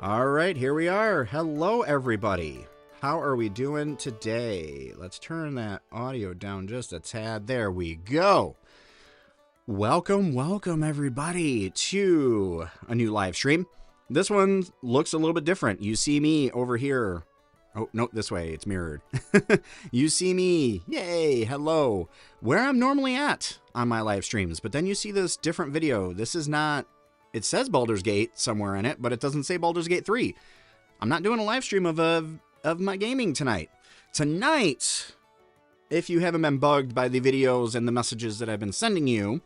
All right, here we are. Hello, everybody. How are we doing today? Let's turn that audio down just a tad. There we go. Welcome, everybody, to a new live stream. This one looks a little bit different. You see me over here. Oh, no, this way. It's mirrored. You see me. Yay. Hello. Where I'm normally at on my live streams. But then you see this different video. This is not... It says Baldur's Gate somewhere in it, but it doesn't say Baldur's Gate 3. I'm not doing a live stream of my gaming tonight. Tonight, if you haven't been bugged by the videos and the messages that I've been sending you,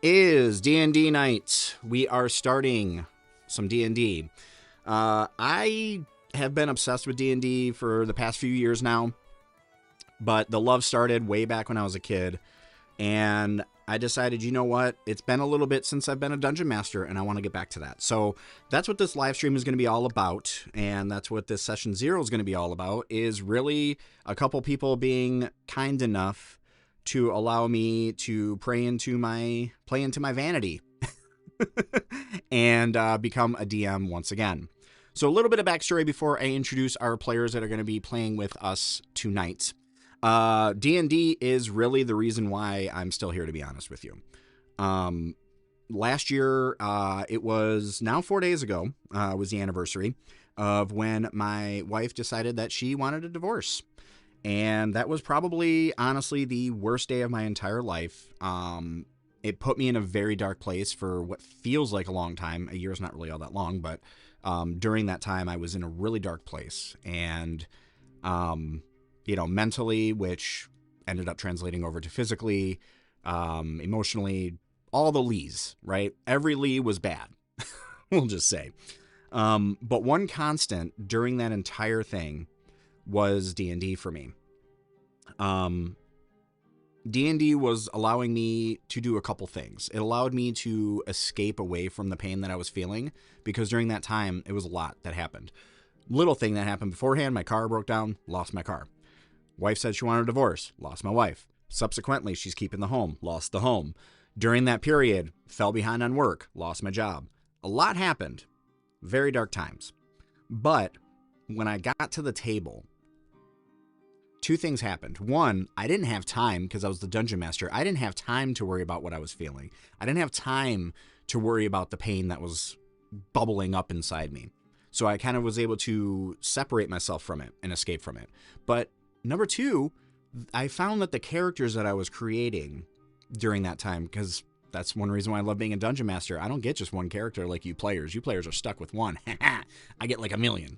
is D&D night. We are starting some D&D. I have been obsessed with D&D for the past few years now, but the love started way back when I was a kid, and I decided, you know what, it's been a little bit since I've been a dungeon master, and I want to get back to that. So that's what this live stream is going to be all about, and that's what this session 0 is going to be all about, is really a couple people being kind enough to allow me to play into my vanity and become a DM once again. So a little bit of backstory before I introduce our players that are going to be playing with us tonight. D&D is really the reason why I'm still here, to be honest with you. Last year, it was now 4 days ago, was the anniversary of when my wife decided that she wanted a divorce. And that was probably, honestly, the worst day of my entire life. It put me in a very dark place for what feels like a long time. A year is not really all that long, but during that time, I was in a really dark place. And... mentally, which ended up translating over to physically, emotionally, all the Lees, right? Every Lee was bad, we'll just say. But one constant during that entire thing was D&D for me. D&D was allowing me to do a couple things. It allowed me to escape away from the pain that I was feeling, because during that time, it was a lot that happened. Little thing that happened beforehand, my car broke down, lost my car. Wife said she wanted a divorce, lost my wife. Subsequently, she's keeping the home, lost the home. During that period, fell behind on work, lost my job. A lot happened. Very dark times. But when I got to the table, two things happened. One, I didn't have time, because I was the dungeon master. I didn't have time to worry about what I was feeling. I didn't have time to worry about the pain that was bubbling up inside me. So I kind of was able to separate myself from it and escape from it. But number two, I found that the characters that I was creating during that time, because that's one reason why I love being a dungeon master. I don't get just one character like you players. You players are stuck with one. I get like a million.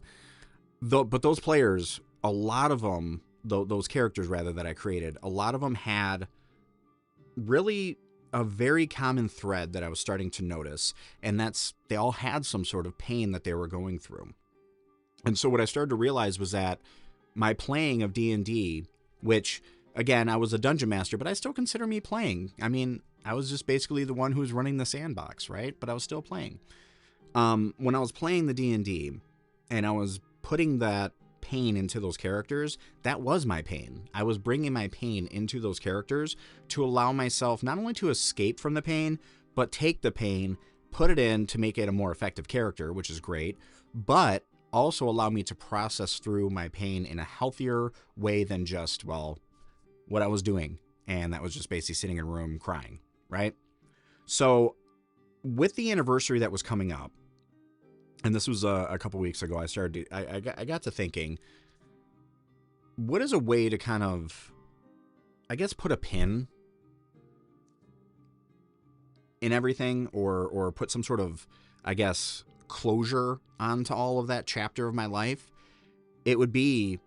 But those players, a lot of them, those characters rather that I created, a lot of them had really a very common thread that I was starting to notice. And that's they all had some sort of pain that they were going through. And so what I started to realize was that my playing of D&D, which, again, I was a dungeon master, but I still consider me playing. I mean, I was just basically the one who was running the sandbox, right? But I was still playing. When I was playing the D&D, and I was putting that pain into those characters, that was my pain. I was bringing my pain into those characters to allow myself not only to escape from the pain, but take the pain, put it in to make it a more effective character, which is great, but also allow me to process through my pain in a healthier way than just, well, what I was doing. And that was just basically sitting in a room crying, right? So with the anniversary that was coming up, and this was a couple weeks ago, I got to thinking, what is a way to kind of, I guess, put a pin in everything, or put some sort of, I guess, closure onto all of that chapter of my life? It would be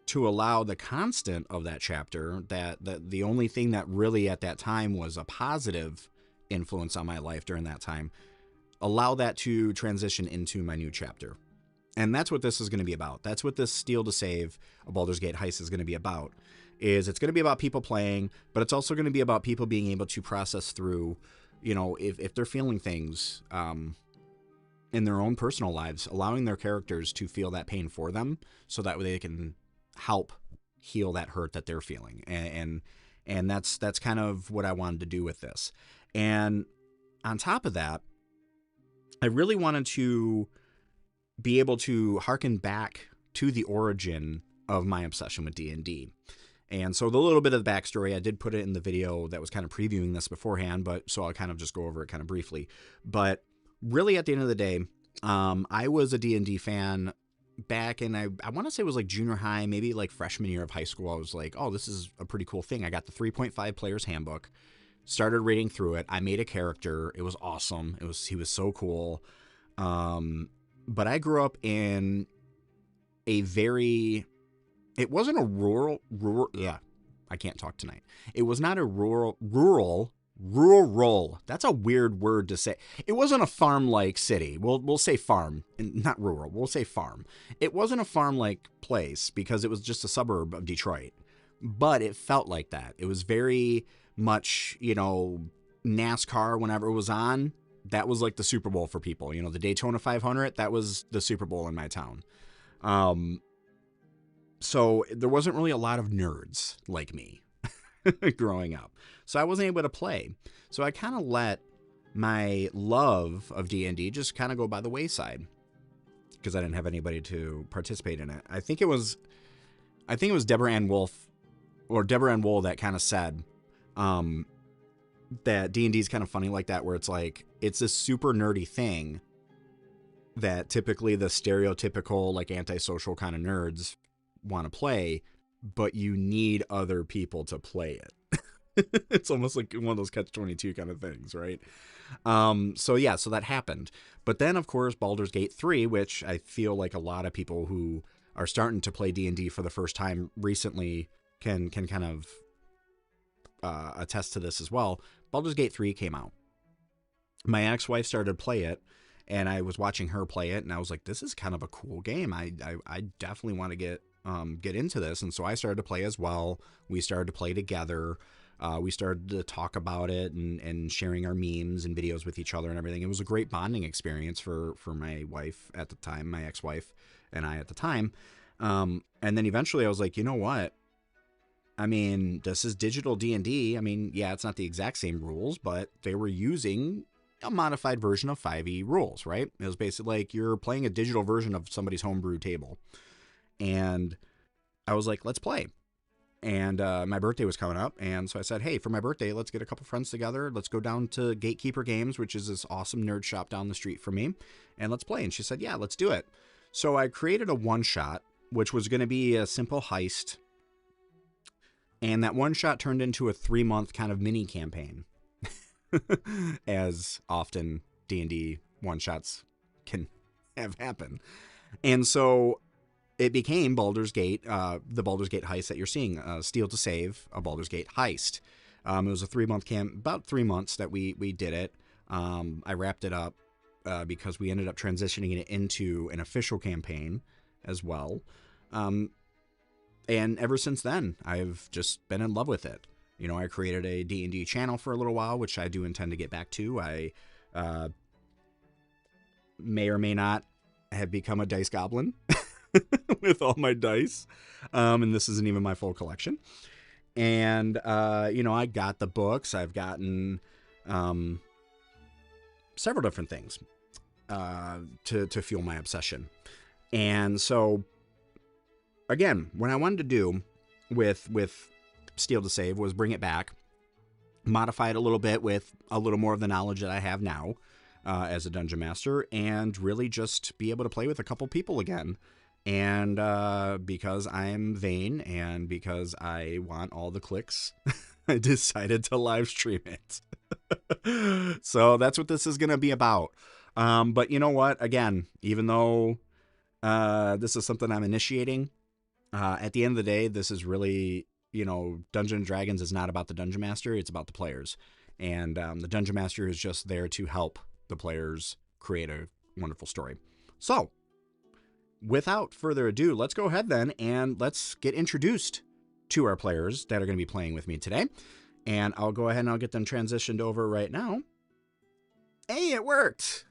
to allow the constant of that chapter, that the only thing that really at that time was a positive influence on my life during that time, allow that to transition into my new chapter. And that's what this is going to be about. That's what this Steal to Save, a Baldur's Gate Heist, is going to be about. It's going to be about people playing, but it's also going to be about people being able to process through, if they're feeling things, in their own personal lives, allowing their characters to feel that pain for them, so that way they can help heal that hurt that they're feeling. And that's kind of what I wanted to do with this. And on top of that, I really wanted to be able to harken back to the origin of my obsession with D&D. And so the little bit of the backstory, I did put it in the video that was kind of previewing this beforehand, but so I'll kind of just go over it kind of briefly. But really at the end of the day, I was a D&D fan back in, I want to say it was like junior high, maybe like freshman year of high school. I was like, oh, this is a pretty cool thing. I got the 3.5 player's handbook, started reading through it. I made a character. It was awesome. He was so cool. But I grew up in a very, it wasn't a rural, yeah, I can't talk tonight. It was not a rural. That's a weird word to say. It wasn't a farm-like city. We'll say farm, not rural. We'll say farm. It wasn't a farm-like place because it was just a suburb of Detroit, but it felt like that. It was very much, NASCAR whenever it was on. That was like the Super Bowl for people. The Daytona 500, that was the Super Bowl in my town. So there wasn't really a lot of nerds like me growing up. So I wasn't able to play. So I kind of let my love of D&D just kind of go by the wayside because I didn't have anybody to participate in it. I think it was Deborah Ann Wool that kind of said that D&D is kind of funny like that, where it's like, it's this super nerdy thing that typically the stereotypical like antisocial kind of nerds want to play, but you need other people to play it. It's almost like one of those catch-22 kind of things, right? So that happened. But then, of course, Baldur's Gate 3, which I feel like a lot of people who are starting to play D&D for the first time recently can kind of attest to this as well. Baldur's Gate 3 came out. My ex-wife started to play it, and I was watching her play it, and I was like, this is kind of a cool game. I definitely want to get into this. And so I started to play as well. We started to play together. We started to talk about it and sharing our memes and videos with each other and everything. It was a great bonding experience for my wife at the time, my ex-wife and I at the time. And then eventually I was like, you know what? I mean, this is digital D&D. I mean, yeah, it's not the exact same rules, but they were using a modified version of 5e rules, right? It was basically like you're playing a digital version of somebody's homebrew table. And I was like, let's play. And my birthday was coming up, and so I said, hey, for my birthday, let's get a couple friends together. Let's go down to Gatekeeper Games, which is this awesome nerd shop down the street from me, and let's play. And she said, yeah, let's do it. So I created a one-shot, which was going to be a simple heist, and that one-shot turned into a 3-month kind of mini campaign, as often D&D one-shots can have happen. And so it became Baldur's Gate, the Baldur's Gate heist that you're seeing, Steal to Save, a Baldur's Gate heist. It was a 3-month about 3 months that we did it. I wrapped it up because we ended up transitioning it into an official campaign as well. And ever since then, I've just been in love with it. I created a D&D channel for a little while, which I do intend to get back to. I may or may not have become a dice goblin. With all my dice. And this isn't even my full collection. And, I got the books. I've gotten several different things to fuel my obsession. And so, again, what I wanted to do with Steal to Save was bring it back, modify it a little bit with a little more of the knowledge that I have now as a dungeon master, and really just be able to play with a couple people again. And because I'm vain and because I want all the clicks, I decided to live stream it. So that's what this is going to be about. But you know what? Again, even though this is something I'm initiating, at the end of the day, this is really, Dungeons & Dragons is not about the Dungeon Master. It's about the players. And the Dungeon Master is just there to help the players create a wonderful story. So, without further ado, let's go ahead then and let's get introduced to our players that are going to be playing with me today. And I'll go ahead and I'll get them transitioned over right now. Hey, it worked.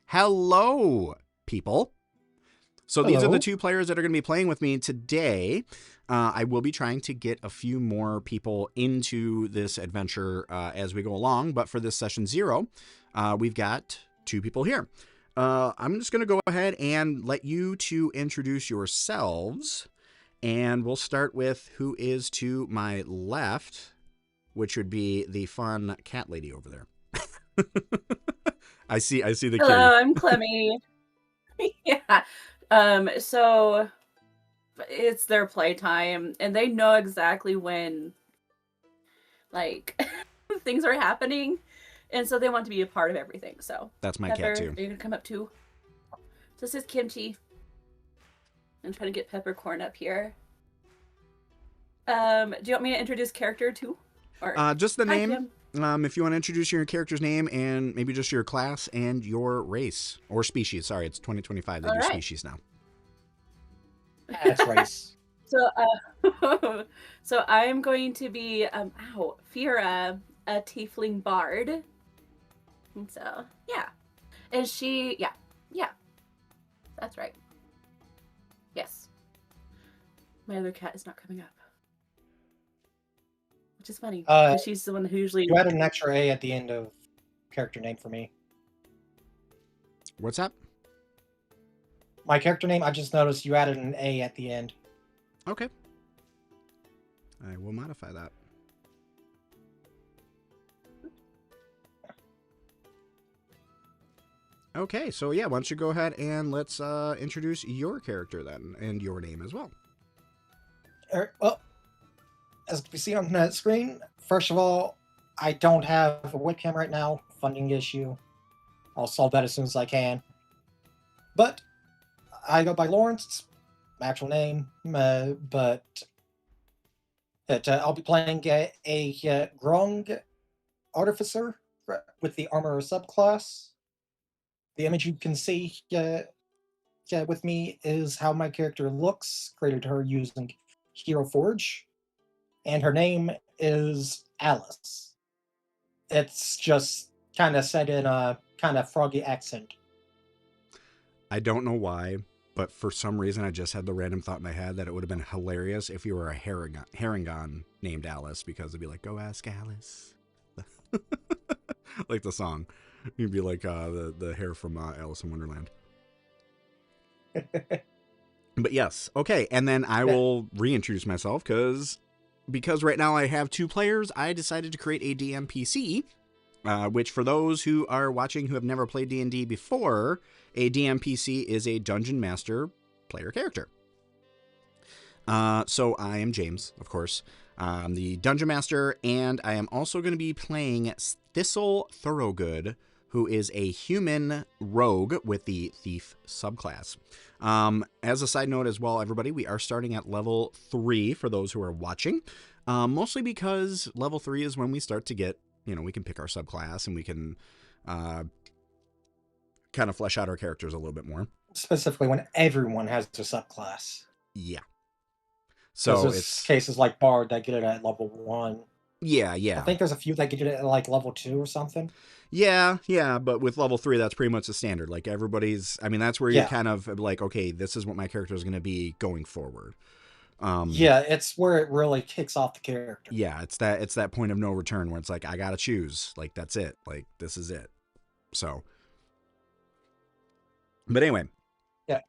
Hello, people. So These are the two players that are going to be playing with me today. I will be trying to get a few more people into this adventure as we go along. But for this session 0, we've got 2 people here. I'm just going to go ahead and let you two introduce yourselves. And we'll start with who is to my left, which would be the fun cat lady over there. I see the Hello, kitty. I'm Clemmy. Yeah. So it's their playtime, and they know exactly when, like, things are happening, and so they want to be a part of everything. So That's my Pepper, cat too. are you gonna come up too? This is Kimchi. I'm trying to get Peppercorn up here. Do you want me to introduce character too? Or Just the hi, name. Kim. If you want to introduce your character's name and maybe just your class and your race or species. Sorry, it's 2025. They All do right. species now. That's race. So, so I'm going to be Fira, a Tiefling bard. So yeah, and yeah, that's right. Yes, my other cat is not coming up, which is funny because she's the one who usually. You added an extra A at the end of character name for me. What's up? My character name, I just noticed you added an A at the end. Okay. I will modify that. Okay, so yeah, why don't you go ahead and let's introduce your character then, and your name as well. Well, as we see on the screen, first of all, I don't have a webcam right now. Funding issue. I'll solve that as soon as I can. But I go by Lawrence, my actual name, but I'll be playing a Grung Artificer with the Armor subclass. The image you can see with me is how my character looks, created her using Hero Forge, and her name is Alice. It's just kind of said in a kind of froggy accent. I don't know why, but for some reason I just had the random thought in my head that it would have been hilarious if you were a Herringon named Alice, because it'd be like, go ask Alice. Like the song. You'd be like the hare from Alice in Wonderland. But yes, okay, and then I will reintroduce myself because right now I have 2 players. I decided to create a DMPC, which for those who are watching who have never played D&D before, a DMPC is a Dungeon Master player character. So I am James, of course. I'm the Dungeon Master, and I am also going to be playing Thistle Thorogood, who is a human rogue with the Thief subclass. As a side note as well, everybody, we are starting at level 3 for those who are watching, mostly because level 3 is when we start to get, we can pick our subclass and we can kind of flesh out our characters a little bit more. Specifically when everyone has a subclass. Yeah. So it's cases like Bard that get it at level 1. Yeah. I think there's a few that get it at like level 2 or something. Yeah, but with level 3, that's pretty much the standard. Like everybody's, that's where you're kind of like, okay, this is what my character is going to be going forward. It's where it really kicks off the character. Yeah, it's that point of no return where it's like, I got to choose. Like, that's it. Like, this is it. So. But anyway. Yeah.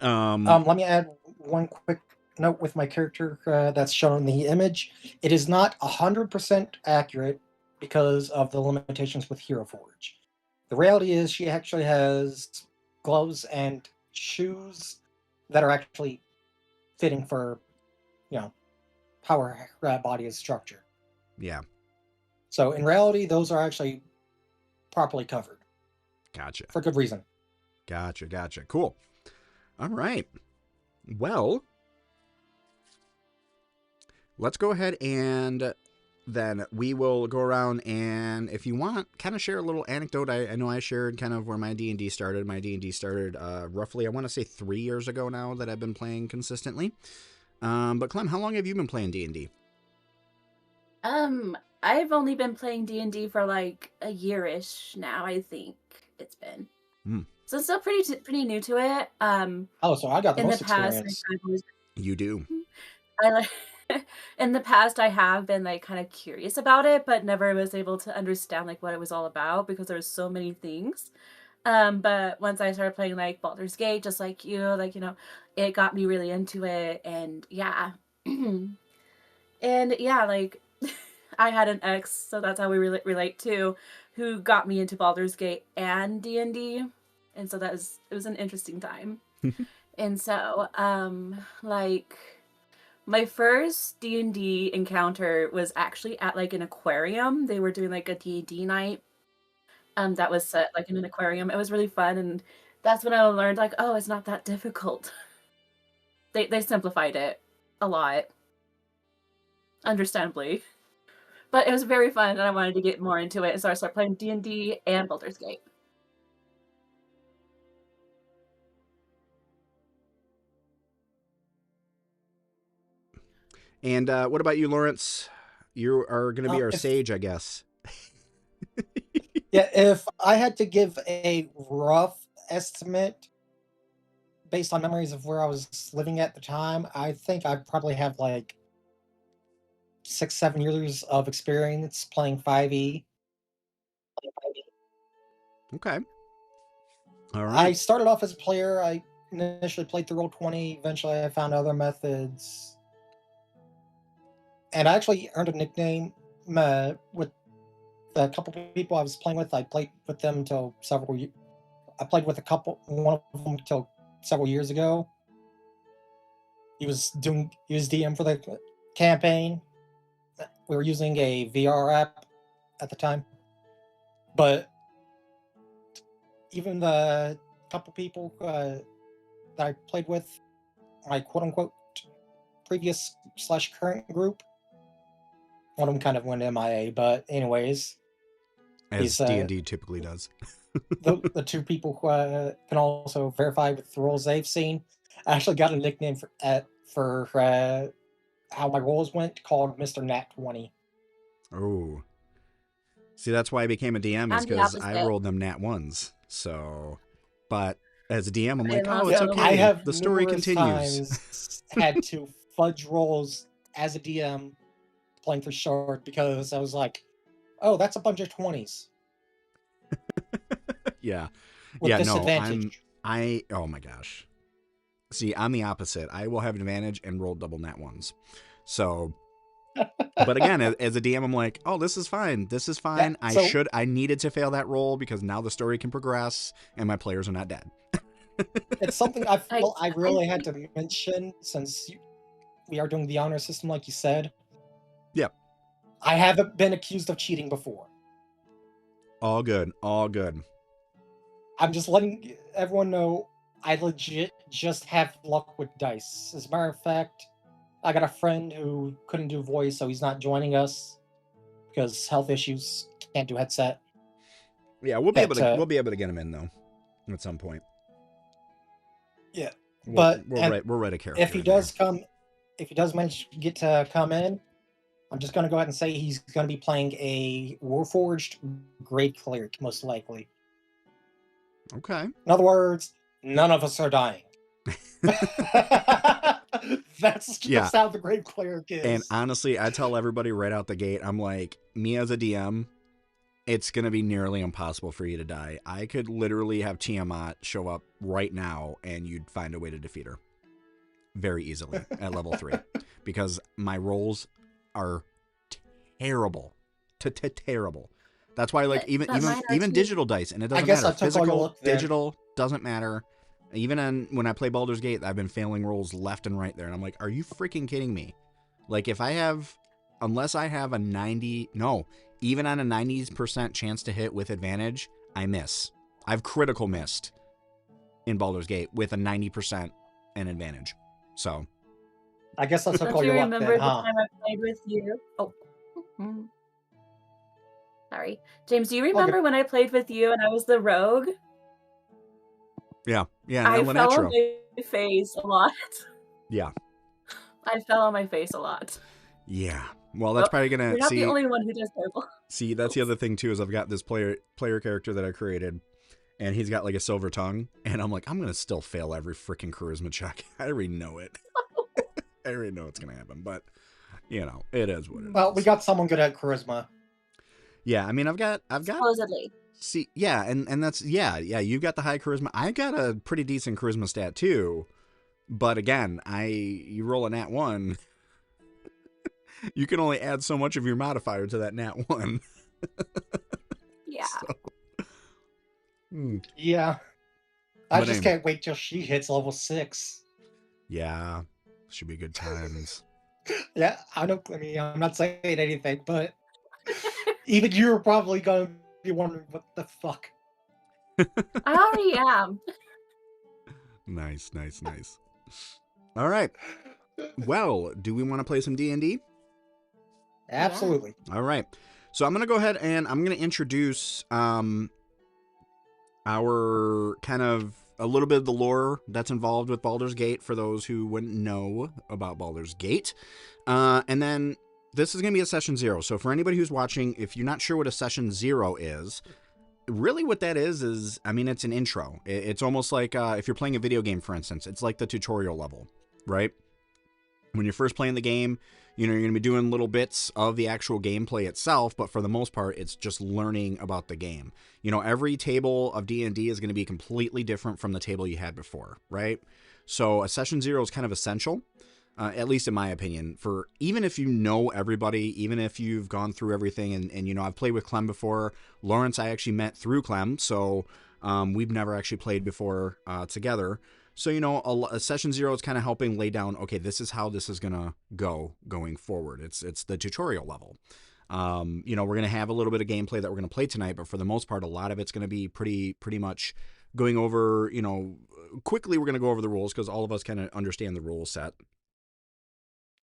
Let me add one quick note with my character that's shown in the image. It is not 100% accurate because of the limitations with Hero Forge. The reality is she actually has gloves and shoes that are actually fitting for, power body and structure. Yeah. So in reality, those are actually properly covered. Gotcha. For good reason. Gotcha. Cool. All right. Well, let's go ahead and then we will go around and, if you want, kind of share a little anecdote. I know I shared kind of where my D&D started. My D&D started roughly, I want to say 3 years ago now that I've been playing consistently. But Clem, how long have you been playing D&D? I've only been playing D&D for like a year-ish now, I think it's been. So it's still pretty new to it. So I got the most experience. You do. In the past, I have been like kind of curious about it, but never was able to understand like what it was all about because there was so many things. But once I started playing like Baldur's Gate, just like you, like, you know, it got me really into it. And yeah. And yeah, like I had an ex, so that's how we relate to, who got me into Baldur's Gate and D&D. And so it was an interesting time. And so, like my first D&D encounter was actually at like an aquarium. They were doing like a D&D night. That was set like in an aquarium. It was really fun, and that's when I learned like, oh, it's not that difficult. They simplified it a lot, understandably, but it was very fun, and I wanted to get more into it, and so I started playing D&D and Baldur's Gate. And what about you, Lawrence? You are going to be our sage, I guess. Yeah, if I had to give a rough estimate based on memories of where I was living at the time, I think I'd probably have like 6-7 years of experience playing 5e. Okay. All right. I started off as a player. I initially played through Roll20. Eventually, I found other methods. And I actually earned a nickname with a couple of people I was playing with. I played with them until I played with one of them until several years ago. He was DM for the campaign. We were using a VR app at the time. But even the couple people that I played with, my quote-unquote previous/current group, one of them kind of went MIA, but anyways. As D&D typically does. the two people who can also verify with the roles they've seen. I actually got a nickname for how my roles went, called Mr. Nat 20. Oh. See, that's why I became a DM, is because I rolled them Nat 1s. So, but as a DM, I'm like, oh, it's okay. I have the story continues. Times had to fudge rolls as a DM playing for short because I was like, oh, that's a bunch of 20s. Yeah. With yeah, disadvantage. Oh my gosh. See, I'm the opposite. I will have an advantage and roll double Nat 1s. So, but again, as a DM, I'm like, oh, this is fine. This is fine. Yeah, I needed to fail that roll because now the story can progress and my players are not dead. It's something I feel I really had to mention since we are doing the honor system, like you said. Yep. I haven't been accused of cheating before. All good. All good. I'm just letting everyone know I legit just have luck with dice. As a matter of fact, I got a friend who couldn't do voice, so he's not joining us because health issues, can't do headset. Yeah, we'll be able to get him in though at some point. Yeah, we'll write a character. If he does manage to get to come in, I'm just going to go ahead and say he's going to be playing a Warforged Great Cleric, most likely. Okay. In other words, none of us are dying. That's just how the Great Cleric is. And honestly, I tell everybody right out the gate, I'm like, me as a DM, it's going to be nearly impossible for you to die. I could literally have Tiamat show up right now and you'd find a way to defeat her very easily at level 3 because my rolls are terrible. Terrible. That's why, like, even digital dice, and it doesn't matter. Physical, digital, doesn't matter. Even when I play Baldur's Gate, I've been failing rolls left and right there, and I'm like, are you freaking kidding me? Like, unless I have even on a 90% chance to hit with advantage, I miss. I've critical missed in Baldur's Gate with a 90% and advantage. So, I guess that's what you remember the time I played with you? Oh. Sorry. James, do you remember when I played with you and I was the rogue? Yeah. I fell on my face a lot. Yeah. I fell on my face a lot. Yeah. Well, that's probably going to... You're not the only one who does terrible. See, that's the other thing, too, is I've got this player character that I created, and he's got, like, a silver tongue, and I'm like, I'm going to still fail every freaking charisma check. I already know it. I already know what's going to happen, but, you know, it is what it is. Well, we got someone good at charisma. Yeah, I mean, I've got supposedly. See, yeah, and that's you've got the high charisma. I got a pretty decent charisma stat too. But again, you roll a nat 1, you can only add so much of your modifier to that nat 1. Yeah. Yeah. I But just anyway. can't wait till she hits level 6. Yeah, should be good times. Yeah, I mean, I'm not saying anything, but even you're probably going to be wondering what the fuck. I already am. Nice. All right. Well, do we want to play some D&D? Absolutely. All right. So I'm going to go ahead and I'm going to introduce our kind of a little bit of the lore that's involved with Baldur's Gate for those who wouldn't know about Baldur's Gate. And then this is going to be a session 0. So for anybody who's watching, if you're not sure what a session 0 is, really what that is, I mean, it's an intro. It's almost like if you're playing a video game, for instance, it's like the tutorial level, right? When you're first playing the game, you're going to be doing little bits of the actual gameplay itself, but for the most part, it's just learning about the game. Every table of D&D is going to be completely different from the table you had before, right? So a session 0 is kind of essential, at least in my opinion, for even if you know everybody, even if you've gone through everything, and I've played with Clem before. Lawrence I actually met through Clem, so we've never actually played before together. So, a session 0 is kind of helping lay down, okay, this is how this is going to go going forward. It's the tutorial level. We're going to have a little bit of gameplay that we're going to play tonight, but for the most part, a lot of it's going to be pretty much going over, quickly we're going to go over the rules because all of us kind of understand the rule set.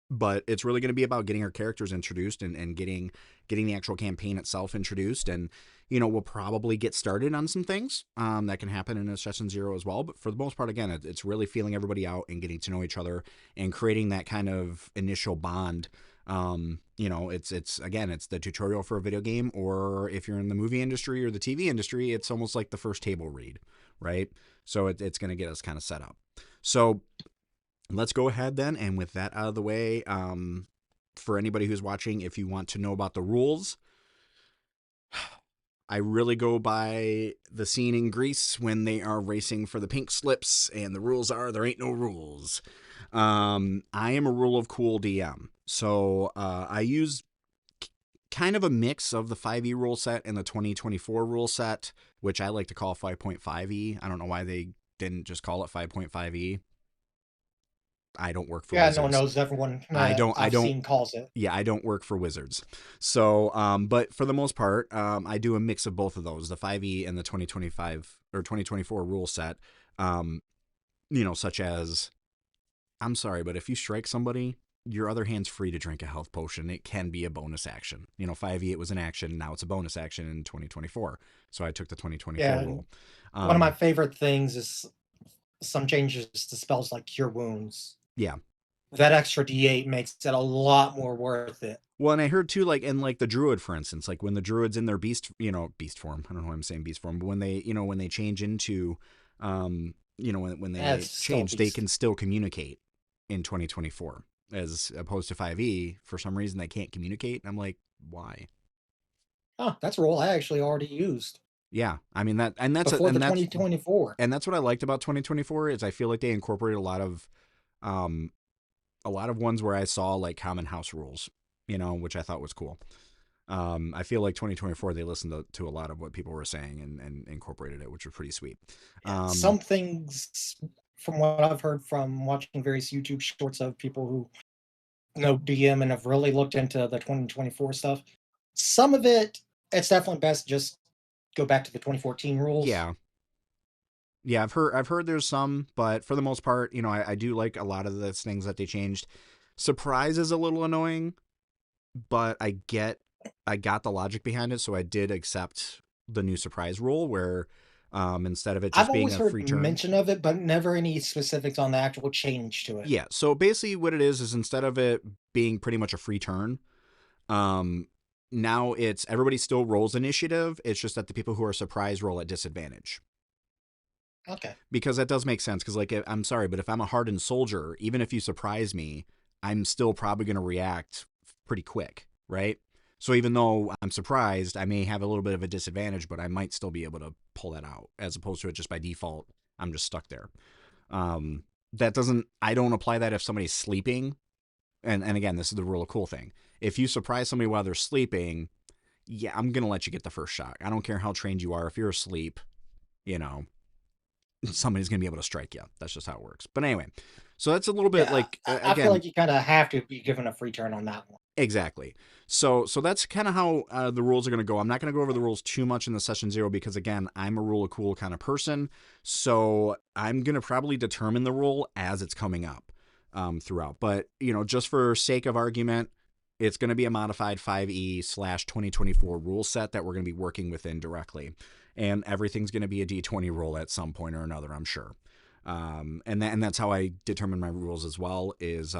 But it's really going to be about getting our characters introduced and getting the actual campaign itself introduced. And, we'll probably get started on some things that can happen in a session 0 as well. But for the most part, again, it's really feeling everybody out and getting to know each other and creating that kind of initial bond. It's the tutorial for a video game, or if you're in the movie industry or the TV industry, it's almost like the first table read, right? So it's going to get us kind of set up. So let's go ahead then, and with that out of the way, for anybody who's watching, if you want to know about the rules, I really go by the scene in Greece when they are racing for the pink slips, and the rules are there ain't no rules. I am a rule of cool DM, so I use kind of a mix of the 5e rule set and the 2024 rule set, which I like to call 5.5e. I don't know why they didn't just call it 5.5e. I don't work for Wizards. No one knows. Everyone I've seen calls it. Yeah, I don't work for Wizards. So, but for the most part, I do a mix of both of those, the 5e and the 2025 or 2024 rule set. Such as, I'm sorry, but if you strike somebody, your other hand's free to drink a health potion. It can be a bonus action. 5e, it was an action. Now it's a bonus action in 2024. So I took the 2024 rule. One of my favorite things is some changes to spells like Cure Wounds. Yeah. That extra D8 makes it a lot more worth it. Well, and I heard too, like the Druid, for instance, like when the Druid's in their beast form. I don't know why I'm saying beast form, but when they change into, when they change, they can still communicate in 2024 as opposed to 5e. For some reason, they can't communicate. And I'm like, why? Oh, that's a role I actually already used. Yeah, I mean that's 2024, and that's what I liked about 2024 is I feel like they incorporated a lot of ones where I saw like common house rules, which I thought was cool. I feel like 2024 they listened to a lot of what people were saying and incorporated it, which was pretty sweet. Some things, from what I've heard from watching various YouTube shorts of people who know DM and have really looked into the 2024 stuff, some of it's definitely best just go back to the 2014 rules. Yeah, I've heard there's some, but for the most part, I do like a lot of the things that they changed. Surprise is a little annoying, but I got the logic behind it, so I did accept the new surprise rule where instead of it just being a free turn. I've always heard mention of it, but never any specifics on the actual change to it. Yeah, so basically what it is instead of it being pretty much a free turn, now it's everybody still rolls initiative. It's just that the people who are surprised roll at disadvantage. Okay. Because that does make sense. Because, like, I'm sorry, but if I'm a hardened soldier, even if you surprise me, I'm still probably going to react pretty quick, right? So even though I'm surprised, I may have a little bit of a disadvantage, but I might still be able to pull that out, as opposed to it just by default, I'm just stuck there. I don't apply that if somebody's sleeping. And again, this is the real cool thing. If you surprise somebody while they're sleeping, yeah, I'm going to let you get the first shot. I don't care how trained you are. If you're asleep, somebody's going to be able to strike you. That's just how it works. But anyway, so that's a little bit I feel like you kind of have to be given a free turn on that one. Exactly. So that's kind of how the rules are going to go. I'm not going to go over the rules too much in the session 0 because, again, I'm a rule of cool kind of person. So I'm going to probably determine the rule as it's coming up throughout. But, just for sake of argument, it's going to be a modified 5e/2024 rule set that we're going to be working within directly. And everything's going to be a D20 roll at some point or another, I'm sure. And that's how I determine my rules as well is,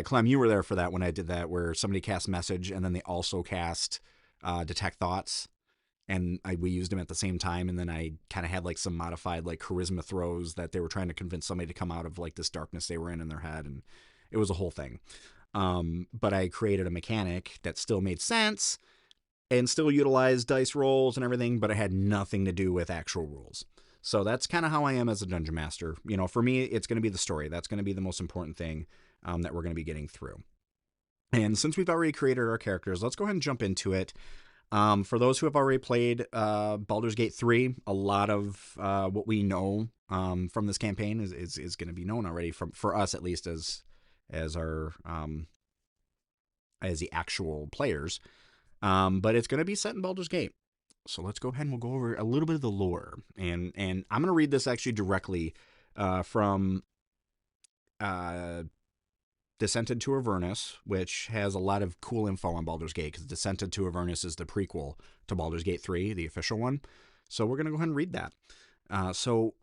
Clem, you were there for that when I did that, where somebody cast message and then they also cast detect thoughts, and we used them at the same time. And then I kind of had like some modified like charisma throws that they were trying to convince somebody to come out of like this darkness they were in their head. And it was a whole thing. But I created a mechanic that still made sense and still utilized dice rolls and everything, but it had nothing to do with actual rules. So that's kind of how I am as a dungeon master. For me, it's going to be the story. That's going to be the most important thing that we're going to be getting through. And since we've already created our characters, let's go ahead and jump into it. For those who have already played Baldur's Gate 3, a lot of what we know from this campaign is going to be known already for us, at least as our as the actual players. But it's going to be set in Baldur's Gate. So let's go ahead and we'll go over a little bit of the lore. And I'm going to read this actually directly from Descended to Avernus, which has a lot of cool info on Baldur's Gate, because Descended to Avernus is the prequel to Baldur's Gate 3, the official one. So we're going to go ahead and read that. So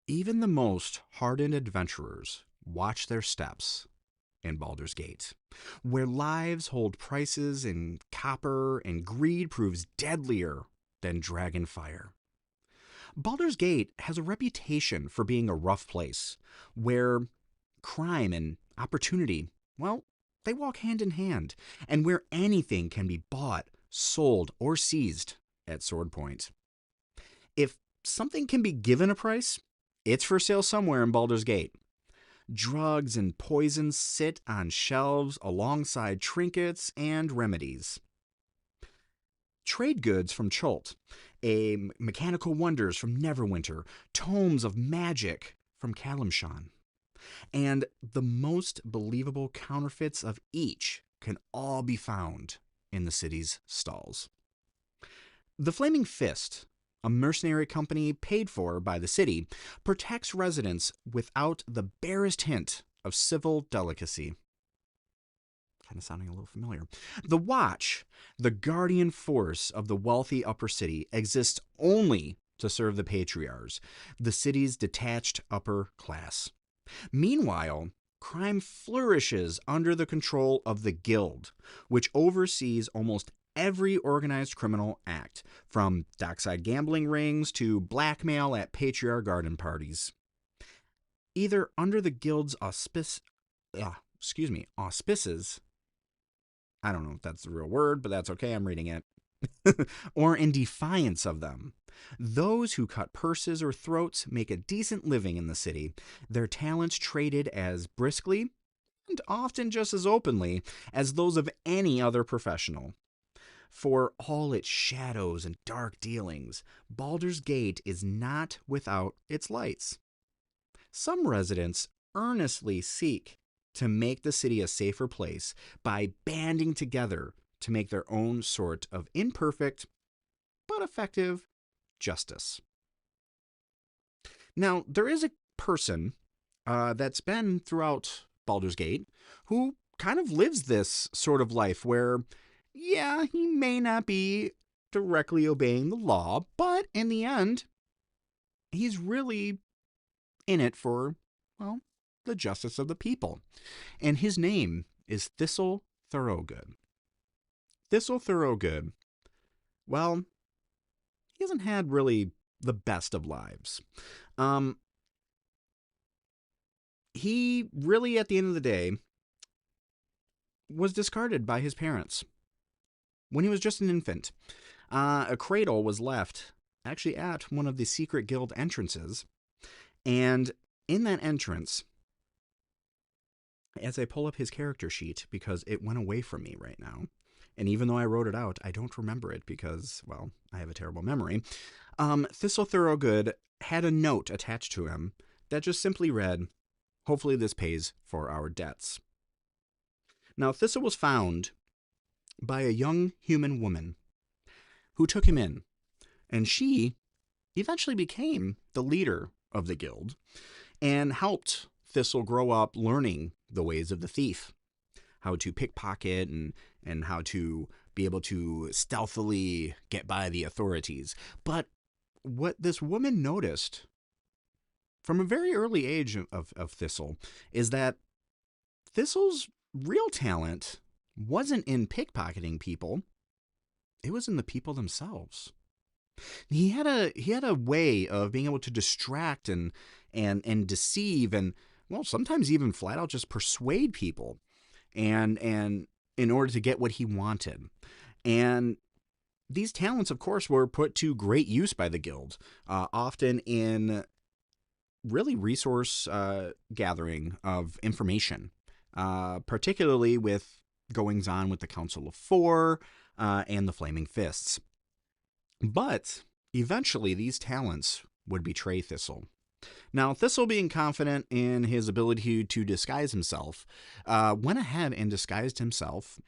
even the most hardened adventurers watch their steps in Baldur's Gate, where lives hold prices in copper and greed proves deadlier than dragon fire. Baldur's Gate has a reputation for being a rough place, where crime and opportunity, well, they walk hand in hand, and where anything can be bought, sold, or seized at sword point. If something can be given a price, it's for sale somewhere in Baldur's Gate. Drugs and poisons sit on shelves alongside trinkets and remedies. Trade goods from Chult, mechanical wonders from Neverwinter, tomes of magic from Kalimshan, and the most believable counterfeits of each can all be found in the city's stalls. The Flaming Fist, a mercenary company paid for by the city, protects residents without the barest hint of civil delicacy. Kind of sounding a little familiar. The Watch, the guardian force of the wealthy upper city, exists only to serve the patriarchs, the city's detached upper class. Meanwhile, crime flourishes under the control of the Guild, which oversees almost every organized criminal act, from dockside gambling rings to blackmail at patriarch garden parties. Either under the Guild's auspices, I don't know if that's the real word, but that's okay, I'm reading it, or in defiance of them. Those who cut purses or throats make a decent living in the city, their talents traded as briskly, and often just as openly, as those of any other professional. For all its shadows and dark dealings, Baldur's Gate is not without its lights. Some residents earnestly seek to make the city a safer place by banding together to make their own sort of imperfect but effective justice. Now, there is a person that's been throughout Baldur's Gate who kind of lives this sort of life where, yeah, he may not be directly obeying the law, but in the end, he's really in it for, well, the justice of the people. And his name is Thistle Thorogood. Thistle Thorogood, well, he hasn't had really the best of lives. He really, at the end of the day, was discarded by his parents when he was just an infant. A cradle was left actually at one of the secret guild entrances, and in that entrance, as I pull up his character sheet, because it went away from me right now, and even though I wrote it out, I don't remember it because, well, I have a terrible memory. Thistle Thorogood had a note attached to him that just simply read, "Hopefully this pays for our debts." Now, Thistle was found by a young human woman who took him in, and she eventually became the leader of the guild and helped Thistle grow up learning the ways of the thief, how to pickpocket and how to be able to stealthily get by the authorities. But what this woman noticed from a very early age of Thistle is that Thistle's real talent wasn't in pickpocketing people, it was in the people themselves. He had a way of being able to distract and deceive and, well, sometimes even flat out just persuade people and in order to get what he wanted. And these talents, of course, were put to great use by the guild, often in really resource gathering of information, particularly with goings-on with the Council of Four and the Flaming Fists. But eventually these talents would betray Thistle. Now, Thistle, being confident in his ability to disguise himself, went ahead and disguised himself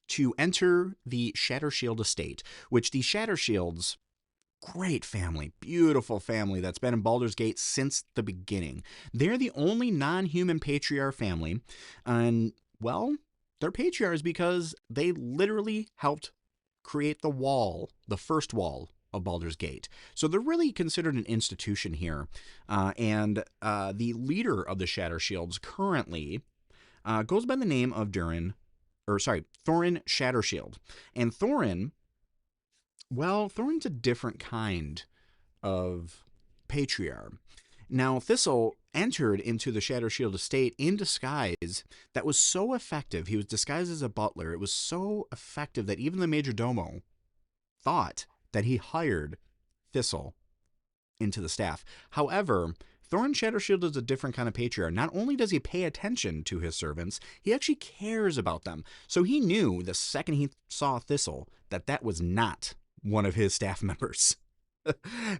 to enter the Shattershield estate, which the Shattershields, great family, beautiful family that's been in Baldur's Gate since the beginning. They're the only non-human patriarch family, and, well, they're patriarchs because they literally helped create the wall, the first wall of Baldur's Gate. So they're really considered an institution here. And the leader of the Shattershields currently goes by the name of Thorin Shattershield. And Thorin, well, Thorin's a different kind of patriarch. Now, Thistle entered into the Shattershield estate in disguise that was so effective. He was disguised as a butler. It was so effective that even the Majordomo thought that he hired Thistle into the staff. However, Thorin Shattershield is a different kind of patriarch. Not only does he pay attention to his servants, he actually cares about them. So he knew the second he saw Thistle that was not one of his staff members.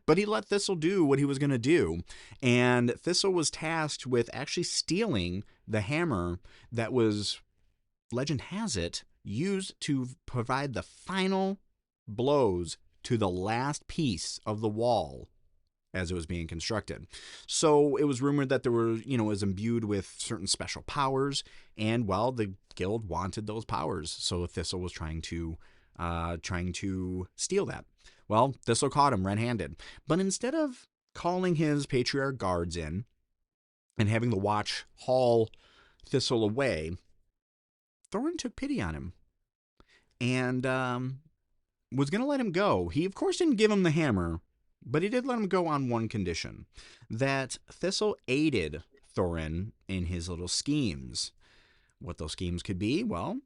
But he let Thistle do what he was going to do. And Thistle was tasked with actually stealing the hammer that was, legend has it, used to provide the final blows to the last piece of the wall as it was being constructed. So it was rumored that there were, was imbued with certain special powers, and, well, the guild wanted those powers. So Thistle was trying to steal that. Well, Thistle caught him red-handed. But instead of calling his patriarch guards in and having the watch haul Thistle away, Thorin took pity on him and was going to let him go. He, of course, didn't give him the hammer, but he did let him go on one condition, that Thistle aided Thorin in his little schemes. What those schemes could be, well,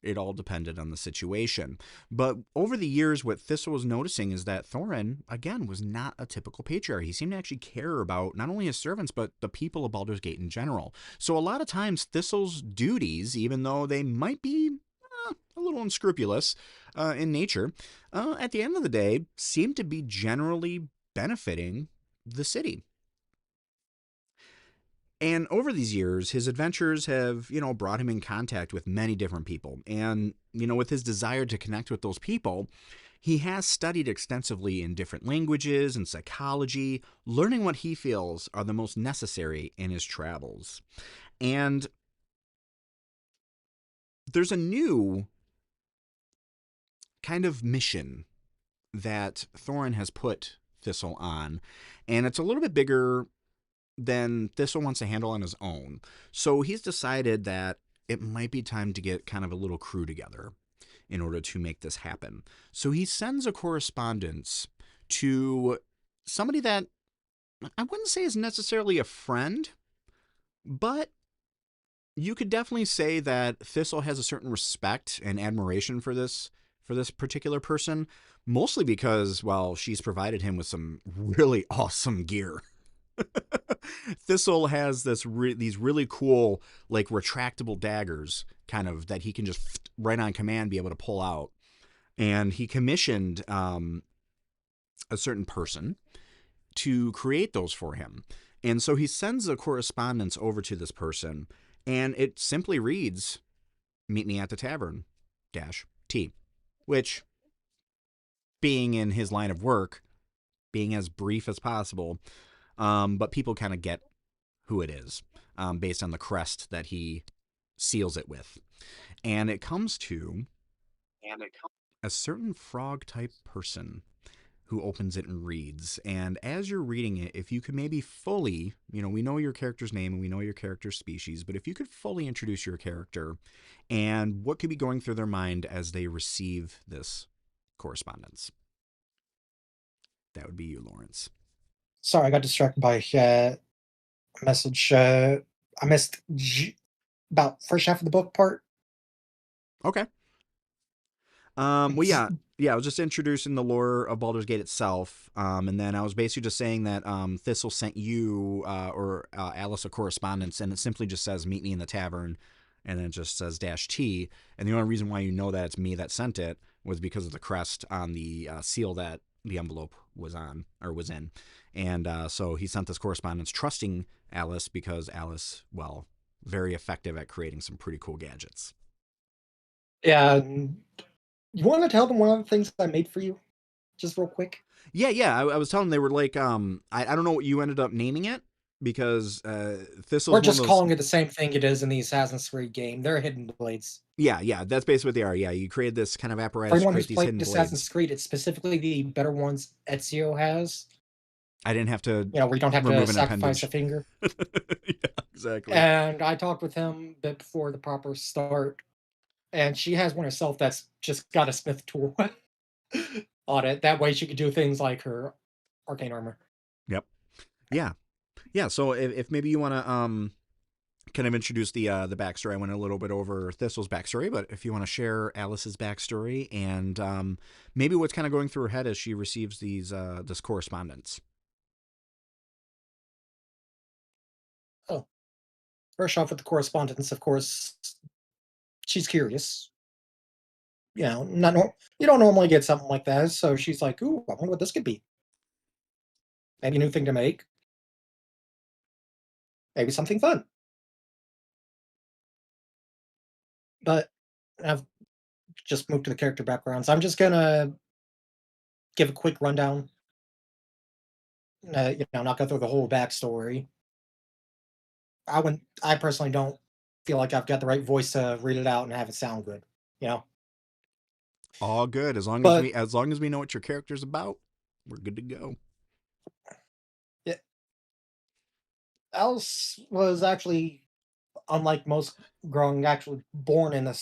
it all depended on the situation. But over the years, what Thistle was noticing is that Thorin, again, was not a typical patriarch. He seemed to actually care about not only his servants, but the people of Baldur's Gate in general. So a lot of times, Thistle's duties, even though they might be a little unscrupulous in nature, at the end of the day, seemed to be generally benefiting the city. And over these years, his adventures have, brought him in contact with many different people. And, with his desire to connect with those people, he has studied extensively in different languages and psychology, learning what he feels are the most necessary in his travels. And there's a new kind of mission that Thorin has put Thistle on, and it's a little bit bigger than Thistle wants to handle on his own. So he's decided that it might be time to get kind of a little crew together in order to make this happen. So he sends a correspondence to somebody that I wouldn't say is necessarily a friend, but you could definitely say that Thistle has a certain respect and admiration for this particular person, mostly because, well, she's provided him with some really awesome gear. Thistle has these really cool, like, retractable daggers, kind of, that he can just right on command be able to pull out. And he commissioned a certain person to create those for him. And so he sends a correspondence over to this person, and it simply reads, "Meet me at the tavern -T," which, being in his line of work, being as brief as possible, but people kind of get who it is based on the crest that he seals it with. And it comes to a certain frog-type person who opens it and reads. And as you're reading it, if you could maybe fully, we know your character's name and we know your character's species, but if you could fully introduce your character and what could be going through their mind as they receive this correspondence, that would be you, Lawrence. Sorry, I got distracted by a message. I missed about first half of the book part. Okay. Well, yeah, I was just introducing the lore of Baldur's Gate itself, and then I was basically just saying that Thistle sent you or Alice a correspondence, and it simply just says, "Meet me in the tavern," and then it just says "-T," and the only reason why you know that it's me that sent it was because of the crest on the seal that the envelope was in, and so he sent this correspondence trusting Alice because Alice, well, very effective at creating some pretty cool gadgets. Yeah. You want to tell them one of the things I made for you? Just real quick. Yeah. I was telling them they were like, I don't know what you ended up naming it, because Thistle. We're just calling it the same thing it is in the Assassin's Creed game. They're hidden blades. Yeah, that's basically what they are. Yeah, you created this kind of apparatus. For anyone who's these played hidden Assassin's blades. Creed, it's specifically the better ones Ezio has. I didn't have to. We don't have to sacrifice a finger. Yeah, exactly. And I talked with him a bit before the proper start, and she has one herself that's just got a smith tool on it. That way she could do things like her arcane armor. Yep. Yeah. So if maybe you want to kind of introduce the backstory. I went a little bit over Thistle's backstory, but if you want to share Alice's backstory and maybe what's kind of going through her head as she receives this correspondence. Oh, first off with the correspondence, of course, she's curious. You don't normally get something like that, so she's like, "Ooh, I wonder what this could be. Maybe a new thing to make. Maybe something fun." But I've just moved to the character backgrounds. I'm just gonna give a quick rundown. Not go through the whole backstory. I personally don't feel like I've got the right voice to read it out and have it sound good. All good. As long as we know what your character's about, we're good to go. Yeah. Alice was actually, unlike most Grung, actually born in a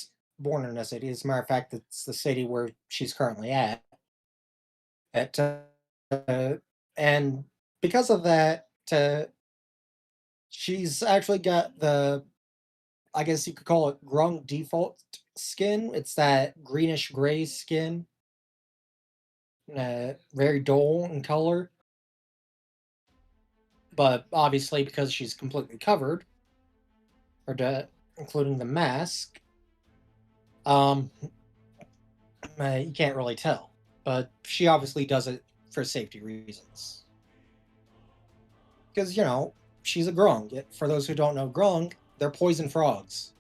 city. As a matter of fact, it's the city where she's currently at. And because of that, she's actually got I guess you could call it Grung default skin. It's that greenish gray skin, very dull in color. But obviously, because she's completely covered, including the mask, you can't really tell. But she obviously does it for safety reasons. Because, she's a Grung. For those who don't know Grung, they're poison frogs.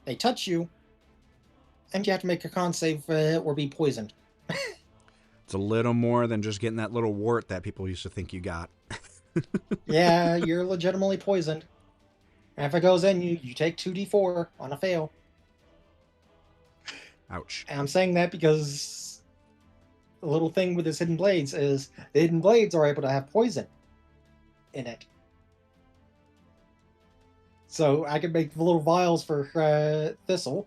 They touch you, and you have to make a con save or be poisoned. It's a little more than just getting that little wart that people used to think you got. Yeah, you're legitimately poisoned. And if it goes in you take 2d4 on a fail. Ouch. And I'm saying that because the little thing with his hidden blades is the hidden blades are able to have poison in it. So I could make the little vials for Thistle.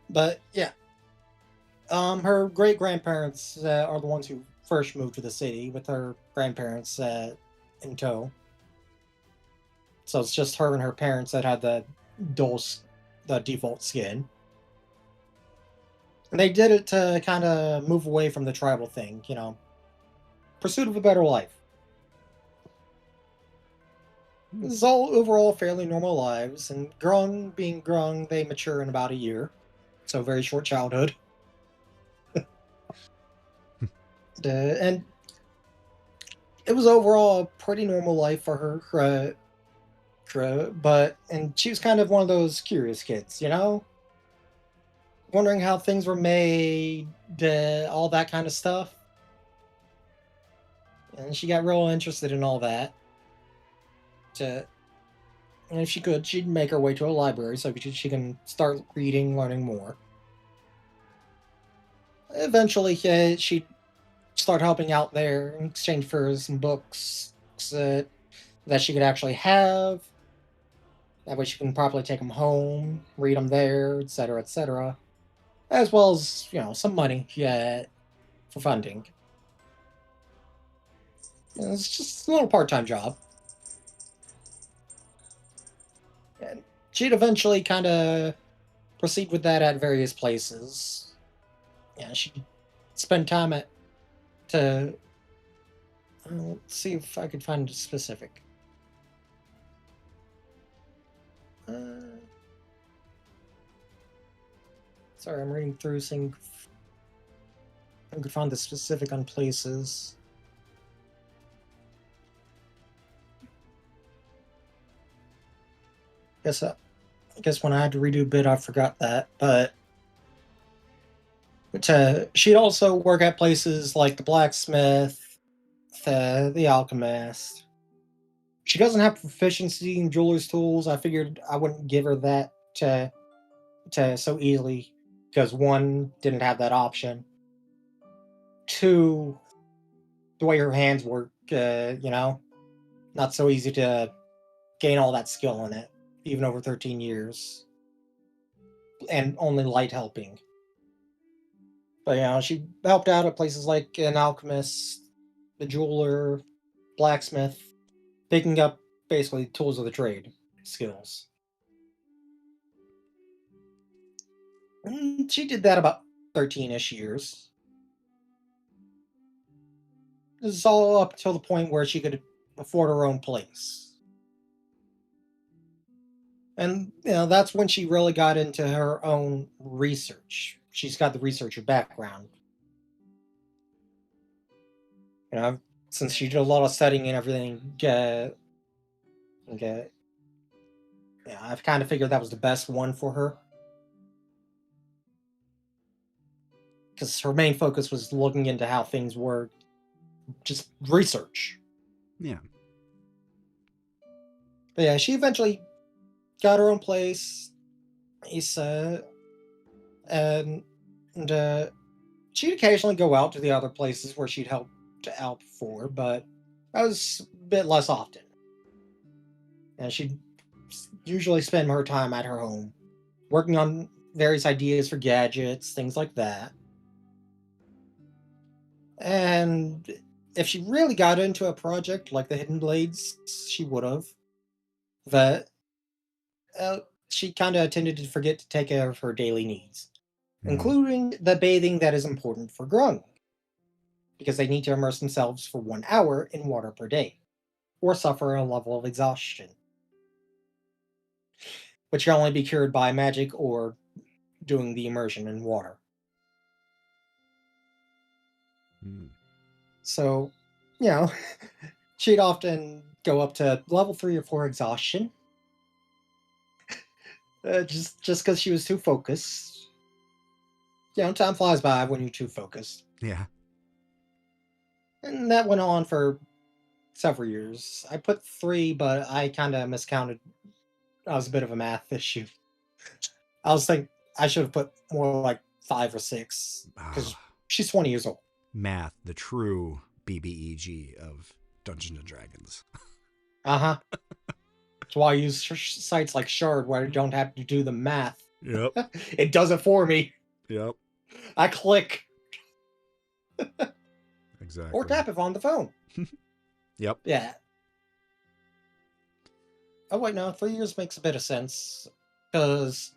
But yeah. Her great-grandparents are the ones who first moved to the city with her grandparents in tow. So it's just her and her parents that had the default skin. And they did it to kind of move away from the tribal thing, pursuit of a better life. This is all overall fairly normal lives, and Grung being Grung, they mature in about a year. So very short childhood. And it was overall a pretty normal life for her, and she was kind of one of those curious kids, wondering how things were made, all that kind of stuff. And she got real interested in all that. And if she could, she'd make her way to a library so she can start reading, learning more. Eventually, she'd start helping out there in exchange for some books that she could actually have. That way she can properly take them home, read them there, etc., etc. As well as, some money for funding. It's just a little part-time job. And she'd eventually kind of proceed with that at various places. She'd spend time let's see if I could find a specific. Sorry, I'm reading through, seeing if I could find the specific on places. I guess when I had to redo a bit, I forgot that. But she'd also work at places like the blacksmith, the alchemist. She doesn't have proficiency in jeweler's tools. I figured I wouldn't give her that to so easily, because one, didn't have that option. Two, the way her hands work, not so easy to gain all that skill in it, even over 13 years. And only light helping. But, she helped out at places like an alchemist, the jeweler, blacksmith, picking up basically tools of the trade skills. And she did that about 13-ish years. This is all up until the point where she could afford her own place. And, that's when she really got into her own research. She's got the researcher background. Since she did a lot of studying and everything, I've kind of figured that was the best one for her. Because her main focus was looking into how things work. Just research. Yeah. But yeah, she eventually got her own place. And she'd occasionally go out to the other places where she'd helped out before, but that was a bit less often. And she'd usually spend her time at her home, working on various ideas for gadgets, things like that. And if she really got into a project like the Hidden Blades, she would have. But she kind of tended to forget to take care of her daily needs, including the bathing that is important for Grung, because they need to immerse themselves for 1 hour in water per day, or suffer a level of exhaustion, which can only be cured by magic or doing the immersion in water. So, she'd often go up to level 3 or 4 exhaustion, just because she was too focused. Time flies by when you're too focused. Yeah. And that went on for several years. I put 3, but I kind of miscounted. I was a bit of a math issue. I was thinking I should have put more like 5 or 6, because she's 20 years old. Math, the true BBEG of Dungeons and Dragons. Uh-huh. That's why I use sites like Shard, where I don't have to do the math. Yep. It does it for me. Yep. I click. Exactly. Or tap it on the phone. Yep. Yeah. Oh wait, no, 3 years makes a bit of sense because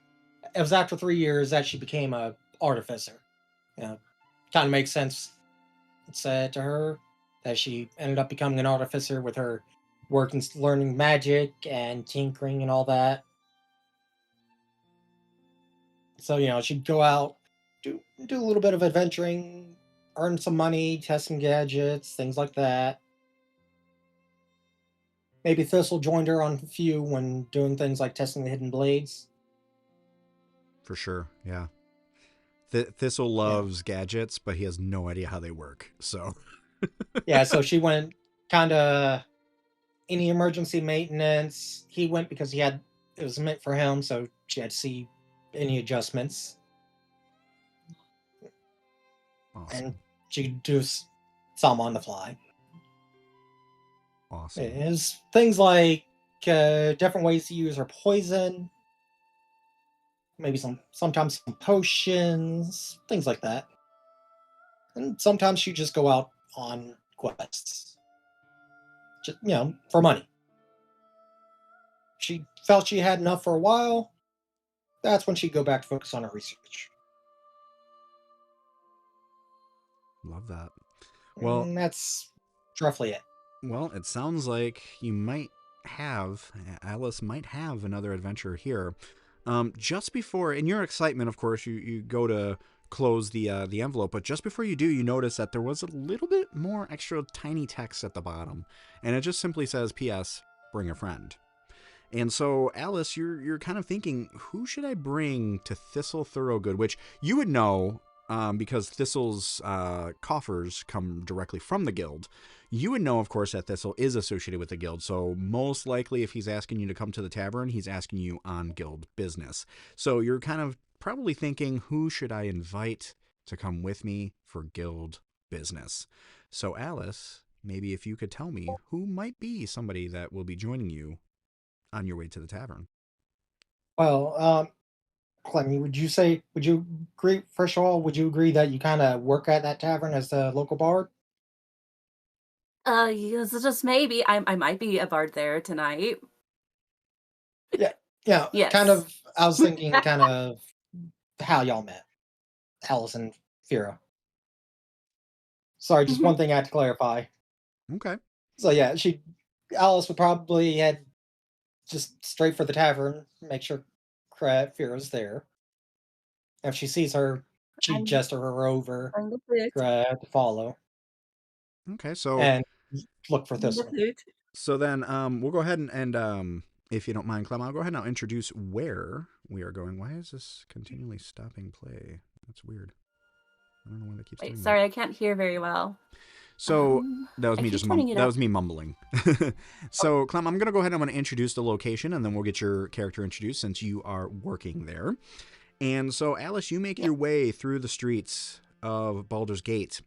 it was after 3 years that she became a artificer. You know, kind of makes sense. It said to her that she ended up becoming an artificer with her working, learning magic and tinkering and all that. So she'd go out, do a little bit of adventuring, earn some money, test some gadgets, things like that. Maybe Thistle joined her on a few when doing things like testing the hidden blades. For sure, yeah. Thistle Yeah. loves gadgets, but he has no idea how they work. So Yeah, so she went kind of any emergency maintenance. He went because it was meant for him, so she had to see any adjustments. awesome. And she could do some on the fly. Awesome. It's things like different ways to use her poison, maybe sometimes some potions, things like that. And sometimes she just go out on quests, just for money. She felt she had enough for a while. That's when she'd go back to focus on her research. Love that. Well, And that's roughly it. Well, it sounds like Alice might have another adventure here. Just before, in your excitement, of course, you go to close the envelope, but just before you do, you notice that there was a little bit more extra tiny text at the bottom, and it just simply says, "P.S. Bring a friend." And so, Alice, you're kind of thinking, who should I bring to Thistle Thorogood, which you would know because Thistle's coffers come directly from the guild. You would know, of course, that Thistle is associated with the guild, so most likely if he's asking you to come to the tavern, he's asking you on guild business. So you're kind of probably thinking, who should I invite to come with me for guild business? So, Alice, maybe if you could tell me who might be somebody that will be joining you on your way to the tavern. Well, Clemmy, would you agree, first of all, would you agree that you kind of work at that tavern as the local bard? Yes, just maybe. I might be a bard there tonight. Yeah, yeah, kind Yes. of. I was thinking kind of how y'all met, Alice and Fira. Sorry, just Mhm. one thing I had to clarify. Okay. So yeah, Alice would probably head just straight for the tavern, make sure Fira's there. If she sees her, she'd I'm gesture her over, on the flute. to follow, Okay. So and look for On the Thistle. flute. then we'll go ahead and if you don't mind, Clem, I'll go ahead and I'll introduce where we are going. Why is this continually stopping play? That's weird. I don't know why that keeps Wait, doing sorry, that. I can't hear very well. So that was I me keep just turning it that up. was me mumbling. So Clem, I'm gonna go ahead and I'm gonna introduce the location, and then we'll get your character introduced since you are working there. And so, Alice, you make Yeah. your way through the streets of Baldur's Gate,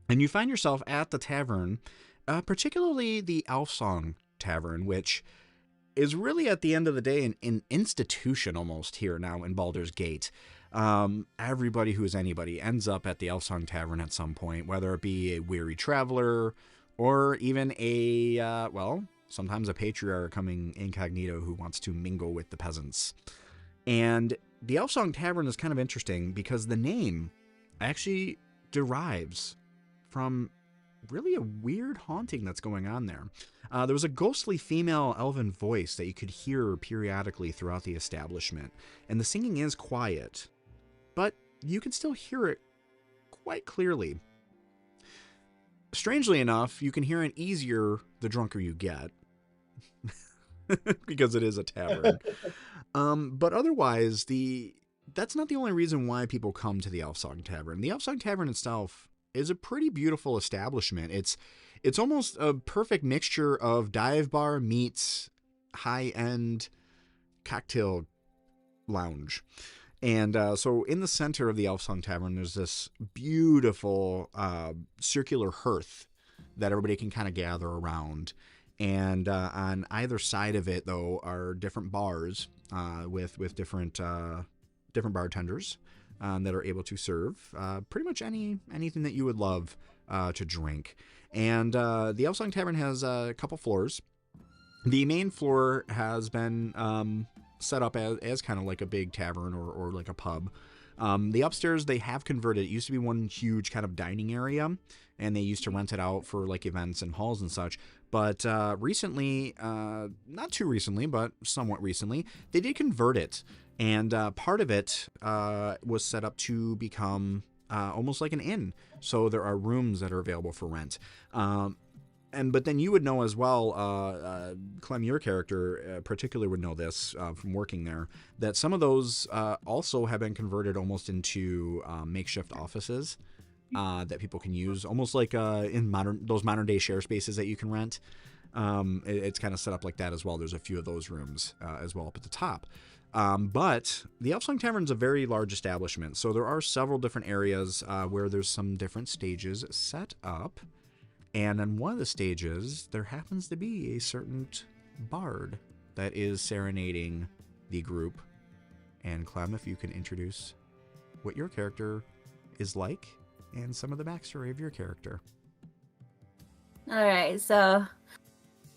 and you find yourself at the tavern, particularly the Elfsong Tavern, which is really at the end of the day an institution almost here now in Baldur's Gate. Everybody who's anybody ends up at the Elfsong Tavern at some point, whether it be a weary traveler or even sometimes a patriarch coming incognito who wants to mingle with the peasants. And the Elfsong Tavern is kind of interesting because the name actually derives from really a weird haunting that's going on there. There was a ghostly female elven voice that you could hear periodically throughout the establishment, and the singing is quiet, but you can still hear it quite clearly. Strangely enough, you can hear it easier the drunker you get, because it is a tavern. But otherwise, that's not the only reason why people come to the Elfsong Tavern. The Elfsong Tavern itself is a pretty beautiful establishment. It's almost a perfect mixture of dive bar meets high-end cocktail lounge. And so in the center of the Elfsong Tavern, there's this beautiful circular hearth that everybody can kind of gather around. And on either side of it, though, are different bars with different bartenders that are able to serve pretty much anything that you would love to drink. And the Elfsong Tavern has a couple floors. The main floor has been set up as kind of like a big tavern or like a pub. The upstairs, they have converted. It used to be one huge kind of dining area, and they used to rent it out for like events and halls and such. But recently, not too recently, but somewhat recently, they did convert it. And part of it was set up to become almost like an inn. So there are rooms that are available for rent. But then you would know as well, Clem, your character particularly would know this from working there, that some of those also have been converted almost into makeshift offices that people can use, almost like in modern day share spaces that you can rent. It's kind of set up like that as well. There's a few of those rooms as well up at the top. But the Elfsong Tavern is a very large establishment, so there are several different areas where there's some different stages set up. And on one of the stages, there happens to be a certain bard that is serenading the group. And Clem, if you can introduce what your character is like and some of the backstory of your character. All right, so I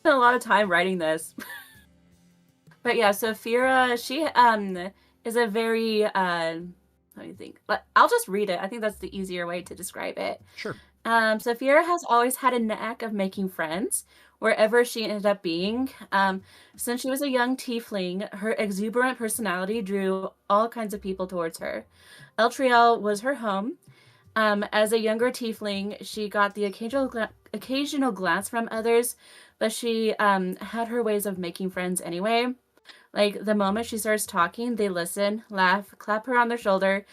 spent a lot of time writing this. But yeah, so Fira, she is a very let me think. But I'll just read it. I think that's the easier way to describe it. Sure. So Fira has always had a knack of making friends wherever she ended up being. Since she was a young tiefling, her exuberant personality drew all kinds of people towards her. Eltriel was her home. As a younger tiefling, she got the occasional glance from others, but she had her ways of making friends anyway. Like, the moment she starts talking, they listen, laugh, clap her on their shoulder,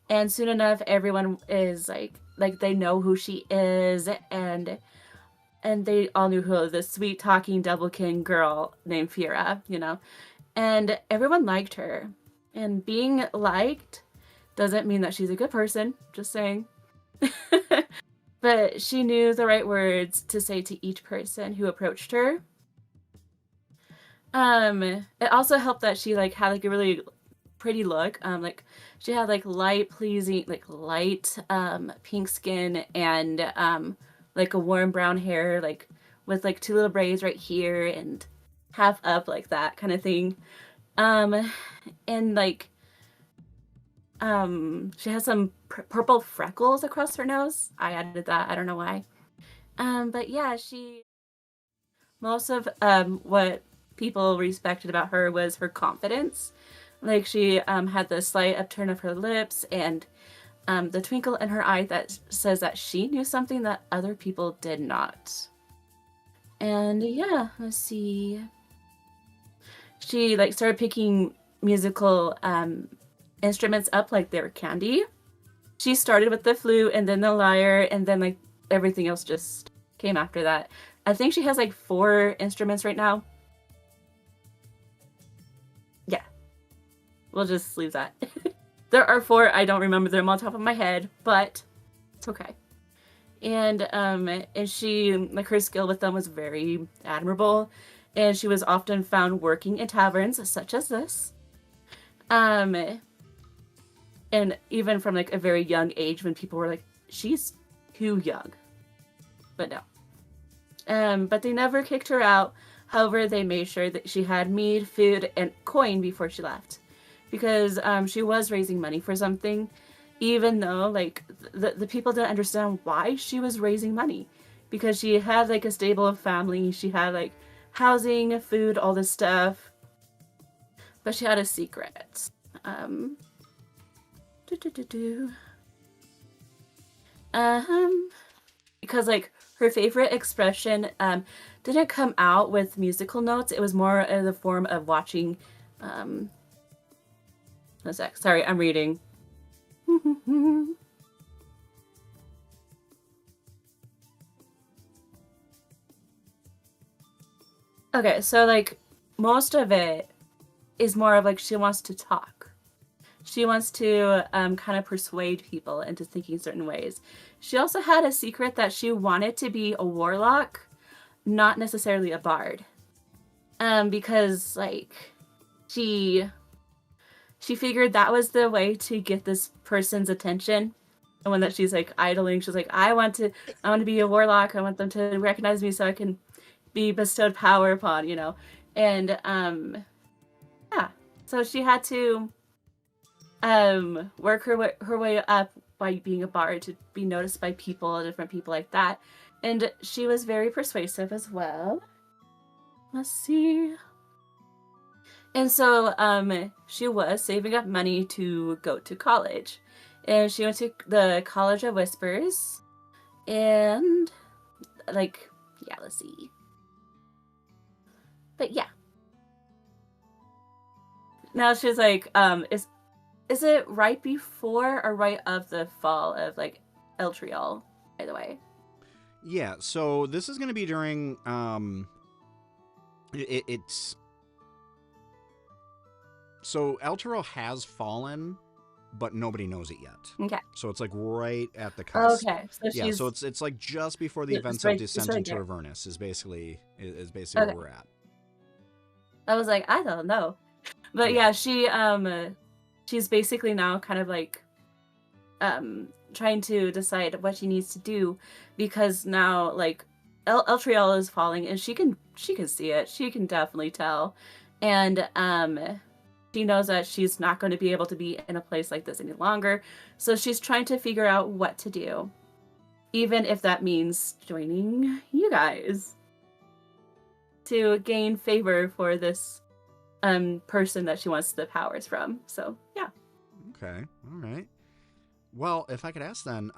and soon enough, everyone is like they know who she is, and they all knew who the sweet talking doublekin girl named Fira, you know, and everyone liked her. And being liked doesn't mean that she's a good person, just saying. But she knew the right words to say to each person who approached her. It also helped that she like had like a really pretty look. Like she had like light pink skin and like a warm brown hair, like with like two little braids right here and half up like that kind of thing. And like she has some purple freckles across her nose. I added that. I don't know why. But yeah, most of what people respected about her was her confidence. Like she had the slight upturn of her lips and the twinkle in her eye that says that she knew something that other people did not. And yeah, let's see. She like started picking musical instruments up like they were candy. She started with the flute and then the lyre, and then like everything else just came after that. I think she has like 4 instruments right now. Yeah. We'll just leave that. There are 4. I don't remember them on top of my head, but it's okay. And she, like, her skill with them was very admirable, and she was often found working in taverns such as this. And even from like a very young age, when people were like, she's too young. But no. But they never kicked her out. However, they made sure that she had mead, food, and coin before she left. Because she was raising money for something, even though like the people didn't understand why she was raising money. Because she had like a stable family, she had like housing, food, all this stuff. But she had a secret. Because like her favorite expression didn't come out with musical notes. It was more in the form of watching. One sec. Sorry, I'm reading. Okay, so like most of it is more of like she wants to talk. She wants to kind of persuade people into thinking certain ways. She also had a secret that she wanted to be a warlock, not necessarily a bard. Because like she figured that was the way to get this person's attention. And when that she's like idling, she's like, I want to be a warlock. I want them to recognize me so I can be bestowed power upon, and yeah, so she had to work her way up by being a bard to be noticed by different people like that, and she was very persuasive as well. Let's see. And so she was saving up money to go to college, and she went to the College of Whispers, and let's see. But yeah. Now she's like, is it right before or right of the fall of Eltriol, by the way? Yeah, so this is going to be during it's so Elturel has fallen, but nobody knows it yet. Okay. So it's like right at the cusp. Okay. So yeah, so it's like just before the events of Descent into Avernus is basically okay. Where we're at. I was like, I don't know. But yeah, she's basically now kind of like trying to decide what she needs to do, because now like Eltriel is falling, and she can see it. She can definitely tell. And she knows that she's not going to be able to be in a place like this any longer. So she's trying to figure out what to do, even if that means joining you guys to gain favor for this person that she wants the powers from. So yeah. Okay. All right. Well, if I could ask then,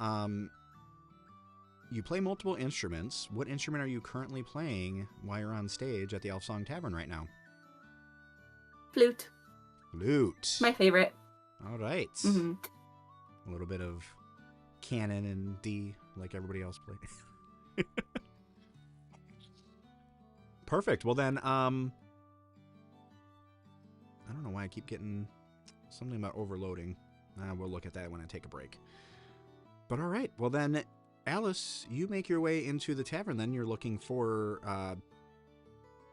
you play multiple instruments. What instrument are you currently playing while you're on stage at the Elfsong Tavern right now? Flute. Flute. My favorite. All right. Mm-hmm. A little bit of canon and D like everybody else played. Perfect. Well then, I don't know why I keep getting something about overloading. We'll look at that when I take a break. But all right. Well then, Alice, you make your way into the tavern. Then you're looking for.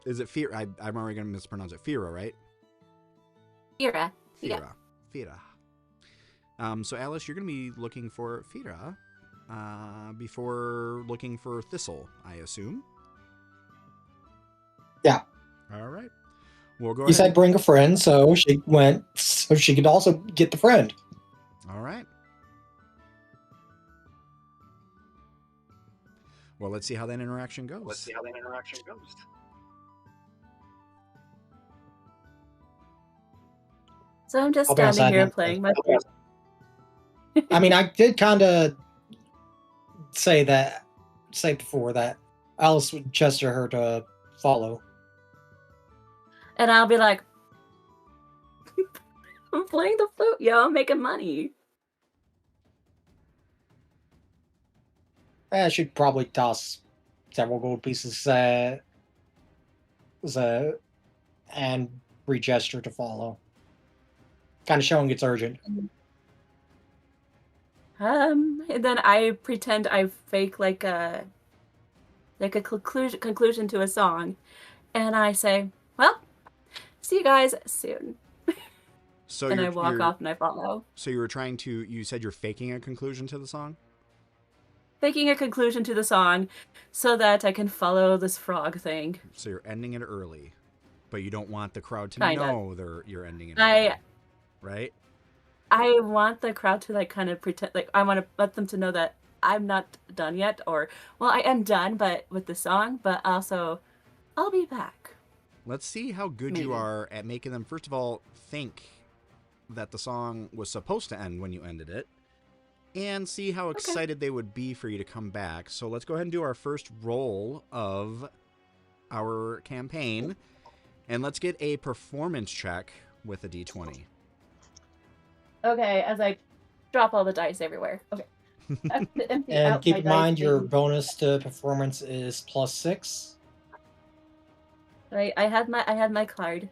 Is it Fira? I'm already going to mispronounce it. Fira, right? Fira. Fira. Yeah. Fira. So Alice, you're going to be looking for Fira before looking for Thistle, I assume. Yeah. All right. We'll go You said bring a friend, so she went so she could also get the friend. All right. Well, let's see how that interaction goes. So I'm just standing here playing my. I mean, I did kind of say before that Alice would gesture her to follow. And I'll be like, I'm playing the flute, yo. I'm making money. I should probably toss several gold pieces and re-gesture to follow. Kind of showing it's urgent. And then I pretend I fake like a conclusion to a song, and I say, well, see you guys soon. So and I walk off and I follow. So you said you're faking a conclusion to the song? Faking a conclusion to the song so that I can follow this frog thing. So you're ending it early, but you don't want the crowd to Kinda. know you're ending it early, right? I want the crowd to kind of pretend, I want to let them to know that I'm not done yet, or, well, I am done, but with the song, but also, I'll be back. Let's see how good you are at making them, first of all, think that the song was supposed to end when you ended it, and see how excited they would be for you to come back. So let's go ahead and do our first roll of our campaign, and let's get a performance check with a D20. Okay, as I drop all the dice everywhere. Okay. And keep in mind your bonus to performance is +6. Right, I had my card.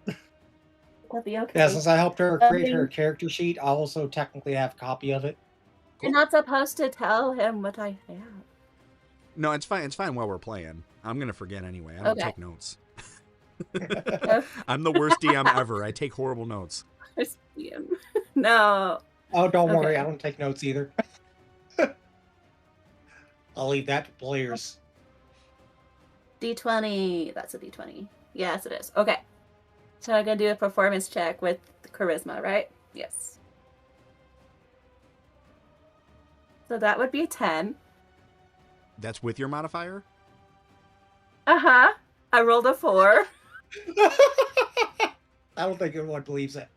That'll be okay. Yeah, since I helped her create her character sheet, I also technically have a copy of it. You're not supposed to tell him what I have. No, it's fine. It's fine while we're playing. I'm gonna forget anyway. I don't take notes. I'm the worst DM ever. I take horrible notes. DM. No. Oh, don't worry. I don't take notes either. I'll leave that to players. D20. That's a D20. Yes, it is. Okay. So I'm going to do a performance check with charisma, right? Yes. So that would be a 10. That's with your modifier? Uh-huh. I rolled a 4. I don't think anyone believes it.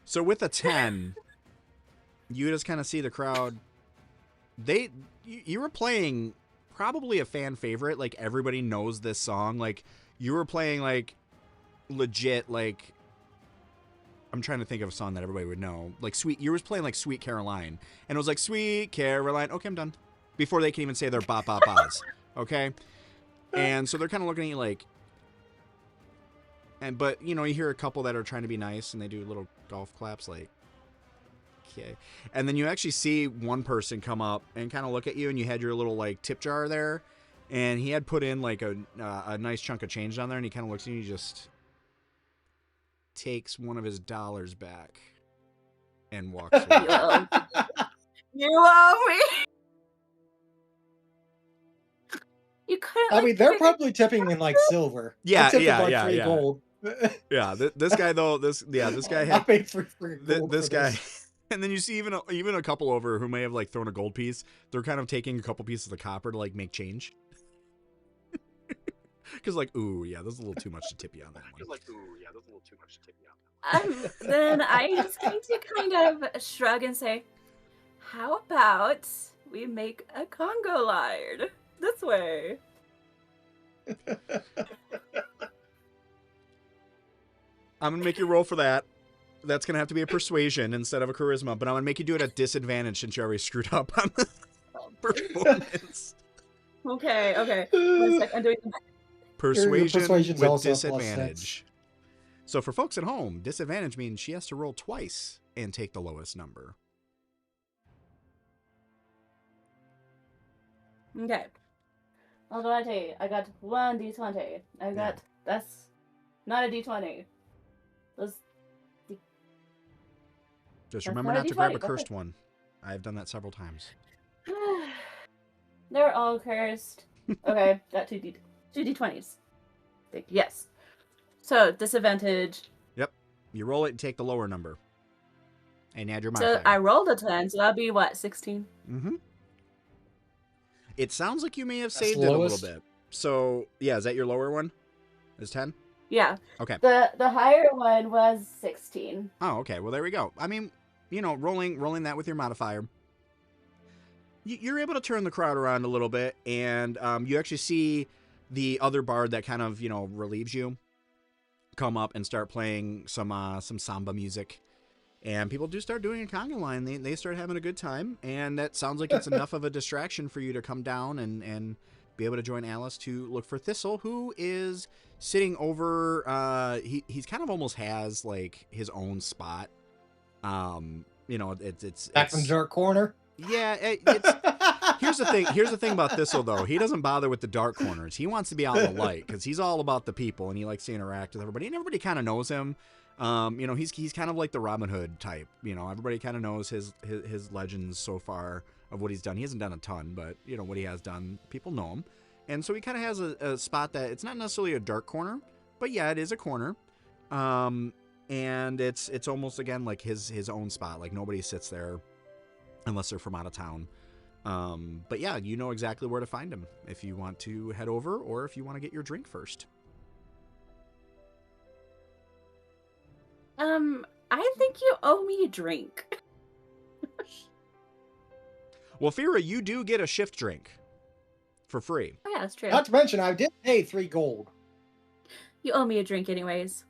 So with a 10, you just kind of see the crowd. You were playing probably a fan favorite. Like, everybody knows this song. Like, you were playing, like, legit, like, I'm trying to think of a song that everybody would know. Like, you were playing, like, Sweet Caroline. And it was like, Sweet Caroline. Okay, I'm done. Before they can even say their ba-ba-bas. Okay? And so they're kind of looking at you like... But, you know, you hear a couple that are trying to be nice, and they do little golf claps, like, okay. And then you actually see one person come up and kind of look at you, and you had your little, like, tip jar there, and he had put in, like, a nice chunk of change down there, and he kind of looks at you, and he just takes one of his dollars back and walks away. You owe me. You couldn't. I mean, they're probably tipping in like silver. Yeah, tipped yeah, in, like, yeah, 3 yeah. gold. Yeah, this guy though, this guy I had paid for gold this for guy, this. and then you see even a couple over who may have like thrown a gold piece. They're kind of taking a couple pieces of copper to like make change. Because like, ooh, yeah, there's a little too much to tip you on that one. Then I'm just going to kind of shrug and say, how about we make a Congo lard this way? I'm gonna make you roll for that. That's gonna have to be a persuasion instead of a charisma, but I'm gonna make you do it at disadvantage since you already screwed up on the performance. Okay. 1 sec, I'm doing the Persuasion persuasion's with also disadvantage. So for folks at home, disadvantage means she has to roll twice and take the lowest number. Okay. Although I tell you, I got 1 D20. That's not a D20. Just remember not a not to grab a D20, cursed one. I've done that several times. They're all cursed. Okay, got 2 D20s. Yes. So, disadvantage. Yep. You roll it and take the lower number. And add your modifier. So, I rolled a 10, so that'll be what, 16? Mm-hmm. It sounds like you may have That's saved it a lowest. little bit. So, yeah, is that your lower one? Is 10? Yeah. Okay. The higher one was 16. Oh, okay. Well, there we go. I mean, you know, rolling that with your modifier, you're able to turn the crowd around a little bit, and you actually see the other bard that kind of, you know, relieves you come up and start playing some samba music. And people do start doing a conga line. They start having a good time, and that sounds like it's enough of a distraction for you to come down and be able to join Alice to look for Thistle, who is sitting over. He's kind of almost has like his own spot. You know, it's Back from the dark corner. Yeah, here's the thing about Thistle though. He doesn't bother with the dark corners. He wants to be out in the light because he's all about the people and he likes to interact with everybody. And everybody kind of knows him. You know, he's kind of like the Robin Hood type. You know, everybody kind of knows his legends so far of what he's done. He hasn't done a ton, but you know what he has done, people know him. And so he kind of has a spot that it's not necessarily a dark corner, but yeah, it is a corner. And it's almost again like his own spot. Like nobody sits there unless they're from out of town. But yeah, you know exactly where to find him if you want to head over or if you want to get your drink first. I think you owe me a drink. Well, Fira, you do get a shift drink for free. Oh, yeah, that's true. Not to mention, I did pay 3 gold. You owe me a drink anyways.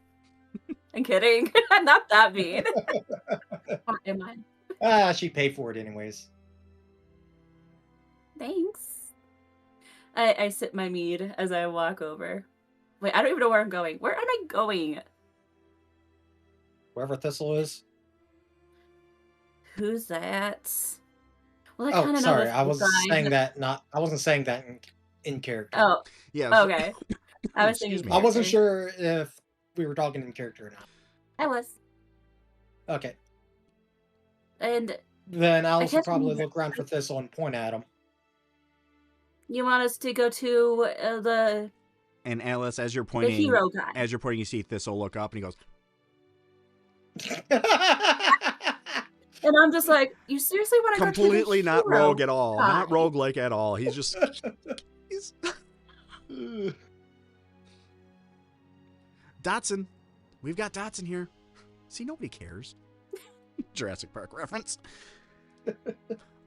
I'm kidding. Not that mean. Or am I? She paid for it anyways. Thanks. I sip my mead as I walk over. Wait, I don't even know where I'm going. Where am I going? Wherever Thistle is. Who's that? Well, I Oh, kind of sorry. know I wasn't guy. saying that. I wasn't saying that in character. Oh, Yeah. okay. I was Excuse thinking. me. I wasn't character. sure if we were talking in character or not. I was. Okay. And Then I'll also guess probably we- look around for Thistle and point at him. you want us to go to the And Alice, as you're The pointing, hero guy. you see Thistle look up, and he goes, And I'm just like, you seriously want to go to the completely not hero rogue at all. guy? Not rogue-like at all. He's just... he's... Dotson. We've got Dotson here. See, nobody cares. Jurassic Park reference.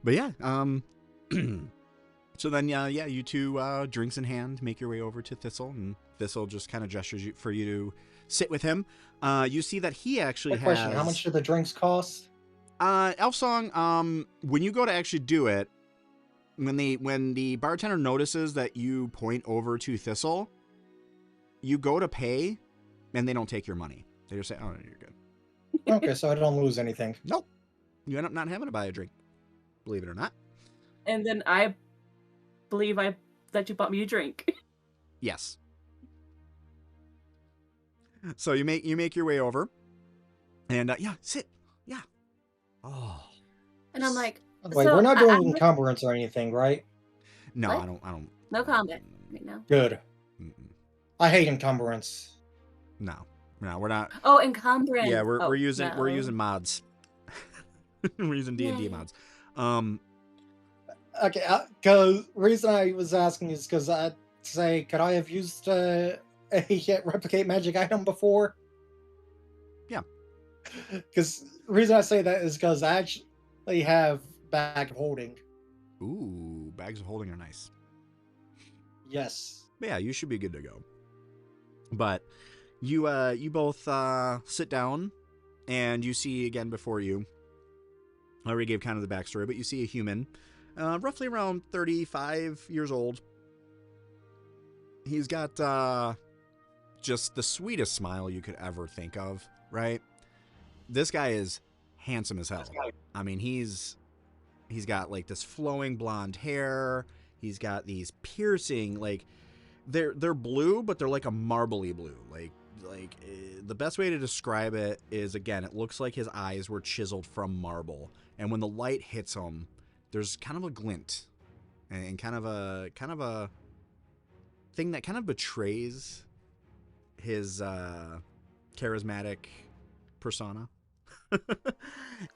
But yeah, so then, you two, drinks in hand, make your way over to Thistle, and Thistle just kind of gestures for you to sit with him. You see that he actually Quick question, how much do the drinks cost? Elfsong, when you go to actually do it, when the bartender notices that you point over to Thistle, you go to pay, and they don't take your money. They just say, "Oh, you're good." Okay, so I don't lose anything. Nope. You end up not having to buy a drink, believe it or not. And then I believe that you bought me a drink. Yes. So you make your way over, and sit. Yeah. Oh. And I'm like, Wait, so we're not doing encumbrance or anything, right? No, What? I don't. no combat right now. Good. Mm-mm. I hate encumbrance. No, we're not. Oh, encumbrance. Yeah, we're using no. mods. We're using D&D Yay. mods. Okay, because reason I was asking is because I'd say, could I have used a replicate magic item before? Yeah. Because reason I say that is because I actually have bag of holding. Ooh, bags of holding are nice. Yes. But yeah, you should be good to go. But you both sit down, and you see again before you. I already gave kind of the backstory, but you see a human, roughly around 35 years old. He's got just the sweetest smile you could ever think of, right? This guy is handsome as hell. I mean, he's got like this flowing blonde hair. He's got these piercing, like they're blue, but they're like a marbly blue. Like the best way to describe it is, again, it looks like his eyes were chiseled from marble, and when the light hits him, there's kind of a glint and kind of a thing that kind of betrays his charismatic persona.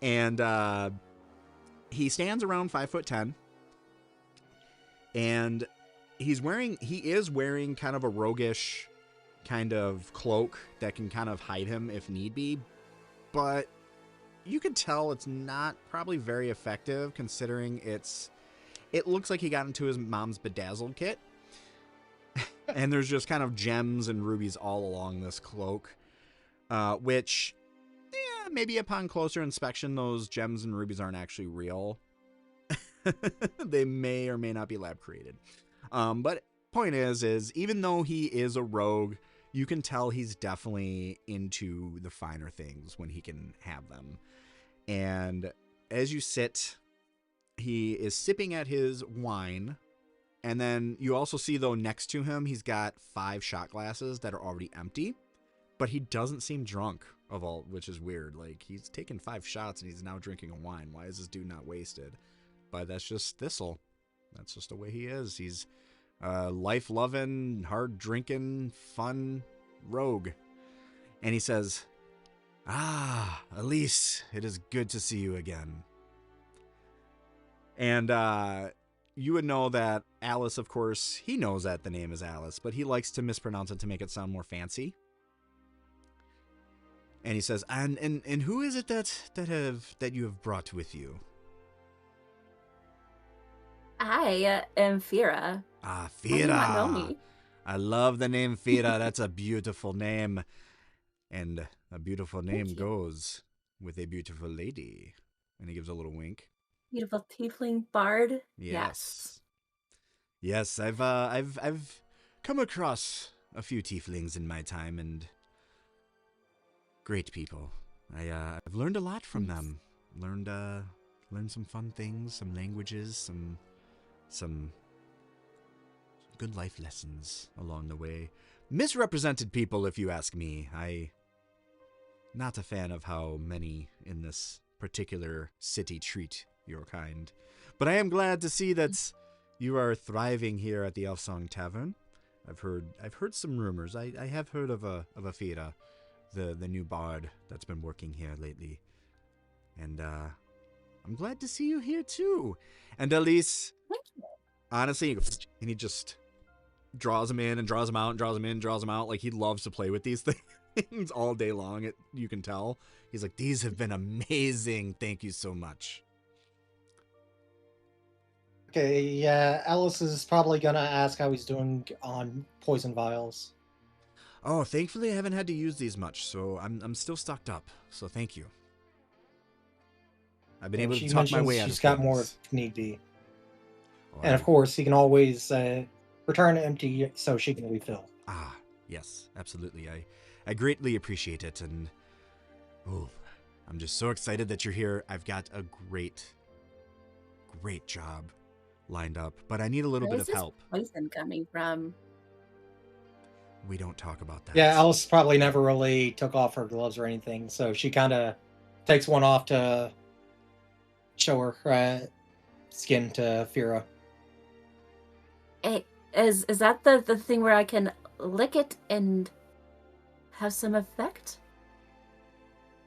And he stands around 5'10", and he is wearing kind of a roguish kind of cloak that can kind of hide him if need be, but you can tell it's not probably very effective, considering it looks like he got into his mom's bedazzled kit. And there's just kind of gems and rubies all along this cloak, which, maybe upon closer inspection, those gems and rubies aren't actually real. They may or may not be lab created. But point is even though he is a rogue, you can tell he's definitely into the finer things when he can have them. And as you sit, he is sipping at his wine. And then you also see, though, next to him, he's got 5 shot glasses that are already empty. But he doesn't seem drunk, which is weird. Like, he's taken 5 shots and he's now drinking a wine. Why is this dude not wasted? But that's just Thistle. That's just the way he is. He's life-loving, hard-drinking, fun rogue. And he says, "Ah, Elise, it is good to see you again." And you would know that Alice, of course, he knows that the name is Alice, but he likes to mispronounce it to make it sound more fancy. And he says, and who is it that you have brought with you? I am Fira. Ah, How do you not know Fira. me? I love the name Fira. That's a beautiful name. And a beautiful name you. goes with a beautiful lady. And he gives a little wink. Beautiful tiefling bard. Yes. Yes, I've come across a few tieflings in my time, and great people. I've learned a lot from them. Learned some fun things, some languages, some good life lessons along the way. Misrepresented people, if you ask me. Not a fan of how many in this particular city treat your kind. But I am glad to see that you are thriving here at the Elfsong Tavern. I've heard some rumors. I have heard of a Fira, the new bard that's been working here lately. And I'm glad to see you here too. And Elise, Thank you. honestly, and he just draws him in and draws him out and draws him in and draws him out. Like, he loves to play with these things all day long. You can tell. He's like, these have been amazing. Thank you so much. Okay, yeah, Alice is probably gonna ask how he's doing on poison vials. Oh, thankfully I haven't had to use these much, so I'm still stocked up. So thank you. I've been able to talk my way out of she's got more things. if need be. Oh, And of course, he can always return empty so she can refill. Ah, yes, absolutely. I greatly appreciate it, and I'm just so excited that you're here. I've got a great job lined up, but I need a little bit of help. Where's this poison coming from? We don't talk about that. Yeah, Alice probably never really took off her gloves or anything, so she kind of takes one off to show her skin to Fira. Hey, is that the thing where I can lick it and have some effect?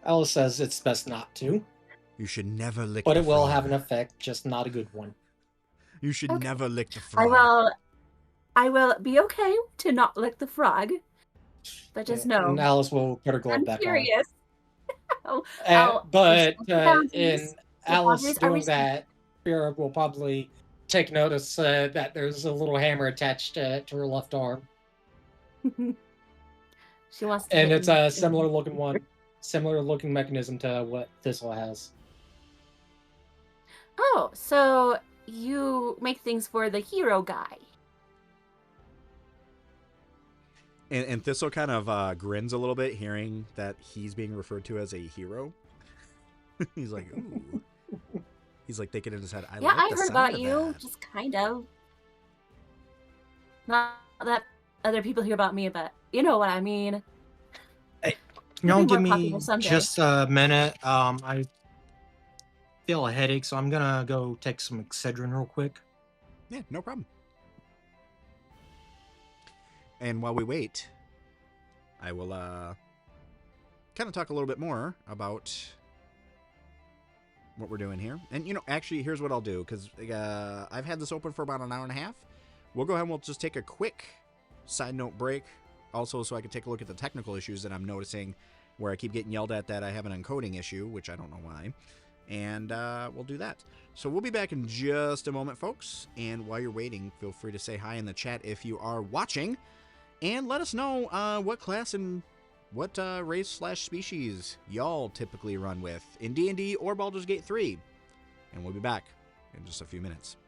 Alice says it's best not to, You should never lick but the it will frog. have an effect, just not a good one. You should Okay. never lick the frog. I will be okay to not lick the frog, but just know And Alice will put her glove I'm back curious. But in boundaries. Alice boundaries are doing respected. that, Fira will probably take notice that there's a little hammer attached to her left arm. She wants to And hit it's me. a similar looking mechanism to what Thistle has. Oh, so you make things for the hero guy. And Thistle kind of grins a little bit, hearing that he's being referred to as a hero. He's like, ooh. He's like thinking in his head, I Yeah, like I the heard sound about of you, that. just kind of. Not that other people hear about me, but you know what I mean. Y'all Maybe give more me popular someday. just a minute. I feel a headache, so I'm gonna go take some Excedrin real quick. Yeah, no problem. And while we wait, I will kind of talk a little bit more about what we're doing here. And, actually, here's what I'll do, because I've had this open for about an hour and a half. We'll go ahead and we'll just take a quick side note break, also so I can take a look at the technical issues that I'm noticing, where I keep getting yelled at that I have an encoding issue, which I don't know why. And we'll do that. So we'll be back in just a moment, folks. And while you're waiting, feel free to say hi in the chat if you are watching. And let us know what class and what race/species y'all typically run with in D&D or Baldur's Gate 3. And we'll be back in just a few minutes.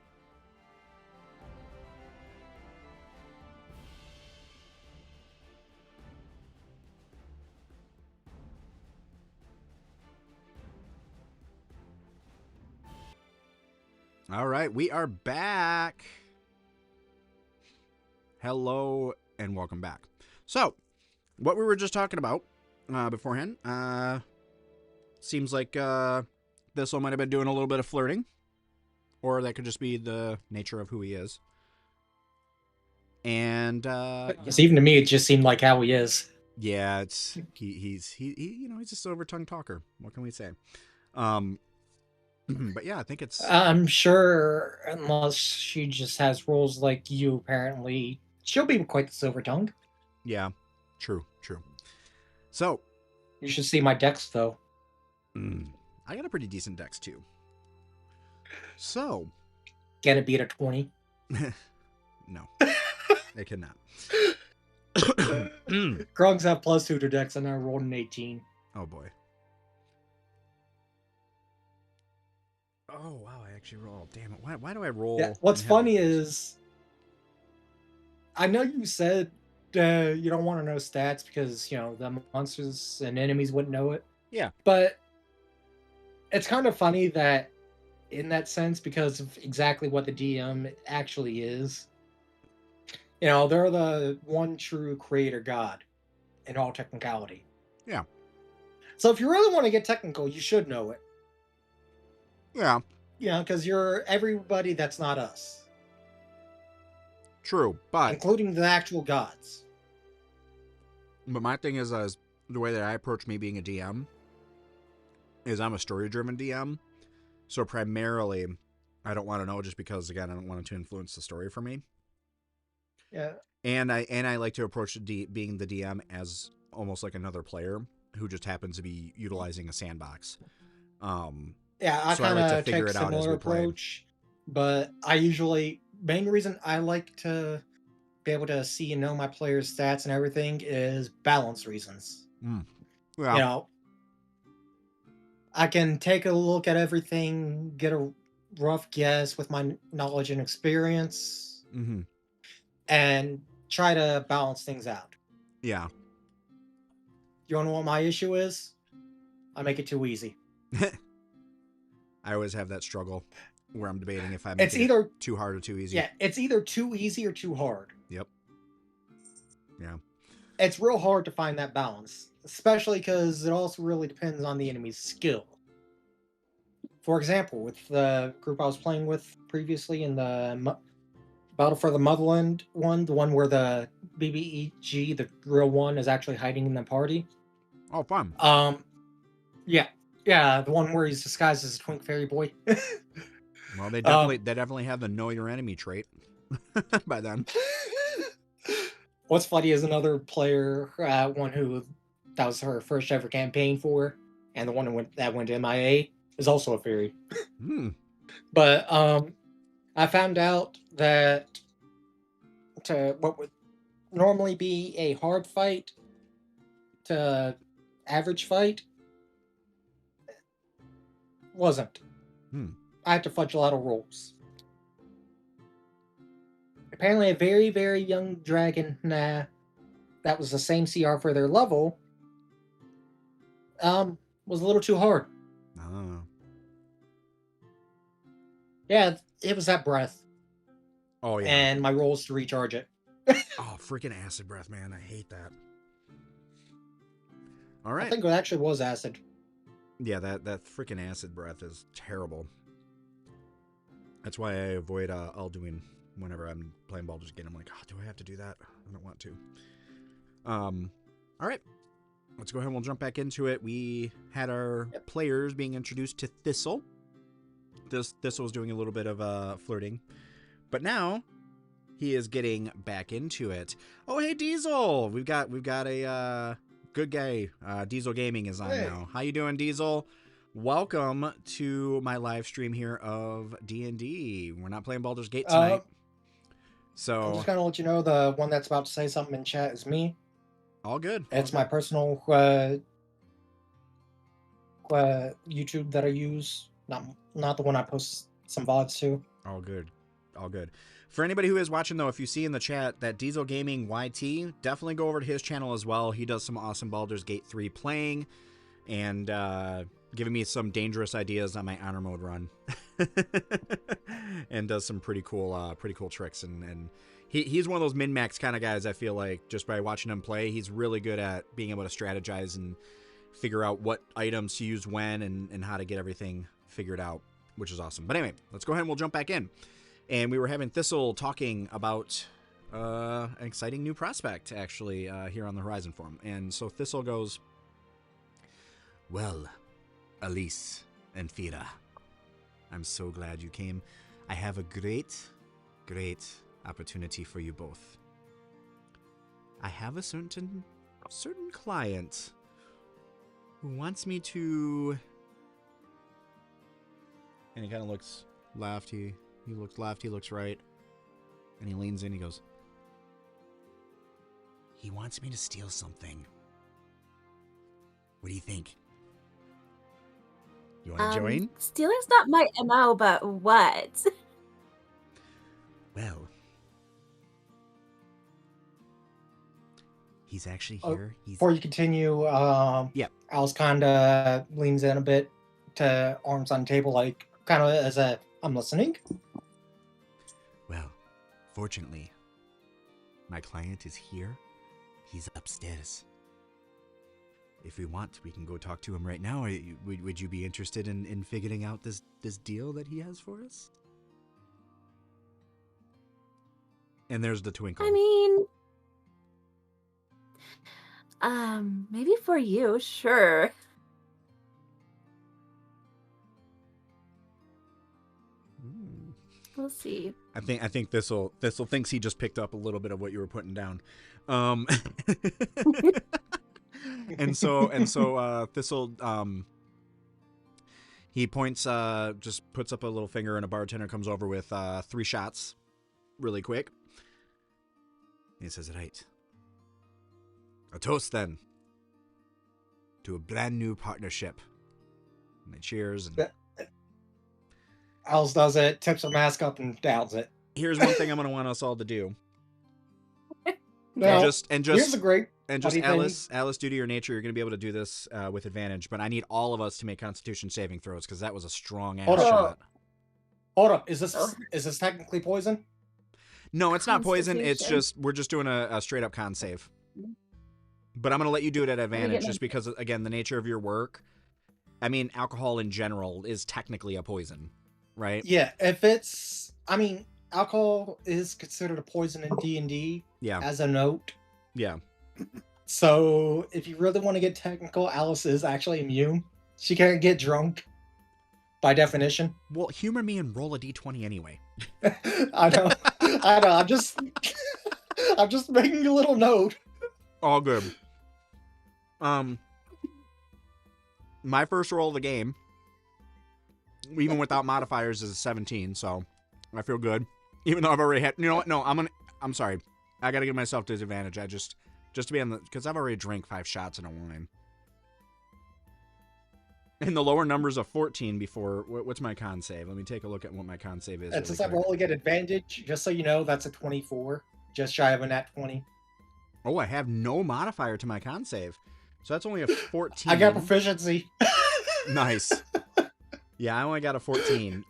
All right, we are back. Hello and welcome back. So, what we were just talking about beforehand, seems like Thistle might have been doing a little bit of flirting, or that could just be the nature of who he is. And Because even to me, it just seemed like how he is. yeah, it's he's a silver-tongued talker. What can we say? But yeah, I think it's. I'm sure, unless she just has rules like you, apparently, she'll be quite the silver tongue. Yeah, true. So, You should see my dex, though. I got a pretty decent dex too. So, Can it beat a 20? no, I cannot. Grungs have +2 to dex, and I rolled an 18. Oh boy. Oh wow, I actually rolled. Damn it! Why do I roll? Yeah, what's and have funny these? is, I know you said you don't want to know stats because, the monsters and enemies wouldn't know it. Yeah. But it's kind of funny that, in that sense, because of exactly what the DM actually is, they're the one true creator god in all technicality. Yeah. So if you really want to get technical, you should know it. Yeah. Because you're everybody that's not us. True, but including the actual gods. my thing is the way that I approach me being a DM is I'm a story-driven DM. So primarily, I don't want to know just because, again, I don't want it to influence the story for me. Yeah. And I like to approach being the DM as almost like another player who just happens to be utilizing a sandbox. Yeah, I So I kind like to of figure take it out as similar we play. approach, but I usually main reason I like to be able to see and know my players' stats and everything is balance reasons. Yeah. You know, I can take a look at everything, get a rough guess with my knowledge and experience, Mm-hmm. and try to balance things out. Yeah. You want to know what my issue is? I make it too easy. I always have that struggle where I'm debating if I'm It's either too hard or too easy. Yeah, it's either too easy or too hard. Yep. Yeah. It's real hard to find that balance, especially because it also really depends on the enemy's skill. For example, with the group I was playing with previously in the Battle for the Motherland one, the one where the BBEG, the real one, is actually hiding in the party. Oh, fun. Yeah, the one where he's disguised as a twink fairy boy. Well, they definitely have the know your enemy trait by then. What's funny is another player, one who that was her first ever campaign for, and the one that went to MIA is also a fairy. But I found out that to what would normally be a hard fight to average fight wasn't. I had to fudge a lot of rules. Apparently, a very, very young dragon that was the same CR for their level was a little too hard. Oh. Yeah, it was that breath. Oh, yeah. And my rolls to recharge it. Oh, freaking acid breath, man. I hate that. All right. I think it actually was acid. Yeah, that freaking acid breath is terrible. That's why I avoid Alduin whenever I'm playing Baldur's Gate. I'm like, oh, do I have to do that? I don't want to. All right. Let's go ahead and we'll jump back into it. We had our players being introduced to Thistle. Thistle was doing a little bit of flirting. But now he is getting back into it. Oh, hey, Diesel! We've got a good guy. Diesel Gaming is on now. How you doing, Diesel? Welcome to my live stream here of D&D. We're not playing Baldur's Gate tonight. So I'm just gonna let you know the one that's about to say something in chat is me. All good. It's my personal YouTube that I use, not the one I post some VODs to. All good. All good. For anybody who is watching, though, if you see in the chat that Diesel Gaming YT, definitely go over to his channel as well. He does some awesome Baldur's Gate 3 playing and giving me some dangerous ideas on my honor mode run. And does some pretty cool tricks. And he's one of those min-max kind of guys, I feel like, just by watching him play. He's really good at being able to strategize and figure out what items to use when and how to get everything figured out, which is awesome. But anyway, let's go ahead and we'll jump back in. And we were having Thistle talking about an exciting new prospect, actually, here on the horizon for him. And so Thistle goes, well, Elise and Fira, I'm so glad you came. I have a great opportunity for you both. I have a certain client who wants me to... And he kind of looks left, he looks left, he looks right, and he leans in, he goes, he wants me to steal something. What do you think? You want to join? Stealing's not my MO, but what? Well, he's actually here. Before you continue, Alice kind of leans in a bit to arms on table, like kind of as a I'm listening. Well, fortunately, my client is here. He's upstairs. If we want, we can go talk to him right now. Would you be interested in figuring out this deal that he has for us? And there's the twinkle. I mean, maybe for you, sure. We'll see. I think Thistle thinks he just picked up a little bit of what you were putting down. And so Thistle he points just puts up a little finger, and a bartender comes over with 3 shots really quick. He says, right. A toast then to a brand new partnership. And they cheers. And Alice does it, tips her mask up, and downs it. here's one thing I'm going to want us all to do. Now, Here's a great Alice, due to your nature, you're going to be able to do this with advantage. But I need all of us to make Constitution saving throws because that was a strong ass shot. Hold up, is this technically poison? No, it's not poison. It's Constitution. just we're just doing a straight up con save. But I'm going to let you do it at advantage just because, again, the nature of your work. I mean, alcohol in general is technically a poison, right? Yeah, alcohol is considered a poison in D&D. Yeah. As a note. Yeah. So if you really want to get technical, Alice is actually immune. She can't get drunk, by definition. Well, humor me and roll a d20 anyway. I know. I'm just making a little note. All good. My first roll of the game, even without modifiers, is a 17, so I feel good. Even though I've already had, you know what? No, I'm sorry. I gotta give myself disadvantage. I just to be on the, because I've already drank 5 shots in a wine. And the lower number's a 14 before, what's my con save? Let me take a look at what my con save is. Since I only get advantage, just so you know, that's a 24, just shy of a nat 20. Oh, I have no modifier to my con save. So that's only a 14. I got proficiency. Nice. Yeah, I only got a 14.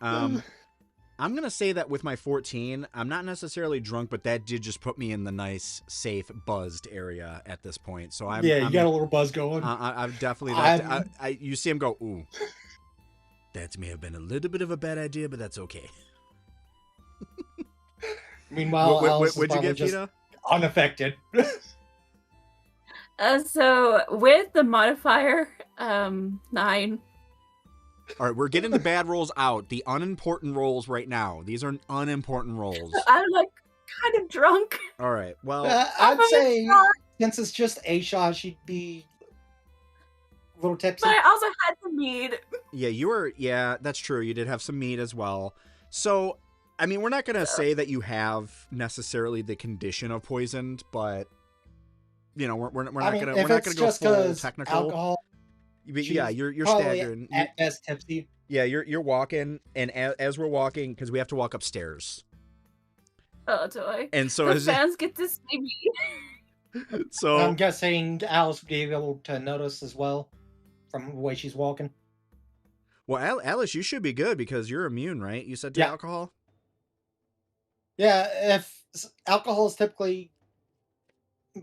I'm going to say that with my 14, I'm not necessarily drunk, but that did just put me in the nice, safe, buzzed area at this point. So I'm you got a little buzz going. I've definitely, you see him go, ooh, that may have been a little bit of a bad idea, but that's okay. Meanwhile, what'd you get, just Fira? Unaffected. So with the modifier, 9. All right, we're getting the bad rolls out. The unimportant rolls right now. These are unimportant rolls. I'm like kind of drunk. All right, well, I'd say since it's just a shot, she'd be a little tipsy. But I also had the mead. yeah, that's true. You did have some meat as well. So, I mean, we're not going to say that you have necessarily the condition of poisoned, but you know, we're not going to go full technical. Alcohol. Yeah, you're probably staggering. At best tipsy. Yeah, you're walking, and as we're walking, because we have to walk upstairs. Oh, joy. And so the fans get to see me. So I'm guessing Alice would be able to notice as well from the way she's walking. Well, Alice, you should be good because you're immune, right? You said to alcohol? Yeah, if alcohol is typically,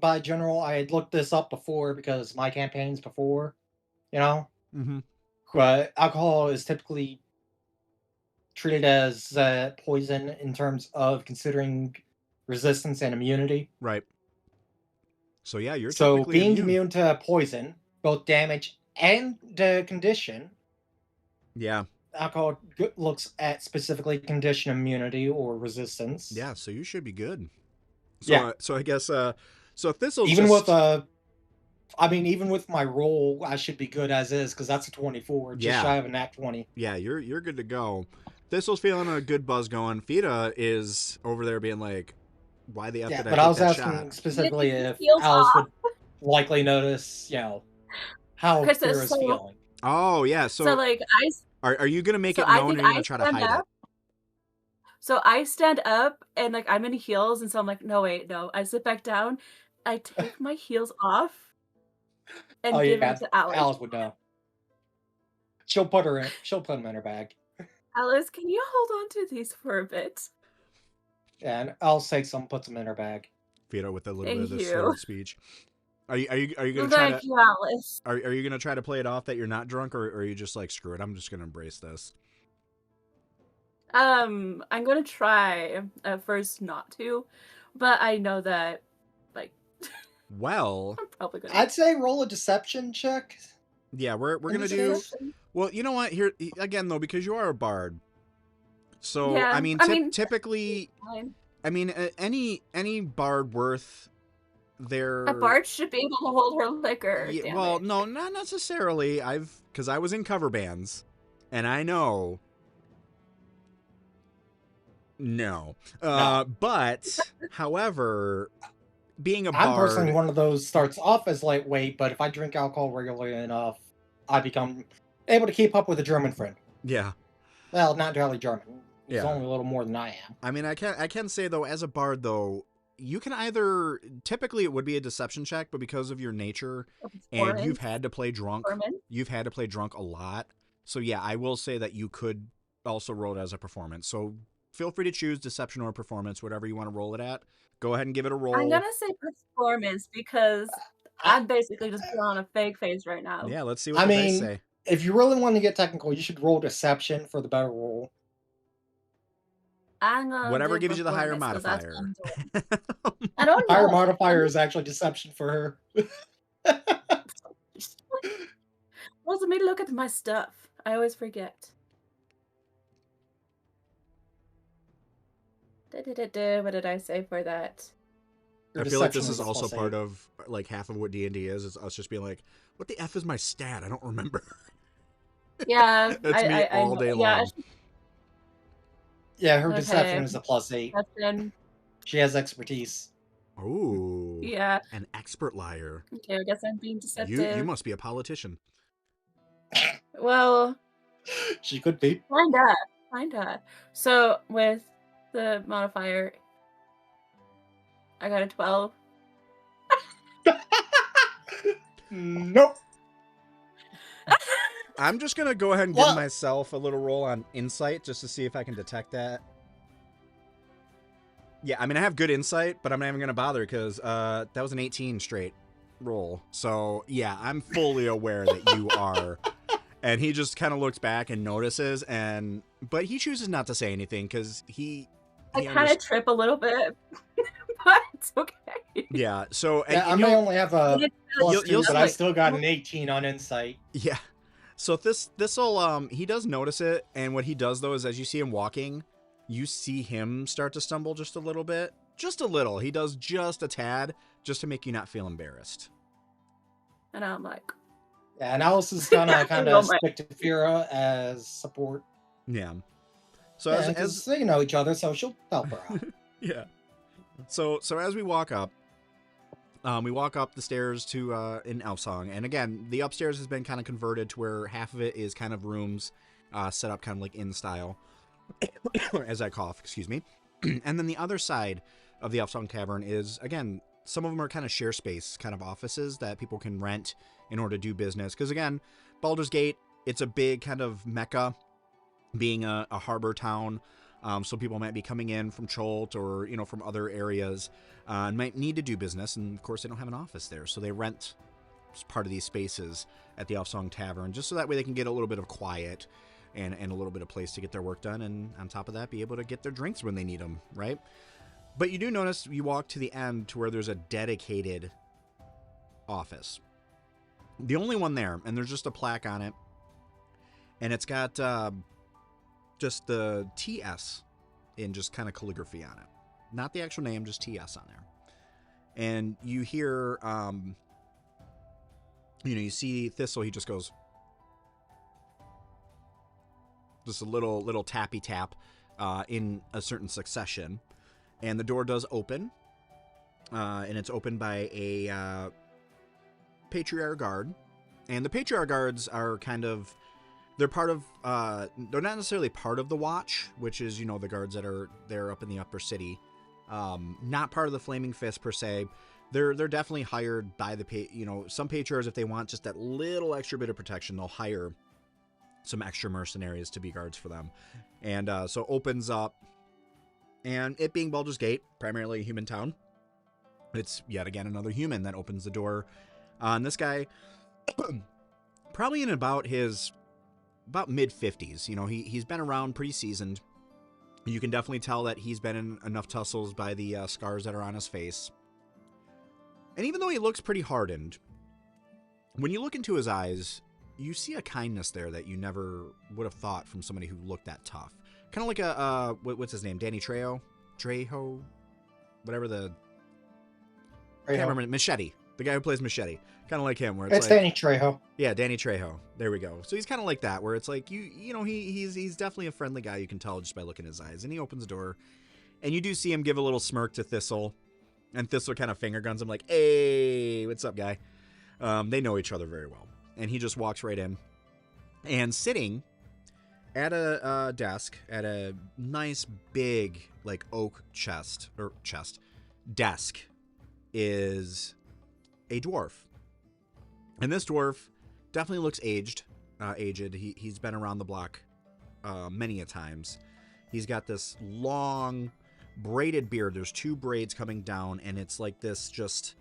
by general, I had looked this up before because my campaigns before, you know? Mm-hmm. But alcohol is typically treated as poison in terms of considering resistance and immunity. Right. So yeah, you're so being immune to poison, both damage and condition. Yeah. Alcohol looks at specifically condition immunity or resistance. Yeah, so you should be good. So, so I guess so Thistle even with even with my roll, I should be good as is because that's a 24, just shy of a nat 20. Yeah, you're good to go. Thistle's feeling a good buzz going. Fira is over there being like, "Why the F did I take that shot?" But I was asking specifically if Alice would likely notice, you know, how Fira's feeling. Oh yeah, so like are you gonna make it known, or are you gonna try to hide it? So I stand up and like I'm in heels, and so I'm like, no. I sit back down. I take my heels off and give it to Alice. Alice would know. She'll put them in her bag. Alice, can you hold on to these for a bit? Yeah, and I'll say puts them in her bag. Fira with a little bit of the slurred speech. Are you gonna try to? You, Alice. Are you gonna try to play it off that you're not drunk, or are you just like, screw it, I'm just gonna embrace this? I'm gonna try at first not to, but I know that, like, Well, I'm probably gonna. I'd say roll a deception check. yeah, we're In gonna this do. case? Well, you know what? Here again, though, because you are a bard. So Yeah, I mean, I mean, typically, fine. I mean, any bard worth their. A bard should be able to hold her liquor. Yeah, Damn well, it. no, not necessarily. Because I was in cover bands, and I know. No. But, however, being a I'm personally bard. one of those starts off as lightweight, but if I drink alcohol regularly enough, I become able to keep up with a German friend. Yeah. Well, not entirely German. He's Yeah. only a little more than I am. I mean, I can say, though, as a bard, though, you can either. Typically, it would be a deception check, but because of your nature, and you've had to play drunk. You've had to play drunk a lot. So, yeah, I will say that you could also roll it as a performance. So, feel free to choose deception or performance, whatever you want to roll it at. Go ahead and give it a roll. I'm gonna say performance because I'm basically just putting on a fake face right now. Yeah, let's see what the dice say. If you really want to get technical, you should roll deception for the better roll. I'm gonna Whatever do gives you the higher performance 'cause that's what modifier. I'm doing. I don't know. Higher modifier is actually deception for her. Wasn't me to look at my stuff. I always forget. What did I say for that? Your I feel like this deception is a also +8. part of like half of what D&D is. It's us just being like, what the F is my stat? I don't remember. Yeah, That's me all day long. Yeah, her Okay. deception is a +8. Deception. She has expertise. Ooh. Yeah. An expert liar. Okay, I guess I'm being deceptive. You must be a politician. Well, She could be. kinda. So with the modifier, I got a 12. Nope. I'm just going to go ahead and give myself a little roll on insight just to see if I can detect that. Yeah, I mean, I have good insight, but I'm not even going to bother because that was an 18 straight roll. So, yeah, I'm fully aware that you are. And he just kind of looks back and notices, but he chooses not to say anything because I kind of trip a little bit, but it's okay. Yeah, so... I may only have a +2, but I still got an 18 on insight. Yeah. So Thistle, he does notice it, and what he does, though, is as you see him walking, you see him start to stumble just a little bit. Just a little. He does just a tad, just to make you not feel embarrassed. And I'm like... Yeah, and Alice is gonna kind of stick to Fira as support. Yeah. So yeah, as they know each other, so she'll help her out. Yeah. So as we walk up the stairs to in Elfsong, and again, the upstairs has been kind of converted to where half of it is kind of rooms set up kind of like in style. As I cough, excuse me. And then the other side of the Elfsong Tavern is, again, some of them are kind of share space, kind of offices that people can rent in order to do business. Because again, Baldur's Gate, it's a big kind of mecca, being a harbor town. So people might be coming in from Cholt or, from other areas and might need to do business. And of course, they don't have an office there. So they rent part of these spaces at the Elfsong Tavern just so that way they can get a little bit of quiet and a little bit of place to get their work done. And on top of that, be able to get their drinks when they need them, right? But you do notice you walk to the end to where there's a dedicated office. The only one there, and there's just a plaque on it. And it's got just the TS in just kind of calligraphy on it. Not the actual name, just TS on there. And you hear, you see Thistle, he just goes, just a little tappy tap in a certain succession. And the door does open. And it's opened by a Patriarch guard. And the Patriarch guards are kind of, they're part of, they're not necessarily part of the Watch, which is, the guards that are there up in the upper city. Not part of the Flaming Fist per se. They're definitely hired by the, some Patriarchs, if they want just that little extra bit of protection, they'll hire some extra mercenaries to be guards for them. And so opens up, and it being Baldur's Gate, primarily a human town, it's yet again another human that opens the door. And this guy, probably in about mid-50s, he's been around, pretty seasoned, You can definitely tell that he's been in enough tussles by the scars that are on his face. And even though he looks pretty hardened, when you look into his eyes, you see a kindness there that you never would have thought from somebody who looked that tough. Kind of like a, what's his name? Danny Trejo? Trejo? Whatever the... I can't remember. Machete. The guy who plays Machete. Kind of like him. Where it's like, Danny Trejo. Yeah, Danny Trejo. There we go. So he's kind of like that, where it's like, you know, he's definitely a friendly guy. You can tell just by looking in his eyes. And he opens the door, and you do see him give a little smirk to Thistle. And Thistle kind of finger guns him like, hey, what's up, guy? They know each other very well. And he just walks right in. And sitting at a desk, at a nice big, like, oak desk, is a dwarf. And this dwarf definitely looks aged. He's been around the block many a times. He's got this long braided beard. There's 2 braids coming down, and it's like this just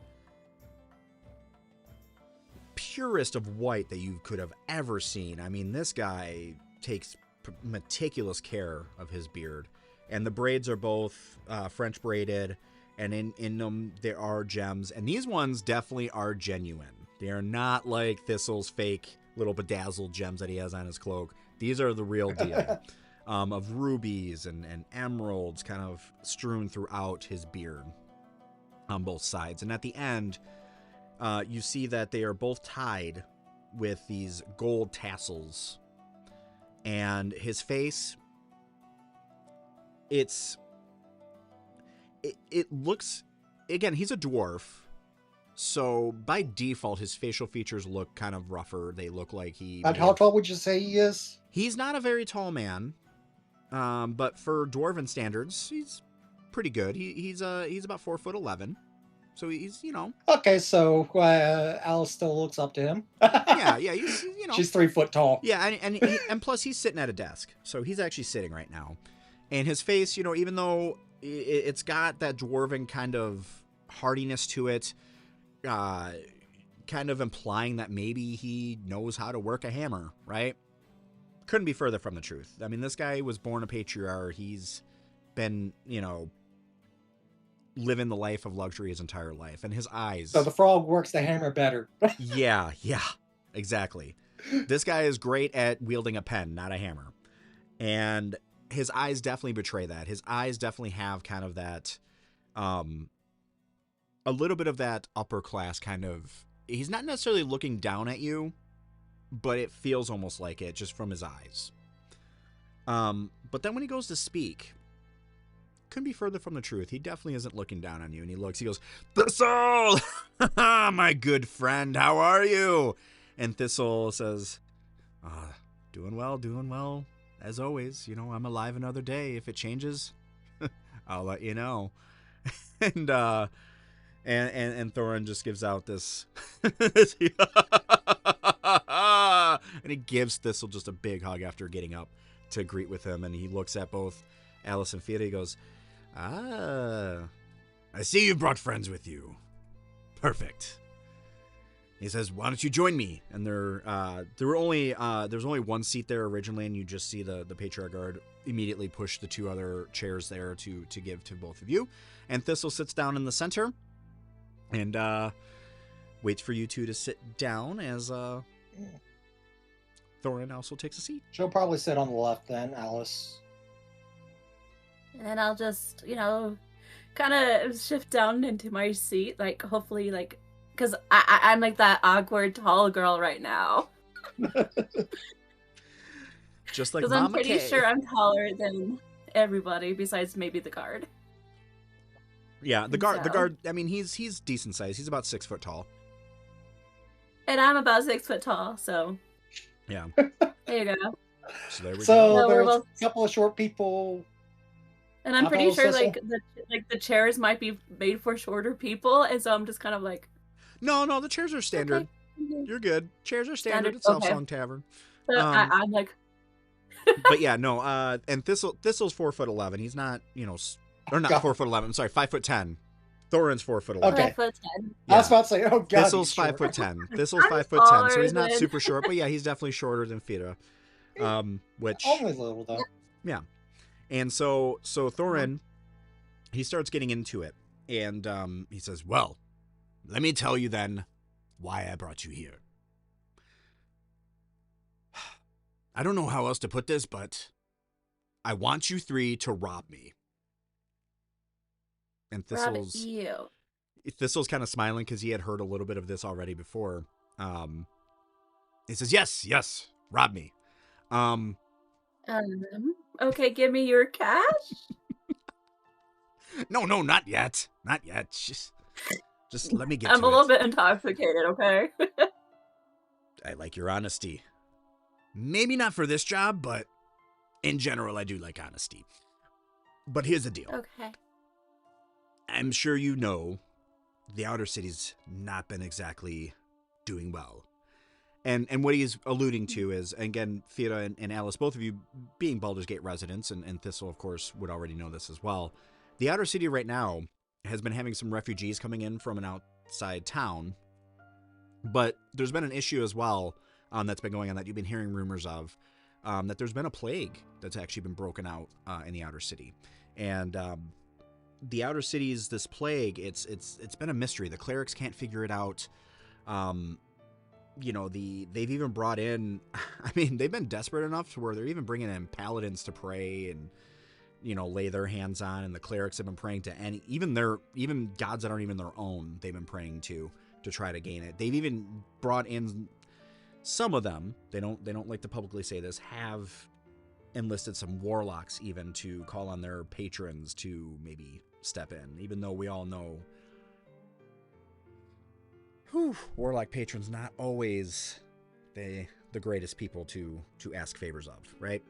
purest of white that you could have ever seen. I mean, this guy takes meticulous care of his beard. And the braids are both French braided, and in them there are gems. And these ones definitely are genuine. They are not like Thistle's fake little bedazzled gems that he has on his cloak. These are the real deal. Of rubies and emeralds kind of strewn throughout his beard on both sides. And at the end, you see that they are both tied with these gold tassels. And his face, it looks, again, he's a dwarf. So by default, his facial features look kind of rougher. They look like he... And how tall would you say he is? He's not a very tall man. But for dwarven standards, he's pretty good. He's about 4'11". So he's, you know. Okay, so Alice still looks up to him. yeah, he's, you know. She's 3 foot tall. Yeah, and plus he's sitting at a desk. So he's actually sitting right now. And his face, you know, even though it's got that dwarven kind of hardiness to it, kind of implying that maybe he knows how to work a hammer, right? Couldn't be further from the truth. I mean, this guy was born a patriarch. He's been, you know, living the life of luxury his entire life. And his eyes... So the frog works the hammer better. yeah, exactly. This guy is great at wielding a pen, not a hammer. And his eyes definitely betray that. His eyes definitely have kind of that... a little bit of that upper class kind of... He's not necessarily looking down at you, but it feels almost like it just from his eyes. But then when he goes to speak, couldn't be further from the truth. He definitely isn't looking down on you. And he goes, Thistle! My good friend, how are you? And Thistle says, doing well, as always. You know, I'm alive another day. If it changes, I'll let you know. And Thorin just gives out this... and he gives Thistle just a big hug after getting up to greet with him. And he looks at both Alice and Fira. He goes, I see you brought friends with you. Perfect. He says, why don't you join me? And there was only one seat there originally, and you just see the patriarch guard immediately push the 2 other chairs there to give to both of you. And Thistle sits down in the center and waits for you 2 to sit down as Thorin also takes a seat. She'll probably sit on the left then, Alice. And I'll just, you know, kind of shift down into my seat, like, hopefully, like, because I'm like that awkward tall girl right now. Just like Because Mama I'm pretty Kay. sure I'm taller than everybody besides maybe the guard. Yeah, the guard. So- The guard. I mean, he's decent size. He's about 6 foot tall. And I'm about 6 foot tall, so Yeah. there you go. So there we go. So No, we're there's both- a couple of short people. And I'm Not pretty all sure Thistle? the chairs might be made for shorter people, and so I'm just kind of like, No, the chairs are standard. okay. You're good. Chairs are standard. Standard, It's okay. Elfsong Tavern. So I'm like, But yeah, no. And Thistle's 4'11". He's not, you know, or not God. 4'11". I'm sorry, 5'10". Thorin's 4'11". Okay. 5'10". I was about to say, oh god. Thistle's he's short. 5'10". Thistle's I'm 5'10", so he's not taller super short, but yeah, he's definitely shorter than Fira. Which Only a little though. And so Thorin, he starts getting into it. And he says, well, let me tell you then why I brought you here. I don't know how else to put this, but I want you three to rob me. And Thistle's kind of smiling because he had heard a little bit of this already before. He says, yes, rob me. Okay, give me your cash. No, not yet. Not yet. Just let me get to it. I'm a little bit intoxicated, okay? I like your honesty. Maybe not for this job, but in general, I do like honesty. But here's the deal. Okay. I'm sure you know the Outer City's not been exactly doing well. And what he's alluding to is, again, Fira and Alice, both of you being Baldur's Gate residents, and Thistle, of course, would already know this as well. The Outer City right now has been having some refugees coming in from an outside town. But there's been an issue as well that's been going on that you've been hearing rumors of, that there's been a plague that's actually been broken out in the Outer City. And the Outer City's this plague, it's been a mystery. The clerics can't figure it out. They've even brought in, I mean, they've been desperate enough to where they're even bringing in paladins to pray and, lay their hands on, and the clerics have been praying to even gods that aren't even their own, they've been praying to try to gain it. They've even brought in some of them, they don't like to publicly say this, have enlisted some warlocks even to call on their patrons to maybe step in, even though we all know warlock patrons not always the greatest people to ask favors of, right?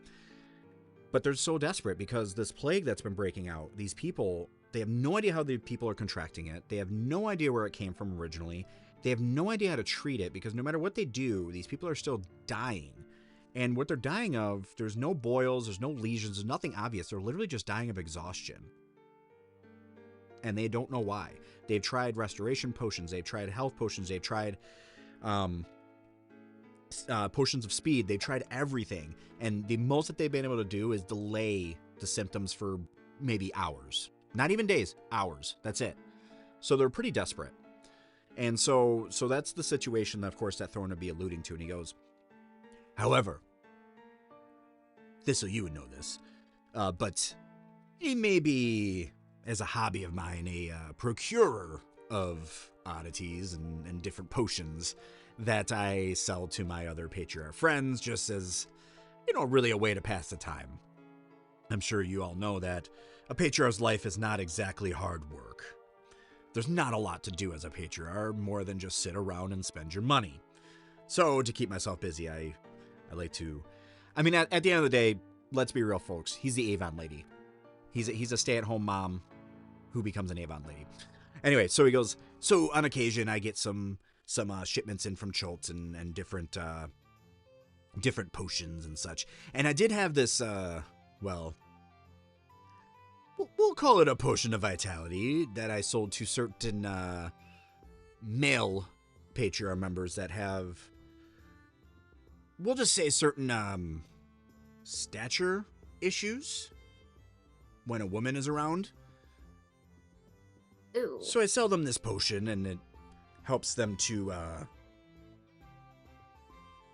But they're so desperate because this plague that's been breaking out, these people, they have no idea how the people are contracting it. They have no idea where it came from originally. They have no idea how to treat it because no matter what they do, these people are still dying. And what they're dying of, there's no boils, there's no lesions, there's nothing obvious. They're literally just dying of exhaustion. And they don't know why. They've tried restoration potions, they've tried health potions, they've tried potions of speed, they've tried everything. And the most that they've been able to do is delay the symptoms for maybe hours. Not even days, hours. That's it. So they're pretty desperate. And so that's the situation, that, of course, that Thorin would be alluding to. And he goes, however, Thistle, you would know this, but he may be, as a hobby of mine, a procurer of oddities and different potions that I sell to my other patriarch friends just as, really a way to pass the time. I'm sure you all know that a patriarch's life is not exactly hard work. There's not a lot to do as a patriarch, more than just sit around and spend your money. So to keep myself busy, I like to... I mean, at the end of the day, let's be real, folks. He's the Avon lady. He's a stay-at-home mom who becomes an Avon lady. Anyway, so he goes, so on occasion I get some shipments in from Schultz and different potions and such. And I did have this, we'll call it a potion of vitality that I sold to certain male patriarch members that have, we'll just say, certain stature issues when a woman is around. Ooh. So I sell them this potion, and it helps them to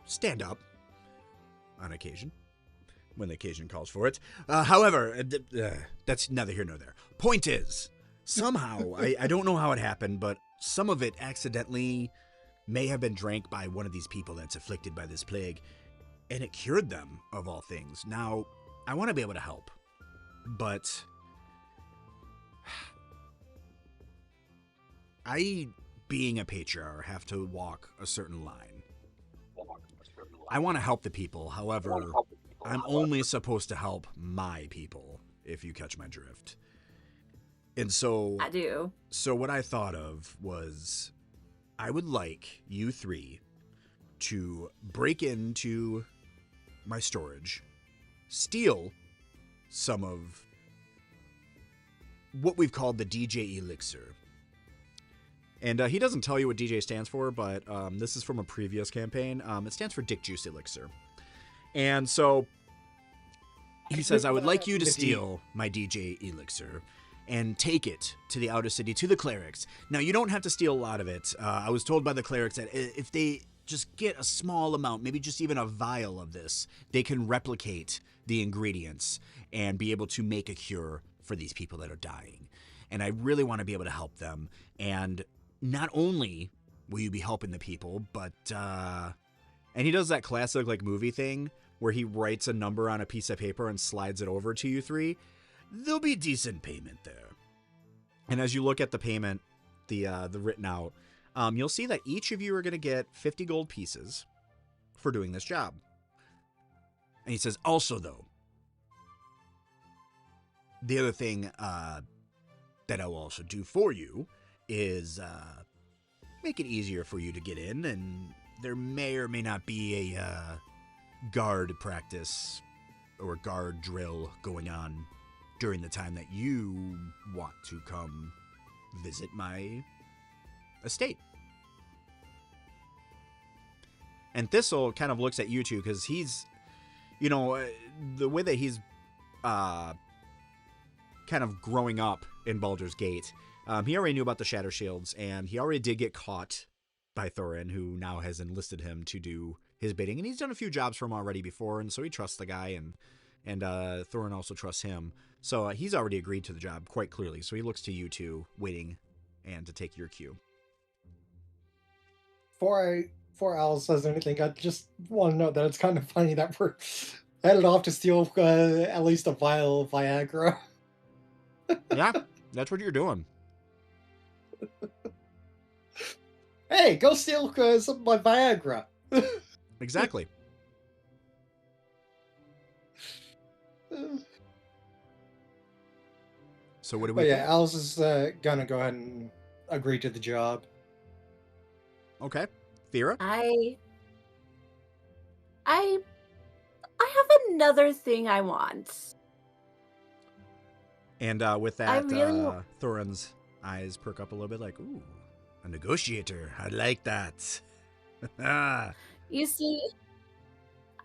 stand up on occasion, when the occasion calls for it. However, that's neither here nor there. Point is, somehow, I don't know how it happened, but some of it accidentally may have been drank by one of these people that's afflicted by this plague, and it cured them, of all things. Now, I want to be able to help, but I, being a patriarch, have to walk a certain line. I want to help the people, however, I'm only supposed to help my people, if you catch my drift. And so... I do. So what I thought of was, I would like you three to break into my storage, steal some of what we've called the DJ Elixir. And he doesn't tell you what DJ stands for, but this is from a previous campaign. It stands for Dick Juice Elixir. And so He says, I would like you to steal my DJ Elixir and take it to the outer city, to the clerics. Now, you don't have to steal a lot of it. I was told by the clerics that if they just get a small amount, maybe just even a vial of this, they can replicate the ingredients and be able to make a cure for these people that are dying. And I really want to be able to help them. And not only will you be helping the people, but, and he does that classic, like, movie thing where he writes a number on a piece of paper and slides it over to you three. There'll be decent payment there. And as you look at the payment, the written out, you'll see that each of you are going to get 50 gold pieces for doing this job. And he says, also, though, the other thing that I will also do for you is make it easier for you to get in, and there may or may not be a guard practice or guard drill going on during the time that you want to come visit my estate. And Thistle kind of looks at you two because he's, you know, the way that he's kind of growing up in Baldur's Gate, he already knew about the Shattershields, and he already did get caught by Thorin, who now has enlisted him to do his bidding. And he's done a few jobs for him already before, and so he trusts the guy, and Thorin also trusts him. So he's already agreed to the job quite clearly. So he looks to you two, waiting and to take your cue. Before Al says anything, I just want to note that it's kind of funny that we're headed off to steal at least a vial of Viagra. Yeah, that's what you're doing. Hey, go steal some of my Viagra. Exactly. So what do we But yeah, think? Al's is gonna go ahead and agree to the job. Okay. Fira? I have another thing I want. And with that, I really Thorin's eyes perk up a little bit like, ooh, a negotiator. I like that. You see,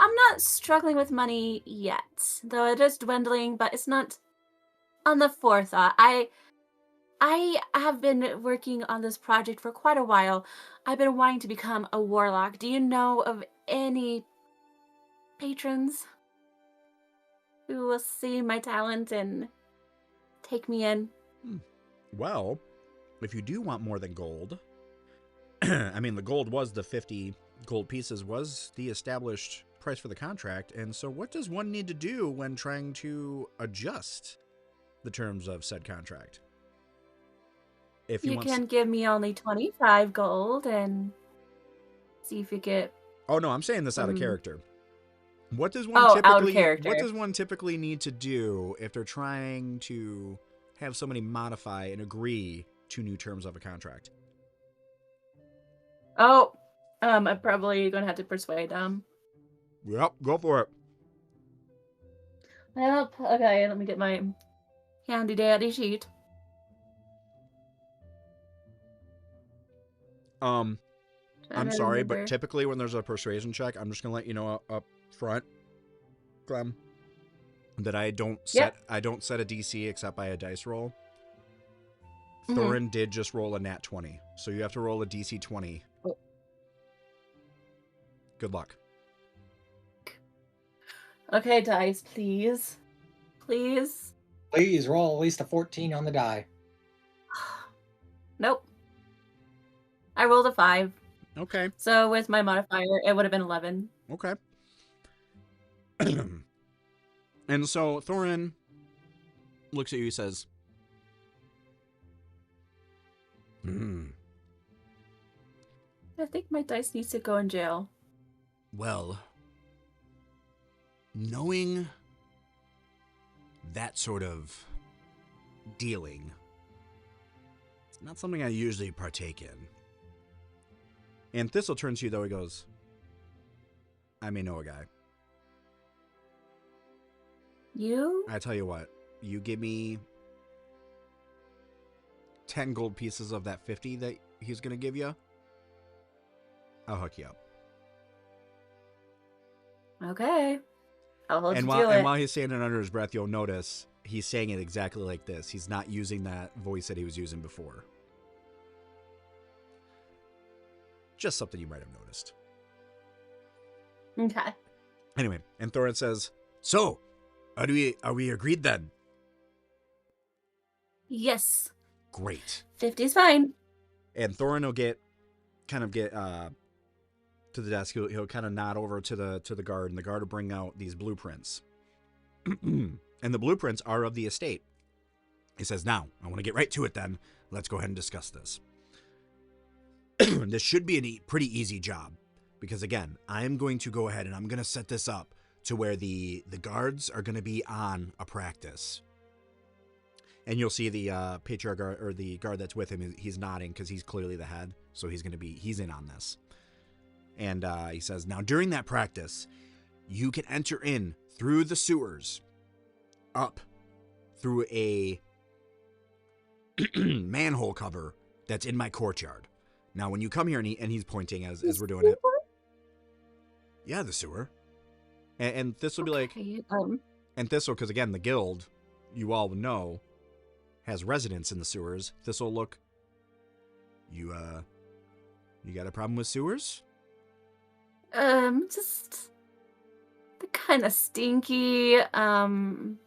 I'm not struggling with money yet, though it is dwindling, but it's not on the forethought. I have been working on this project for quite a while. I've been wanting to become a warlock. Do you know of any patrons who will see my talent and take me in? Well, if you do want more than gold, I mean, the gold was the 50 gold pieces was the established price for the contract. And so what does one need to do when trying to adjust the terms of said contract? If You can give me only 25 gold and see if you get... Oh, no, I'm saying this out of character. What does one out of typically character. What does one typically need to do if they're trying to have somebody modify and agree to new terms of a contract? Oh, I'm probably gonna have to persuade them. Yep, go for it. Well, okay, let me get my handy dandy sheet. I'm Trying to sorry, remember. but typically when there's a persuasion check, I'm just gonna let you know up front, Clem, that I don't set a DC except by a dice roll. Thorin did just roll a nat 20, so you have to roll a DC 20. Oh. Good luck. Okay, dice, please. Please. Please roll at least a 14 on the die. Nope. I rolled a 5. Okay. So with my modifier, it would have been 11. Okay. And so Thorin looks at you and says, I think my dice needs to go in jail. well, knowing that sort of dealing, it's not something I usually partake in. And Thistle turns to you, though, he goes, I may know a guy. You? I tell you what, you give me 10 gold pieces of that 50 that he's going to give you, I'll hook you up. Okay. I'll hold And you to it. while he's saying it under his breath, you'll notice he's saying it exactly like this. He's not using that voice that he was using before. Just something you might have noticed. Okay. Anyway, and Thorin says, "So, are we agreed then?" Yes. Great. 50's fine. And Thorin will get to the desk. He'll kind of nod over to the guard, and the guard will bring out these blueprints. And the blueprints are of the estate. He says, "Now, I want to get right to it then. Let's go ahead and discuss this. This should be a pretty easy job. Because again, I'm going to go ahead and I'm going to set this up to where the guards are going to be on a practice." And you'll see the patriarch guard, or the guard that's with him, he's nodding because he's clearly the head. So he's in on this. And he says, "Now during that practice, you can enter in through the sewers, up through a manhole cover that's in my courtyard. Now when you come here," and he's pointing as we're doing it. "Yeah, the sewer." And Thistle will be like, and Thistle, because again, the guild, you all know, has residents in the sewers. Thistle, look, you got a problem with sewers? Just they're kind of stinky. I'm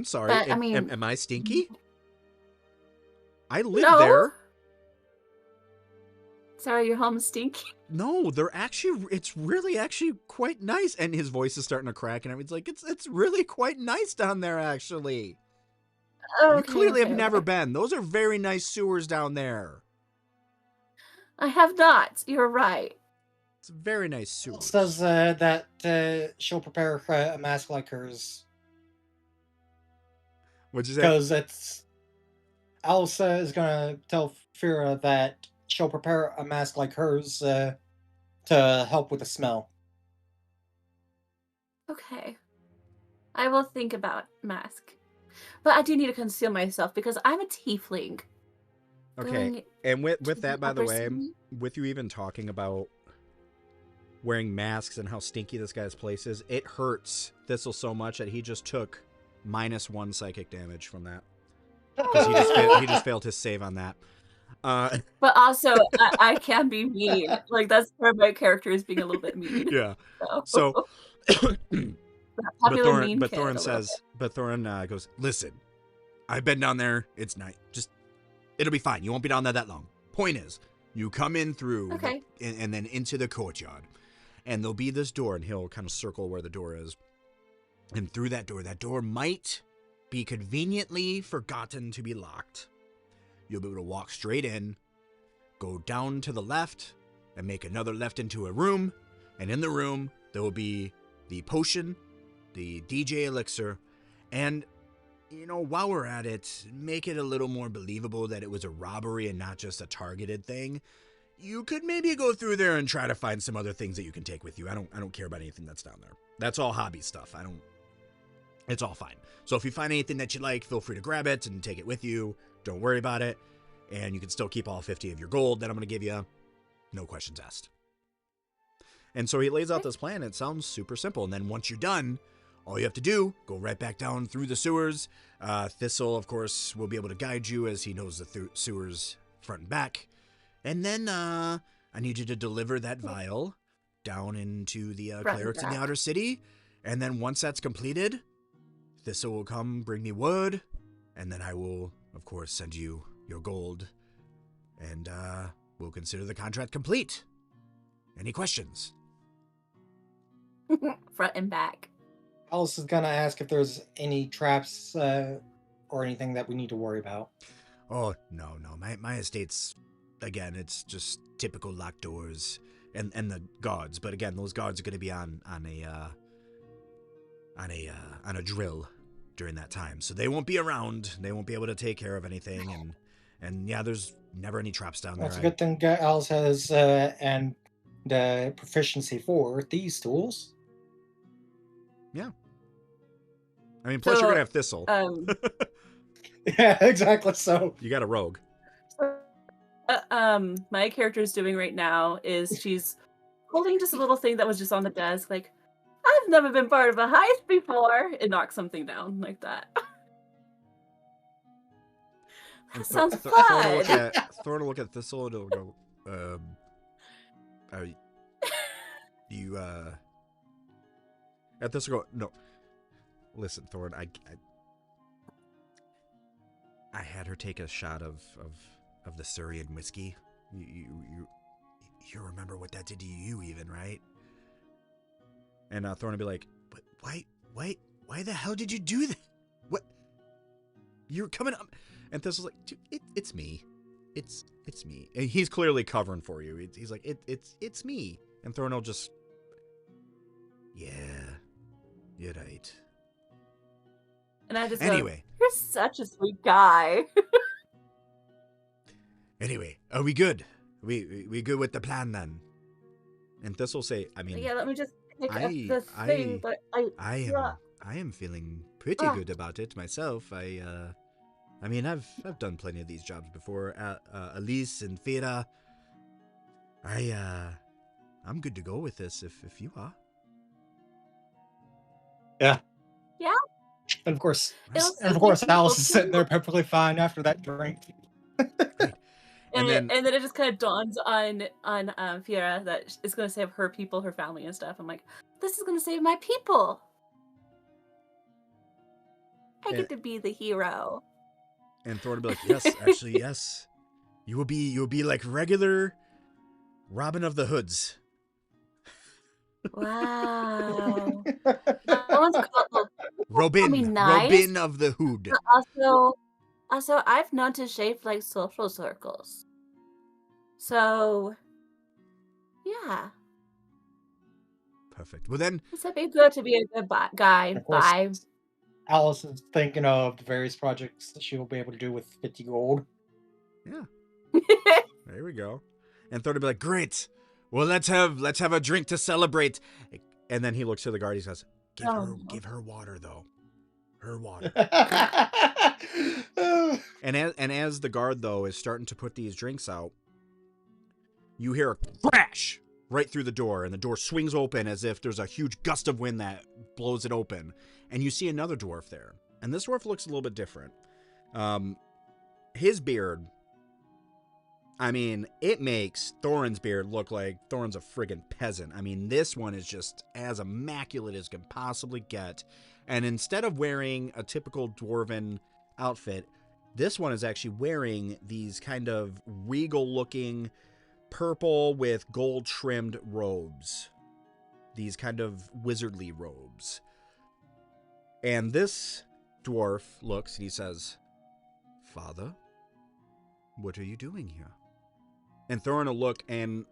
sorry. But, I mean, am I stinky? I live no. there. Sorry, your home's stinky. No, it's really actually quite nice. And his voice is starting to crack, and everyone's like, it's really quite nice down there, actually. Okay, You clearly have never okay. been. Those are very nice sewers down there. I have not. You're right. It's very nice sewers. Says that she'll prepare a mask like hers. What'd you say? Because Alice is going to tell Fira that she'll prepare a mask like hers to help with the smell. Okay. I will think about mask. But I do need to conceal myself because I'm a tiefling. Okay. Going And with to that, the by the upper way, city? with you even talking about wearing masks and how stinky this guy's place is, it hurts Thistle so much that he just took -1 psychic damage from that. Because he just failed his save on that. But also, I can be mean. Like, that's part of my character is being a little bit mean. Yeah. So, So, that popular mean but kid a Thorin little says, but Thorin goes, "Listen, I've been down there. It's night. Just, it'll be fine. You won't be down there that long. Point is, you come in through, Okay. and then into the courtyard, and there'll be this door, and he'll kind of circle where the door is, and through that door might be conveniently forgotten to be locked. You'll be able to walk straight in, go down to the left, and make another left into a room, and in the room there will be the potion, the DJ Elixir, and, you know, while we're at it, make it a little more believable that it was a robbery and not just a targeted thing. You could maybe go through there and try to find some other things that you can take with you. I don't care about anything that's down there. That's all hobby stuff. It's all fine. So if you find anything that you like, feel free to grab it and take it with you. Don't worry about it. And you can still keep all 50 of your gold that I'm going to give you. No questions asked." And so he lays out this plan. It sounds super simple. And then once you're done, all you have to do, go right back down through the sewers. Thistle, of course, will be able to guide you as he knows the sewers front and back. And then I need you to deliver that vial down into the clerics in the outer city. And then once that's completed, Thistle will come bring me word. And then I will, of course, send you your gold. And we'll consider the contract complete. Any questions? front and back. Alice is going to ask if there's any traps or anything that we need to worry about. Oh, no. My estate's, again, it's just typical locked doors and the guards. But again, those guards are going to be on a drill during that time. So they won't be around. They won't be able to take care of anything. And yeah, there's never any traps down there. That's a good thing Alice has and proficiency for these tools. Yeah. I mean, plus you're going to have Thistle. Yeah, exactly. So You got a rogue. My character is doing right now is she's holding just a little thing that was just on the desk, like, I I've never been part of a heist before. It knocks something down like that. That sounds fun. Thorn will look at Thistle and he'll go, you, at Thistle go, no. Listen, Thorn, I had her take a shot of the Syrian whiskey. You remember what that did to you even, right? And Thorn will be like, but why the hell did you do that? What? You're coming up. And Thistle's like, dude, it's me. It's me. And he's clearly covering for you. He's like, it's me. And Thorn will just, yeah, you're right. And I just anyway, go, you're such a sweet guy. Anyway, are we good? We good with the plan then? And Thistle say, I mean, yeah, let me just pick up the thing. But I am feeling pretty good about it myself. I mean, I've done plenty of these jobs before. Elise and Fira. I'm good to go with this if you are. Yeah. Yeah. And of course, Alice is sitting there perfectly fine after that drink. And then it just kind of dawns on Fira that it's going to save her people, her family, and stuff. I'm like, this is going to save my people. I get to be the hero. And Thor would be like, yes, actually, yes. You will be like regular Robin of the Hoods. Wow. That one's called Robin. Nice. Robin of the Hood. Also, I've known to shape like social circles. So, yeah. Perfect. Well then, It's be good to be a good guy. Bye. Alice is thinking of the various projects that she will be able to do with 50 gold. Yeah. There we go. And Thor would be like, great. Well, let's have a drink to celebrate. And then he looks to the guard. He says, give her water though. Her water. And as the guard though is starting to put these drinks out, you hear a crash right through the door, and the door swings open as if there's a huge gust of wind that blows it open. And you see another dwarf there. And this dwarf looks a little bit different. His beard, I mean, it makes Thorin's beard look like Thorin's a friggin' peasant. I mean, this one is just as immaculate as can possibly get. And instead of wearing a typical dwarven outfit, this one is actually wearing these kind of regal-looking purple with gold-trimmed robes. These kind of wizardly robes. And this dwarf looks and he says, Father, what are you doing here? And Thorin will look, and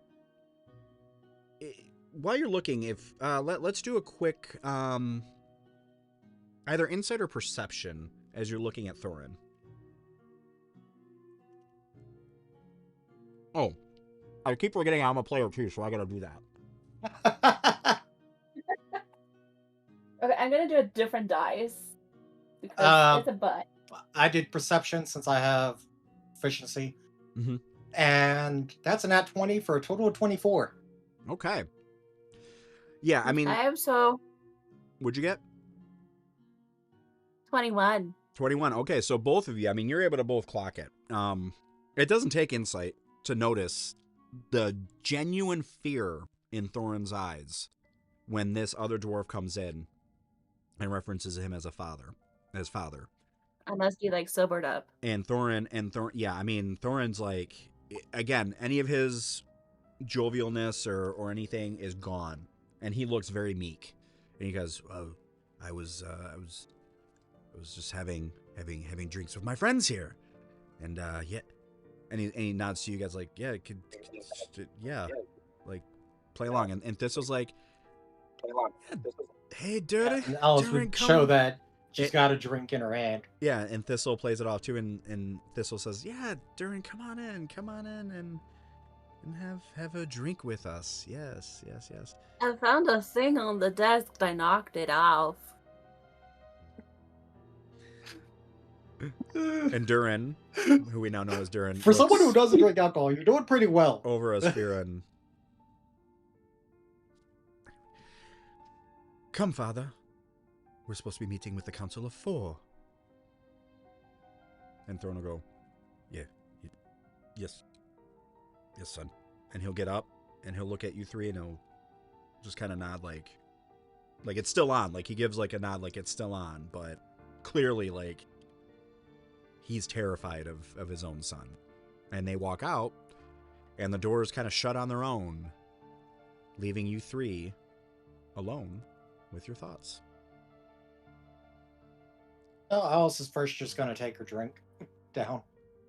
while you're looking, let's do a quick either insight or perception as you're looking at Thorin. Oh, I keep forgetting I'm a player too, so I gotta do that. Okay, I'm gonna do a different dice because it's a butt. I did perception since I have efficiency. Mm-hmm. And that's a nat 20 for a total of 24. Okay. Yeah, I mean... What'd you get? 21. 21. Okay, so both of you, I mean, you're able to both clock it. It doesn't take insight to notice the genuine fear in Thorin's eyes when this other dwarf comes in and references him as father. I must be like sobered up. And Thorin, yeah, I mean, Thorin's like, again, any of his jovialness or anything is gone, and he looks very meek. And he goes, I was just having drinks with my friends here, and yeah, and he nods to you guys like, yeah, yeah, like play along. And Thistle's like, yeah, hey, Durin, and Alice would show that she's got a drink in her hand. Yeah, and Thistle plays it off too, and Thistle says, yeah, Durin, come on in and have a drink with us. Yes. I found a thing on the desk, I knocked it off. And Durin, who we now know as Durin, for someone who doesn't drink alcohol, you're doing pretty well. Over as Fira and Come, Father. We're supposed to be meeting with the Council of Four. And Thorin will go, yes, son. And he'll get up, and he'll look at you three, and he'll just kind of nod like it's still on. Like, he gives, like, a nod like it's still on, but clearly, like, he's terrified of his own son. And they walk out, and the doors kind of shut on their own, leaving you three alone with your thoughts. Oh, Alice is first just going to take her drink down.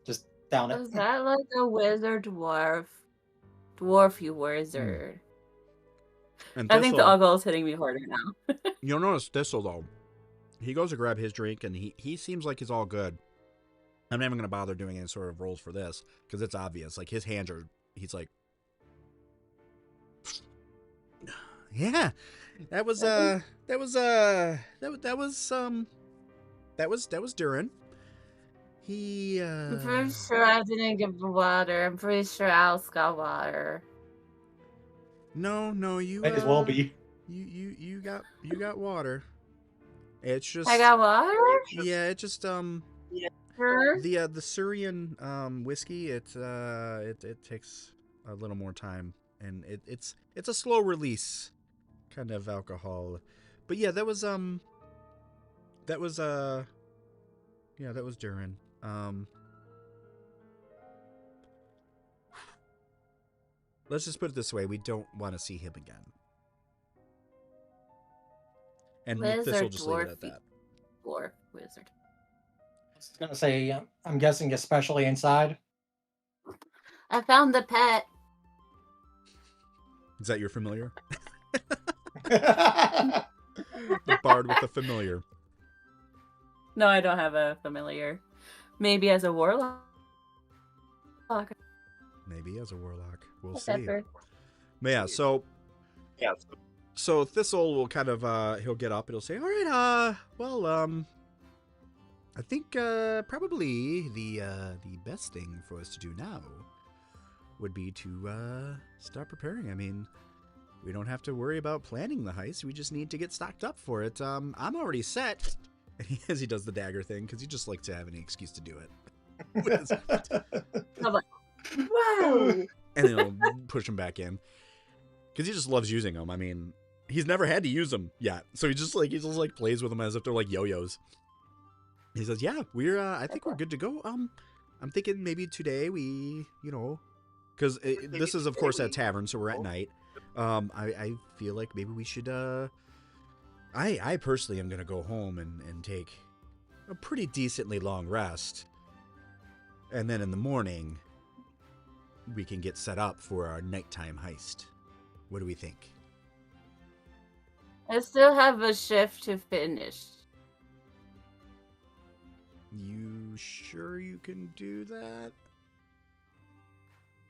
Just down it. Is that like a wizard dwarf? Dwarfy wizard. And I think the Thistle, ogle is hitting me harder now. you'll notice Thistle, though. He goes to grab his drink, and he seems like he's all good. I'm not even going to bother doing any sort of rolls for this, because it's obvious. Like, his hands are... He's like... Yeah, that was Durin. He, I'm pretty sure I didn't get water. I'm pretty sure Alice got water. No, you Might as well be. You got water. It's just I got water? Yeah, it just Sure. the Syrian whiskey, it takes a little more time, and it's a slow release kind of alcohol. But yeah, that was Durin. Let's just put it this way, we don't want to see him again. And This'll just leave it at that. Dwarf wizard. I was going to say, I'm guessing especially inside. I found the pet. Is that your familiar? The bard with the familiar. No, I don't have a familiar. Maybe as a warlock. Maybe as a warlock. We'll Whatever. see. But yeah, so Thistle will kind of he'll get up and he'll say, all right, I think probably the best thing for us to do now would be to start preparing. I mean, we don't have to worry about planning the heist. We just need to get stocked up for it. I'm already set. As he does the dagger thing, because he just likes to have any excuse to do it. I'm like, wow. And he'll push him back in. Because he just loves using them. I mean, he's never had to use them yet. So he just plays with them as if they're like yo-yos. He says, yeah, I think we're good to go. I'm thinking maybe today we, because this is, of course, at Tavern, so we're at night. I feel like maybe we should, I personally am going to go home and take a pretty decently long rest. And then in the morning, we can get set up for our nighttime heist. What do we think? I still have a shift to finish. You sure you can do that?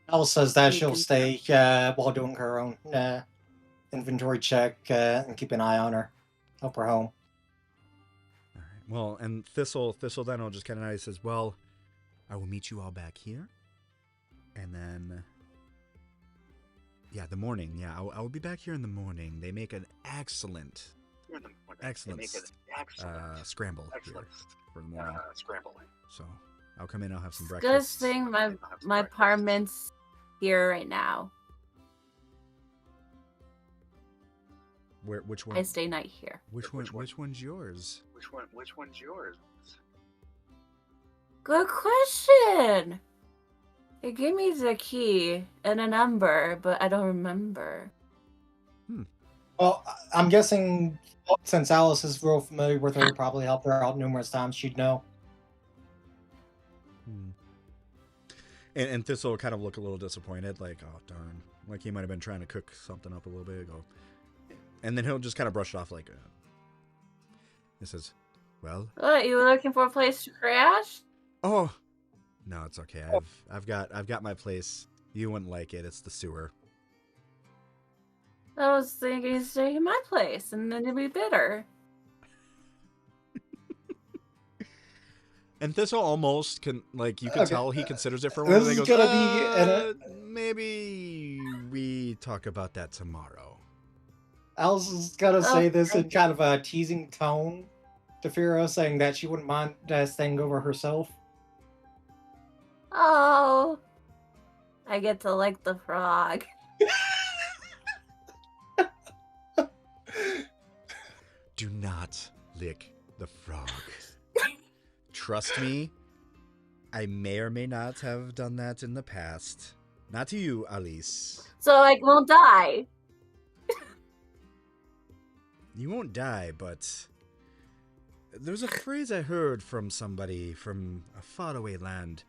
Alice says that You she'll can- stay while doing her own inventory check and keep an eye on her. Help her home. All right. Well, and Thistle then will just kind of says, well, I will meet you all back here. And then, the morning. Yeah, I will be back here in the morning. They make an excellent scramble here for the morning. So I'll come in, I'll have some Good breakfast. thing my apartment's here right now. Which one? I stay night here. Which one's yours? Which one's yours? Good question. It gave me the key and a number, but I don't remember. Well, I'm guessing since Alice is real familiar with her, probably helped her out numerous times, she'd know. And Thistle will kind of look a little disappointed, like, oh, darn. Like he might have been trying to cook something up a little bit ago. And then he'll just kind of brush it off like, he says, well... What, you were looking for a place to crash? Oh, no, it's okay. I've got my place. You wouldn't like it. It's the sewer. I was thinking you stay in my place, and then it'd be bitter. And Thistle almost can, like, you can Okay. tell he considers it for one. This And he is goes, gonna be maybe we talk about that tomorrow. Alice is gonna say this in Okay. kind of a teasing tone to Fira, saying that she wouldn't mind staying over herself. Oh, I get to like the frog. Do not lick the frog. Trust me, I may or may not have done that in the past. Not to you, Alice. So I won't die. You won't die, but there's a phrase I heard from somebody from a faraway land.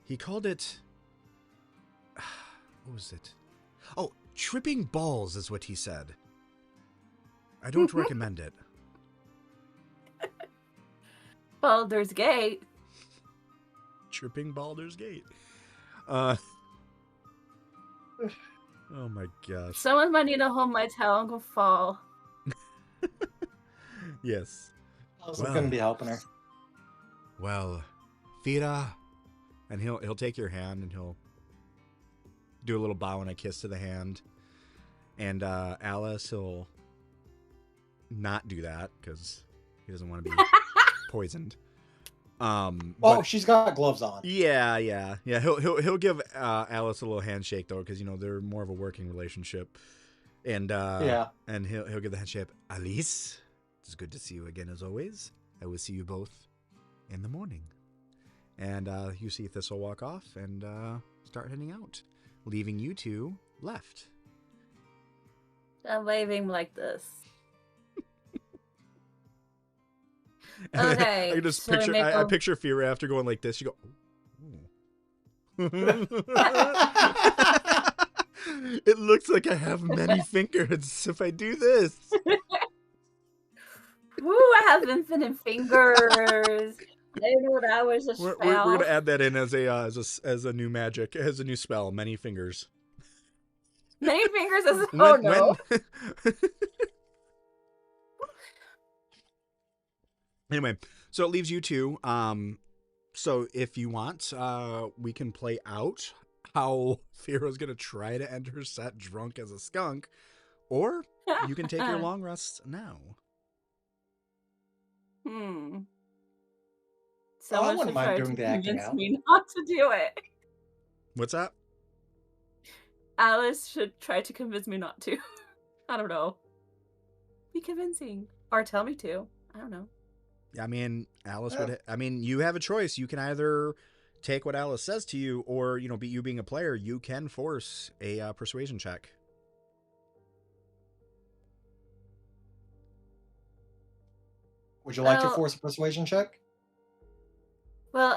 He called it... What was it? Oh, tripping balls is what he said. I don't recommend it. Baldur's Gate. Tripping Baldur's Gate. Oh my gosh. Someone might need to hold my tail and go fall. Yes. Alice Well. is gonna be helping her. Well, Fira, and he'll take your hand and he'll do a little bow and a kiss to the hand. And Alice, he'll not do that because he doesn't want to be poisoned. Oh, But she's got gloves on. yeah. He'll give Alice a little handshake though, because they're more of a working relationship. And Yeah. and he'll give the handshake. Alice, it's good to see you again as always. I will see you both in the morning. And you see Thistle walk off and start heading out, leaving you two left. I'm waving like this. And Okay, I can just so we picture. make I a- picture Fira after going like this. You go. It looks like I have many fingers if I do this. Woo, I have infinite fingers. I didn't know that was a We're spell. gonna add that in as a new magic, as a new spell. Many fingers. Many fingers as oh no. Anyway, so it leaves you two. So if you want, we can play out how Fira's gonna try to end her set drunk as a skunk, or you can take your long rest now. Someone wouldn't should mind try doing to the acting convince out. me not to do it. What's that? Alice should try to convince me not to. I don't know. Be convincing. Or tell me to. I don't know. I mean, Alice would. I mean, you have a choice. You can either take what Alice says to you, or you being a player, you can force a persuasion check. Would you like to Well- force a persuasion check? Well,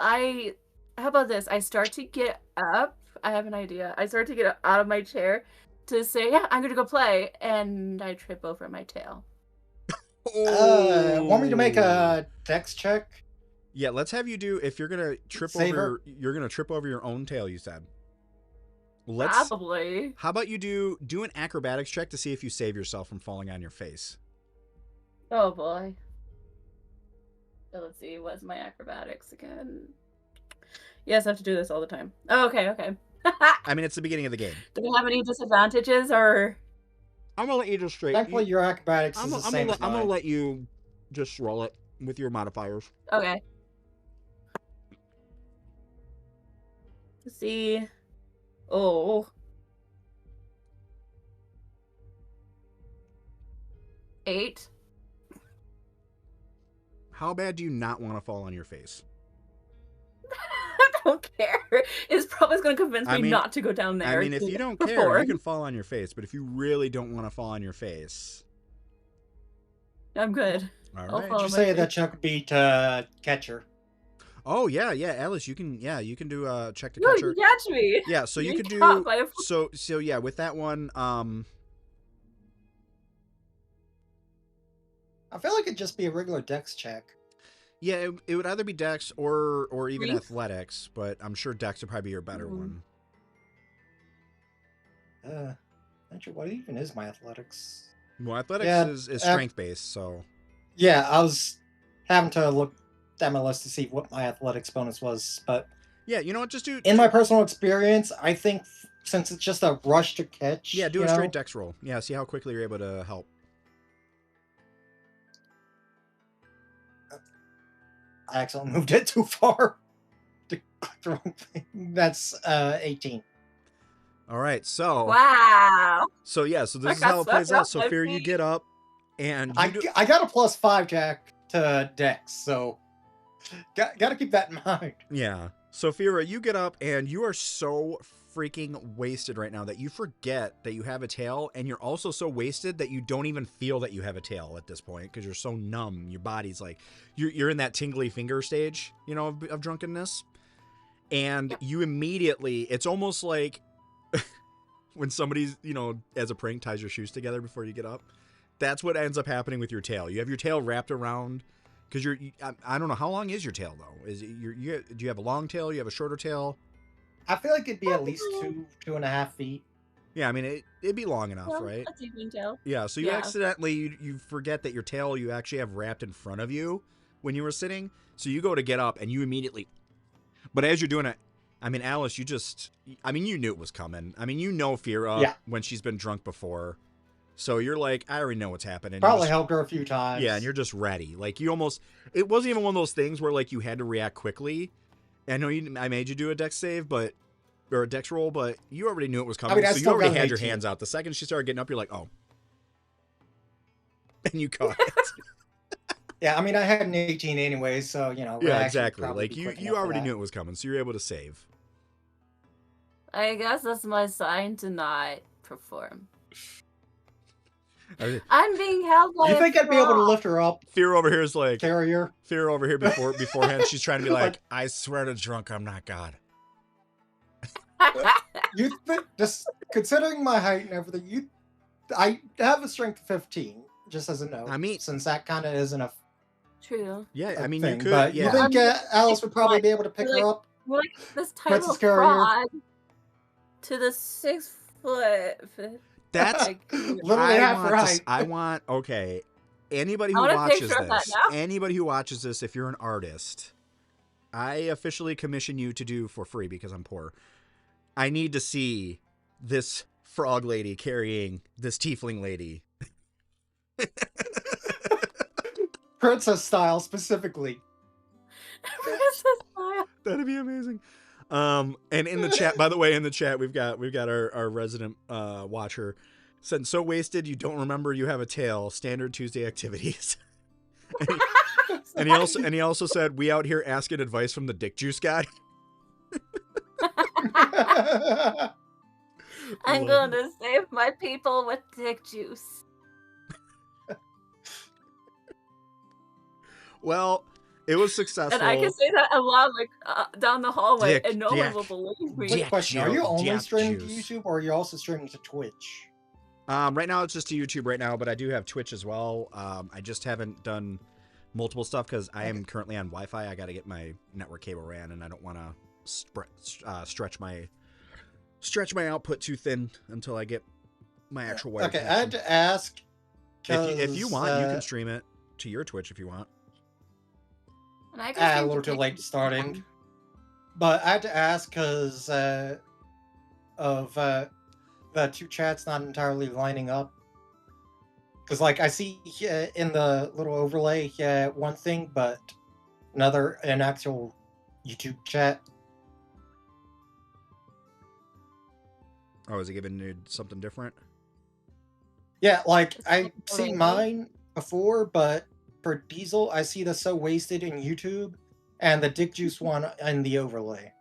how about this? I start to get up. I have an idea. I start to get out of my chair to say, yeah, I'm going to go play. And I trip over my tail. Want me to make a dex check? Yeah, let's have you do. If you're gonna trip Save over, you're gonna trip over your own tail. You said. Let's. Probably. How about you do an acrobatics check to see if you save yourself from falling on your face? Oh, boy. So let's see. What's my acrobatics again? Yes, I have to do this all the time. Oh, okay. I mean, it's the beginning of the game. Do we have any disadvantages or... I'm gonna let you just straight. Thankfully, your acrobatics I'm is the same as gonna mine. let you just roll it with your modifiers. Okay. Let's see. Oh. 8. How bad do you not want to fall on your face? I don't care. It's probably going to convince me not to go down there. I mean, if you don't care, before. you can fall on your face. But if you really don't want to fall on your face, I'm good. all I'll right. follow Did you my say face. that check would be to catch her? Oh yeah, Alice, you can do a check to No, catch you her. catch me. Yeah, so you You're could do caught by a- so yeah, with that one, I feel like it'd just be a regular dex check. yeah, it would either be Dex or even Strength? athletics, but I'm sure Dex would probably be your better Mm. one. Actually, what even is my athletics? Well, athletics Yeah, is strength based, so Yeah, I was having to look at my list to see what my athletics bonus was, but yeah, you know what? Just do in my personal experience, I think since it's just a rush to catch, do you a know, straight Dex roll. Yeah, see how quickly you're able to help. I accidentally moved it too far to click the wrong thing. That's 18. All right, so Wow. so yeah, so I this is got how it plays swept out. off So my Fira, you feet. get up, and I got a +5 Jack to Dex, so got to keep that in mind. yeah. So Fira, you get up, and you are so freaking wasted right now that you forget that you have a tail, and you're also so wasted that you don't even feel that you have a tail at this point because you're so numb. Your body's like you're in that tingly finger stage, of drunkenness, and you immediately. It's almost like when somebody's as a prank ties your shoes together before you get up. That's what ends up happening with your tail. You have your tail wrapped around. Because I don't know, how long is your tail though? Do you have a long tail? You have a shorter tail? I feel like it'd be at least 2.5 feet. Yeah, I mean it'd be long enough, right? A tiefling tail. Yeah. So you Yeah. accidentally you forget that your tail you actually have wrapped in front of you when you were sitting. So you go to get up and you immediately. But as you're doing it, I mean, Alice, you knew it was coming. I mean, Fira when she's been drunk before. So you're like, I already know what's happening. Probably helped her a few times. Yeah, and you're just ready. Like it wasn't even one of those things where like you had to react quickly. I know I made you do a dex save, or a dex roll, but you already knew it was coming. I So you already got had your 18. hands out. The second she started getting up, you're like, oh. And you caught it. Yeah, I mean, I had an 18 anyway, so, Yeah, reaction exactly. would Like be quick you enough for already that. knew it was coming, so you're able to save. I guess that's my sign to not perform. I'm being held by You think a I'd be able to frog. lift her up, Fear over here is like, carrier? Fear over here beforehand, she's trying to be like, I swear to drunk, I'm not God. You think, just considering my height and everything, I have a strength of 15, just as a note. I mean- since that kind of isn't a True. Yeah, I mean, thing. you could, But yeah. you think Alice would probably be able to pick her up? We're like this tiny Princess little Carrier. frog to the 6 foot. That's Like, Literally half her height. Okay. Anybody I who want a watches picture of that this, if you're an artist, I officially commission you to do for free because I'm poor. I need to see this frog lady carrying this tiefling lady. Princess style, specifically. That'd be amazing. And in the chat, by the way, we've got our resident watcher said, so wasted you don't remember you have a tail. Standard Tuesday activities. and he also said, we out here asking advice from the dick juice guy. I'm going to save my people with dick juice. Well, it was successful. And I can say that aloud, like down the hallway, Dick, and no dick, one will believe me. Quick question: Are you only Jack streaming to juice. YouTube, or are you also streaming to Twitch? Right now it's just to YouTube right now, but I do have Twitch as well. I just haven't done multiple stuff because I am currently on Wi-Fi. I got to get my network cable ran, and I don't want to stretch my output too thin until I get my actual wire. Okay, I had to ask. If you want, you can stream it to your Twitch if you want. And I A little too late starting. But I had to ask because of the two chats not entirely lining up. Because, like, I see in the little overlay one thing, but an actual YouTube chat. Oh, is it giving you something different? Yeah, like, It's I not see totally mine before, but for Diesel, I see the So Wasted in YouTube and the Dick Juice one in the overlay.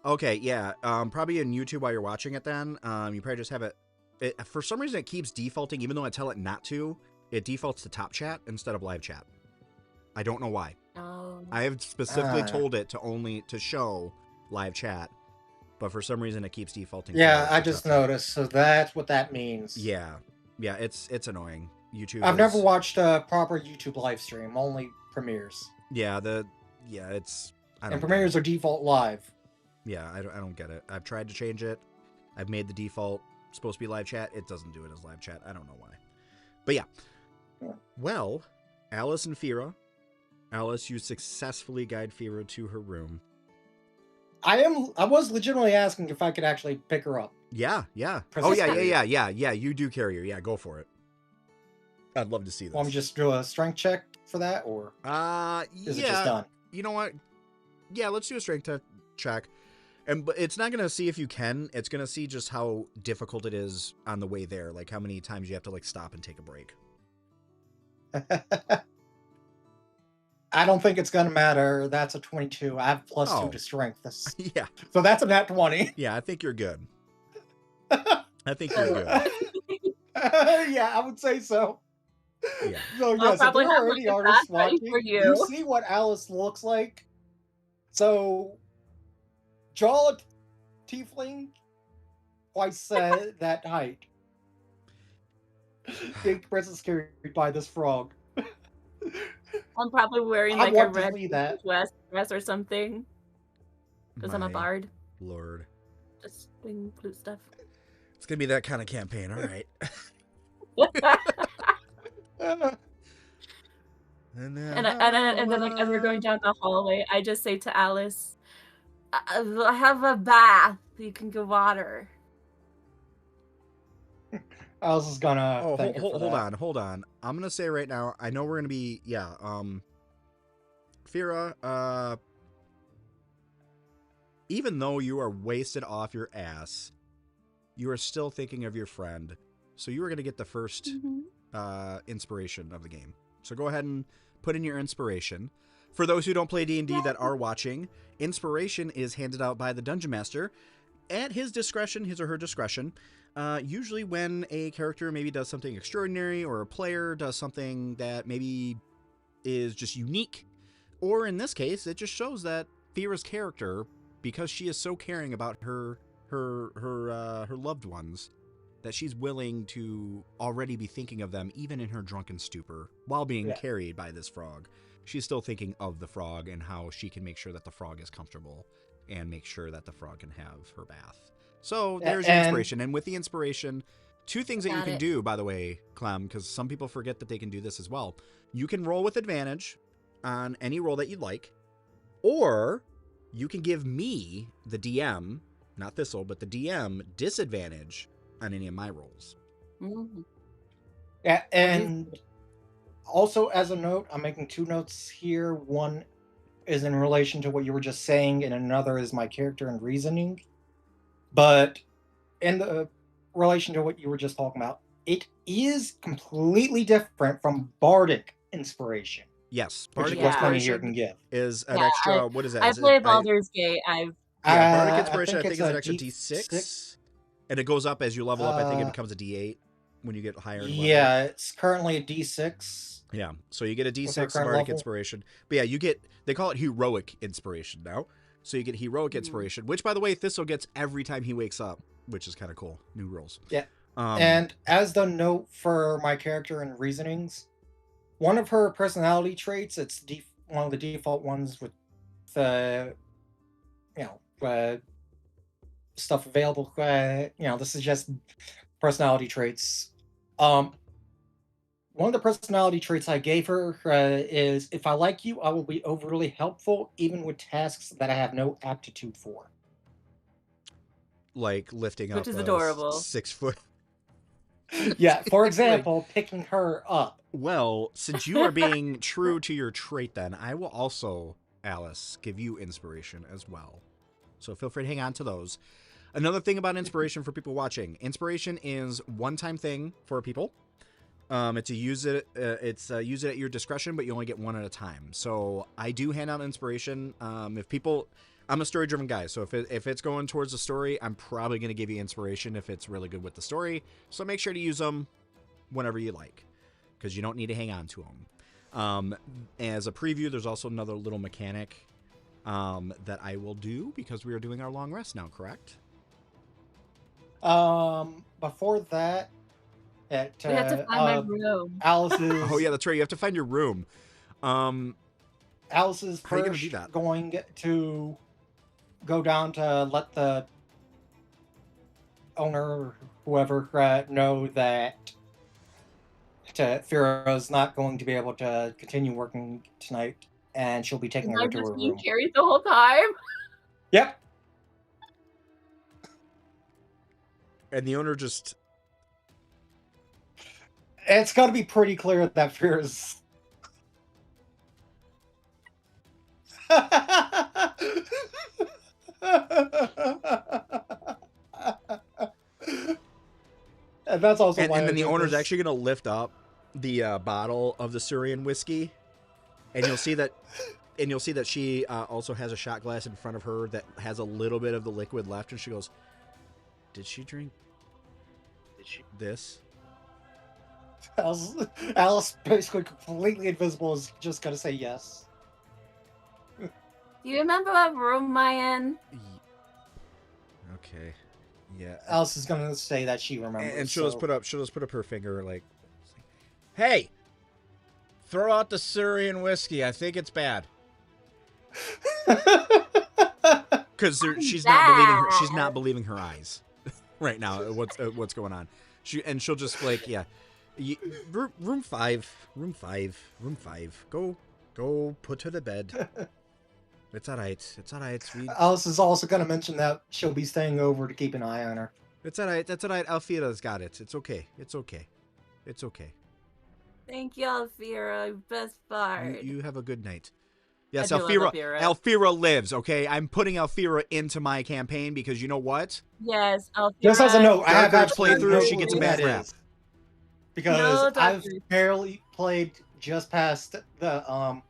Okay, yeah. Probably in YouTube while you're watching it then. You probably just have it. For some reason, it keeps defaulting, even though I tell it not to. It defaults to top chat instead of live chat. I don't know why. Oh. I have specifically told it to show live chat, but for some reason it keeps defaulting. Yeah, to I top just chat. noticed. So that's what that means. Yeah, it's annoying. YouTube. I've never watched a proper YouTube live stream, only premieres. Yeah, it's. I don't And get premieres it. are default live. Yeah, I don't get it. I've tried to change it. I've made the default supposed to be live chat. It doesn't do it as live chat. I don't know why. But yeah. Well, Alice and Fira. Alice, you successfully guide Fira to her room. I was legitimately asking if I could actually pick her up. Yeah. Princess Oh yeah. Carrier. Yeah. You do carry her. Yeah, go for it. I'd love to see this. Want me to just do a strength check for that, or is it just yeah. done? You know what? Yeah, let's do a strength check. But it's not going to see if you can. It's going to see just how difficult it is on the way there. Like how many times you have to like stop and take a break. I don't think it's gonna matter. That's a 22. I have plus Oh. 2 to strength. Yeah. So that's a nat 20. Yeah, I think you're good. I think you're good. Yeah, I would say so. Yeah. So I'll yes, if probably there have are like any a artists bath ready watching, for you you. see what Alice looks like. So, jaw tiefling, twice that height. Big presence carried by this frog. I'm probably wearing I like a want to red see that. dress or something because I'm a My bard. Lord. Just doing flute stuff. It's going to be that kind of campaign. All right. And then like as we're going down the hallway, I just say to Alice, I have a bath. You can go water. Alice is gonna Oh, thank her for that. hold on. I'm going to say right now, I know we're going to be, Fira, even though you are wasted off your ass, you are still thinking of your friend. So you are going to get the first inspiration of the game. So go ahead and put in your inspiration. For those who don't play D&D that are watching, inspiration is handed out by the Dungeon Master at his discretion, his or her discretion. Usually when a character maybe does something extraordinary or a player does something that maybe is just unique. Or in this case, it just shows that Fira's character, because she is so caring about her loved ones, that she's willing to already be thinking of them even in her drunken stupor while being carried by this frog. She's still thinking of the frog and how she can make sure that the frog is comfortable and make sure that the frog can have her bath. So there's your inspiration. And with the inspiration, two things that you can do, by the way, Clem, because some people forget that they can do this as well. You can roll with advantage on any roll that you'd like, or you can give me, the DM, not Thistle, but the DM, disadvantage on any of my rolls. Mm-hmm. Yeah, and also as a note, I'm making 2 notes here. One is in relation to what you were just saying, and another is my character and reasoning. But in the relation to what you were just talking about, it is completely different from bardic inspiration. Yes, bardic inspiration here is an extra. What is that? I play Baldur's Gate. Bardic inspiration. I think it's is an extra D6, and it goes up as you level up. I think it becomes a D8 when you get higher. Yeah, it's currently a D6. Yeah, so you get a D6 bardic inspiration. But yeah, you get. They call it heroic inspiration now. So you get heroic inspiration, which, by the way, Thistle gets every time he wakes up, which is kind of cool. New rules. Yeah. And as the note for my character and reasonings, one of her personality traits, it's one of the default ones with the, stuff available. This is just personality traits. One of the personality traits I gave her is, if I like you, I will be overly helpful, even with tasks that I have no aptitude for. Like lifting up, which is adorable. 6 foot. Yeah, for example, picking her up. Well, since you are being true to your trait, then I will also, Alice, give you inspiration as well. So feel free to hang on to those. Another thing about inspiration for people watching: inspiration is one-time thing for people. It's use it at your discretion, but you only get one at a time. So I do hand out inspiration. If people, I'm a story-driven guy, so if it's going towards the story, I'm probably going to give you inspiration if it's really good with the story. So make sure to use them whenever you like, because you don't need to hang on to them. As a preview, there's also another little mechanic that I will do because we are doing our long rest now. Correct? Before that. We have to find my room. Alice's. Oh yeah, that's right. You have to find your room. Alice's how are you first gonna do that? Going to go down to let the owner or whoever know that Fira is not going to be able to continue working tonight, and she'll be taking her to her room. Carried the whole time. Yep. And the owner just. It's got to be pretty clear that Fira's And that's also And why then I the did owner's this. actually going to lift up the bottle of the Syrian whiskey, and you'll see that she also has a shot glass in front of her that has a little bit of the liquid left, and she goes, "Did she drink this?" Alice, basically completely invisible, is just gonna say yes. Do you remember what room am I in? Okay. Yeah. Alice is gonna say that she remembers. And she'll just put up her finger like, "Hey, throw out the Syrian whiskey. I think it's bad." Because she's not believing her eyes right now. What's going on? She'll just like, yeah, room five. Go put to the bed. It's all right. Alice is also gonna mention that she'll be staying over to keep an eye on her. It's all right. Alfira's got it. It's okay. Thank you, Alfira, best part. You have a good night. Yes, I do love Alfira. Alfira. Alfira lives. Okay, I'm putting Alfira into my campaign because you know what? Yes, Alfira. Just as a note, I have Dark absolutely playthrough, no she gets a clue bad who that rap. is. Because No, I've Doctor. barely played just past the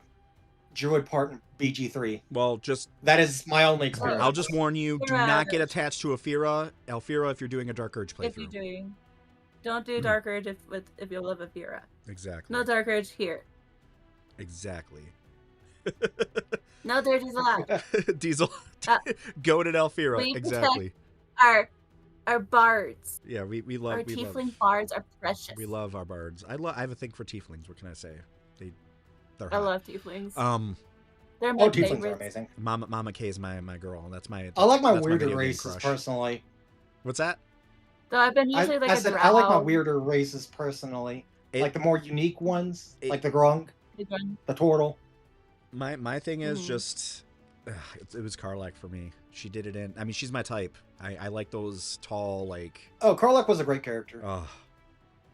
Druid part in BG3. Well, just That is my only experience. I'll just warn you: do Alfira. not get attached to Alfira, if you're doing a Dark Urge If you're playthrough. doing, don't do Dark Urge if you love Alfira. Exactly. No Dark Urge here. Exactly. No dirties allowed. Diesel, Uh, goated Alfira. we Exactly. Our bards. Yeah, we Our love tiefling bards are precious. we love our bards. I have a thing for tieflings. What can I say? They're I hot. love tieflings. Oh, They're my tieflings are favorites. amazing. Mama K is my girl. That's my. I like my that's weirder video game races crush. personally. What's that? So I've been I, usually like I a said drow. I like my weirder races personally. Like the more unique ones, like the Grung, the Turtle. My thing is Mhm. just it was Karlak for me. She did it in. I mean, she's my type. I like those tall like. Oh, Karlak was a great character. Oh,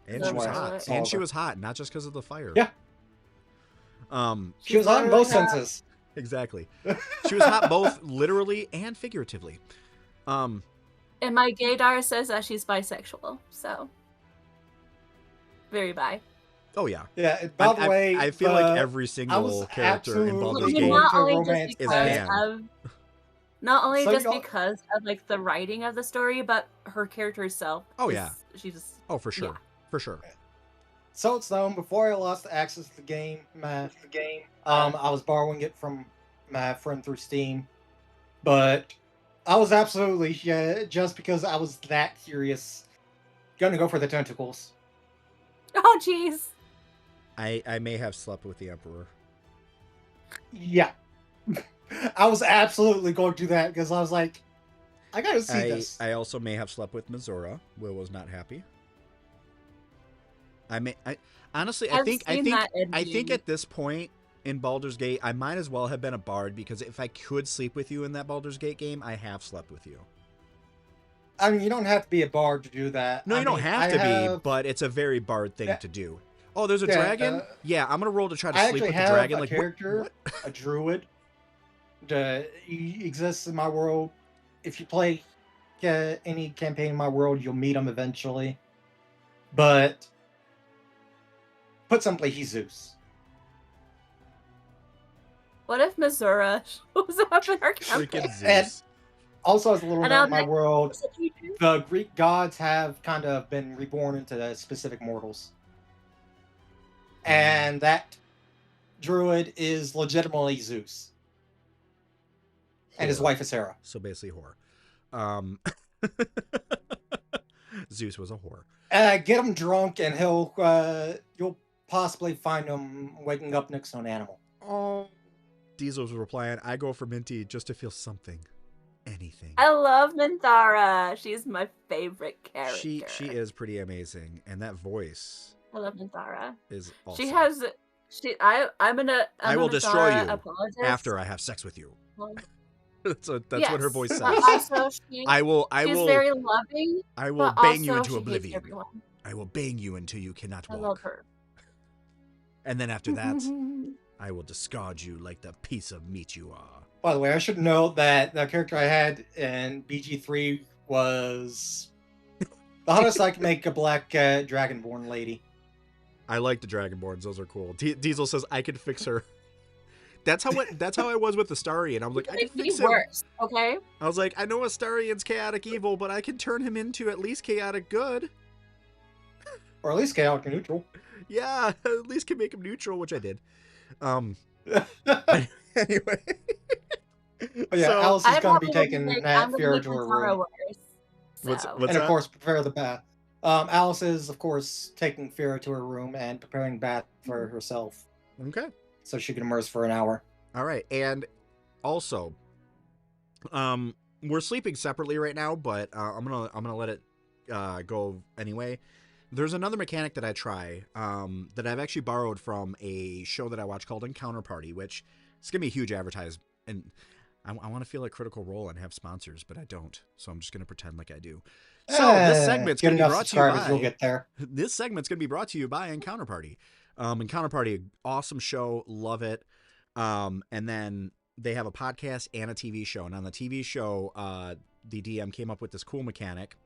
and So she was was hot. it. And she was hot, not just because of the fire. Yeah. She was hot in both senses. Exactly. She was hot both literally and figuratively. And my gaydar says that she's bisexual, so very bi. Oh yeah. Yeah. By the way, I feel like every was single character in absolutely Baldur's I mean, Gate going not to only romance just is because pan. of not only So just y'all- because of like the writing of the story, but her character herself. Oh, is- yeah. she's Oh, for sure. Yeah. For sure. So it's known before I lost access to the game, I was borrowing it from my friend through Steam, but I was absolutely just because I was that curious, gonna go for the tentacles. oh jeez. I may have slept with the Emperor. Yeah, I was absolutely going to do that because I was like, I gotta see this. I also may have slept with Mizora. Will was not happy. Honestly, I I've think seen that ending. at this point in Baldur's Gate, I might as well have been a bard because if I could sleep with you in that Baldur's Gate game, I have slept with you. I mean, you don't have to be a bard to do that. No, I you don't mean, have to be, but it's a very bard thing Yeah. to do. Oh, there's a Yeah, dragon? Yeah, I'm gonna roll to try to I sleep actually with the have dragon. a Like character, a druid, that exists in my world. If you play any campaign in my world, you'll meet him eventually. But put simply, he's Zeus. What if Missoura shows up in our campaign? Freaking Zeus. And also, as a little And note I'll in my be- world, the Greek gods have kind of been reborn into the specific mortals. And that druid is legitimately Zeus. And his Whore. wife is Hera. So basically, whore. Zeus was a whore. Get him drunk, and you'll possibly find him waking up next to an animal. Oh, Diesel was replying, I go for Minty just to feel something. Anything. I love Minthara. She's my favorite character. She is pretty amazing. And that voice I love Minthara. is awesome. She has. I'm gonna. I will destroy you apologist. after I have sex with you. Well, that's what her voice yes, says. but also she, I will she's very loving. I will but bang you also into she hates oblivion. everyone. I will bang you until you cannot I walk. love her. And then after that, I will discard you like the piece of meat you are. By the way, I should note that the character I had in BG3 was the hottest I can make a black dragonborn lady. I like the Dragonborns. Those are cool. Diesel says I could fix her. That's how I was with the Astarion. I was like, I can fix him. Worse, okay? I was like, I know Astarion's chaotic evil, but I can turn him into at least chaotic good. Or at least chaotic neutral. Yeah, at least can make him neutral, which I did. Anyway. Oh, yeah, So, Alice is going to be taking Nat I'm Fira to her room. What's And of that? course, prepare the bath. Alice is, of course, taking Fira to her room and preparing bath for herself. Okay. So she can immerse for an hour. All right. And also, we're sleeping separately right now, but I'm gonna let it go anyway. There's another mechanic that I try that I've actually borrowed from a show that I watch called Encounter Party, which is gonna be a huge advertise. And I want to feel like Critical Role and have sponsors, but I don't. So I'm just gonna pretend like I do. So this segment's Get gonna be enough brought to you subscribers, by. you'll get there. This segment's gonna be brought to you by Encounter Party. Encounter Party, awesome show, love it. And then they have a podcast and a TV show. And on the TV show, the DM came up with this cool mechanic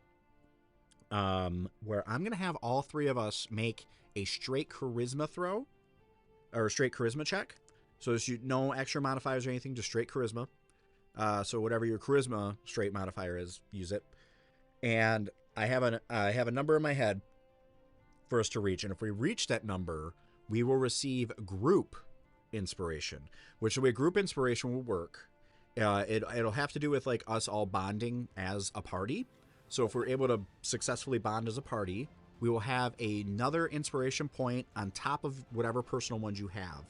where I'm gonna have all three of us make a straight charisma throw or a straight charisma check. So there's no extra modifiers or anything, just straight charisma. So whatever your charisma straight modifier is, use it. And I have a number in my head for us to reach, and if we reach that number, we will receive group inspiration. Which the way group inspiration will work, it'll have to do with like us all bonding as a party. So if we're able to successfully bond as a party, we will have another inspiration point on top of whatever personal ones you have,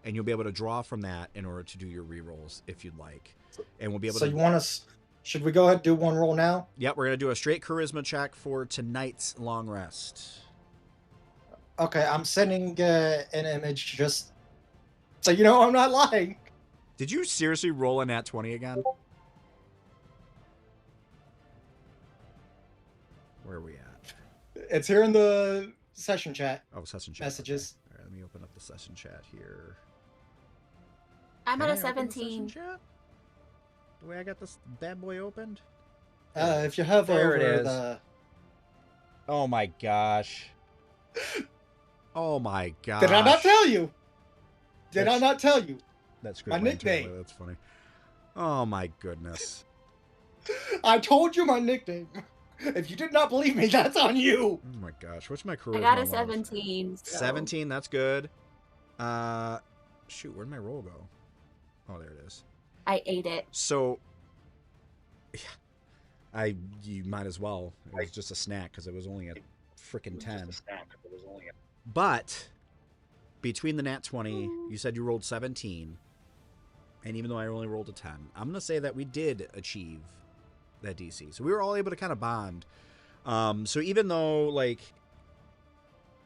and you'll be able to draw from that in order to do your rerolls if you'd like. And we'll be able So to. you want us? Should we go ahead and do one roll now? Yep, we're gonna do a straight charisma check for tonight's long rest. Okay, I'm sending an image just so you know I'm not lying. Did you seriously roll a nat 20 again? Where are we at? It's here in the session chat. Oh, session chat. Messages. Okay. All right, let me open up the session chat here. I'm Can at I a open the session 17. chat? The way I got this bad boy opened? If you hover There it over is. the. Oh my gosh. Oh my gosh. Did I not tell you? Did I That's- not tell you? That's my nickname? That's funny. Oh my goodness. I told you my nickname. If you did not believe me, that's on you. Oh my gosh. What's my charisma? I got a level? 17. So. 17, that's good. Shoot, where'd my roll go? Oh, there it is. I ate it. So, yeah, you might as well. It was just a snack because it was only a freaking 10. But between the nat 20, you said you rolled 17, and even though I only rolled a 10, I'm gonna say that we did achieve that DC. So we were all able to kind of bond. So even though like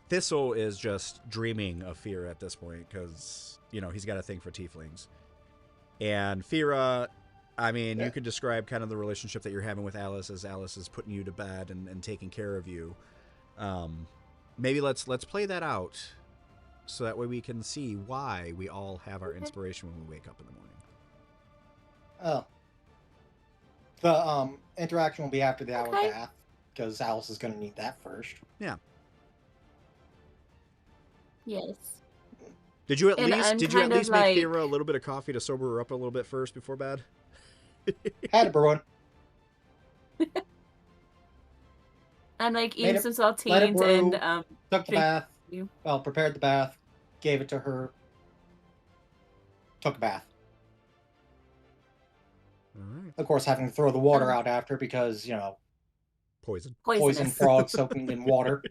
Thistle is just dreaming of Fira at this point because he's got a thing for tieflings. And Fira, I mean, you could describe kind of the relationship that you're having with Alice as Alice is putting you to bed and taking care of you. Maybe let's play that out so that way we can see why we all have our inspiration when we wake up in the morning. Oh. The interaction will be after the hour Okay. bath because Alice is going to need that first. Yeah. Yes. Did you at And least I'm make kind of like- Fira a little bit of coffee to sober her up a little bit first before bed? Had it, Bruin. I'm like Made eating it- some let it saltines brew. and Took the Drink bath. you. Well, prepared the bath. Gave it to her. Took a bath. All right. Of course, having to throw the water out after because, Poison. poison poisonous. frogs soaking in water.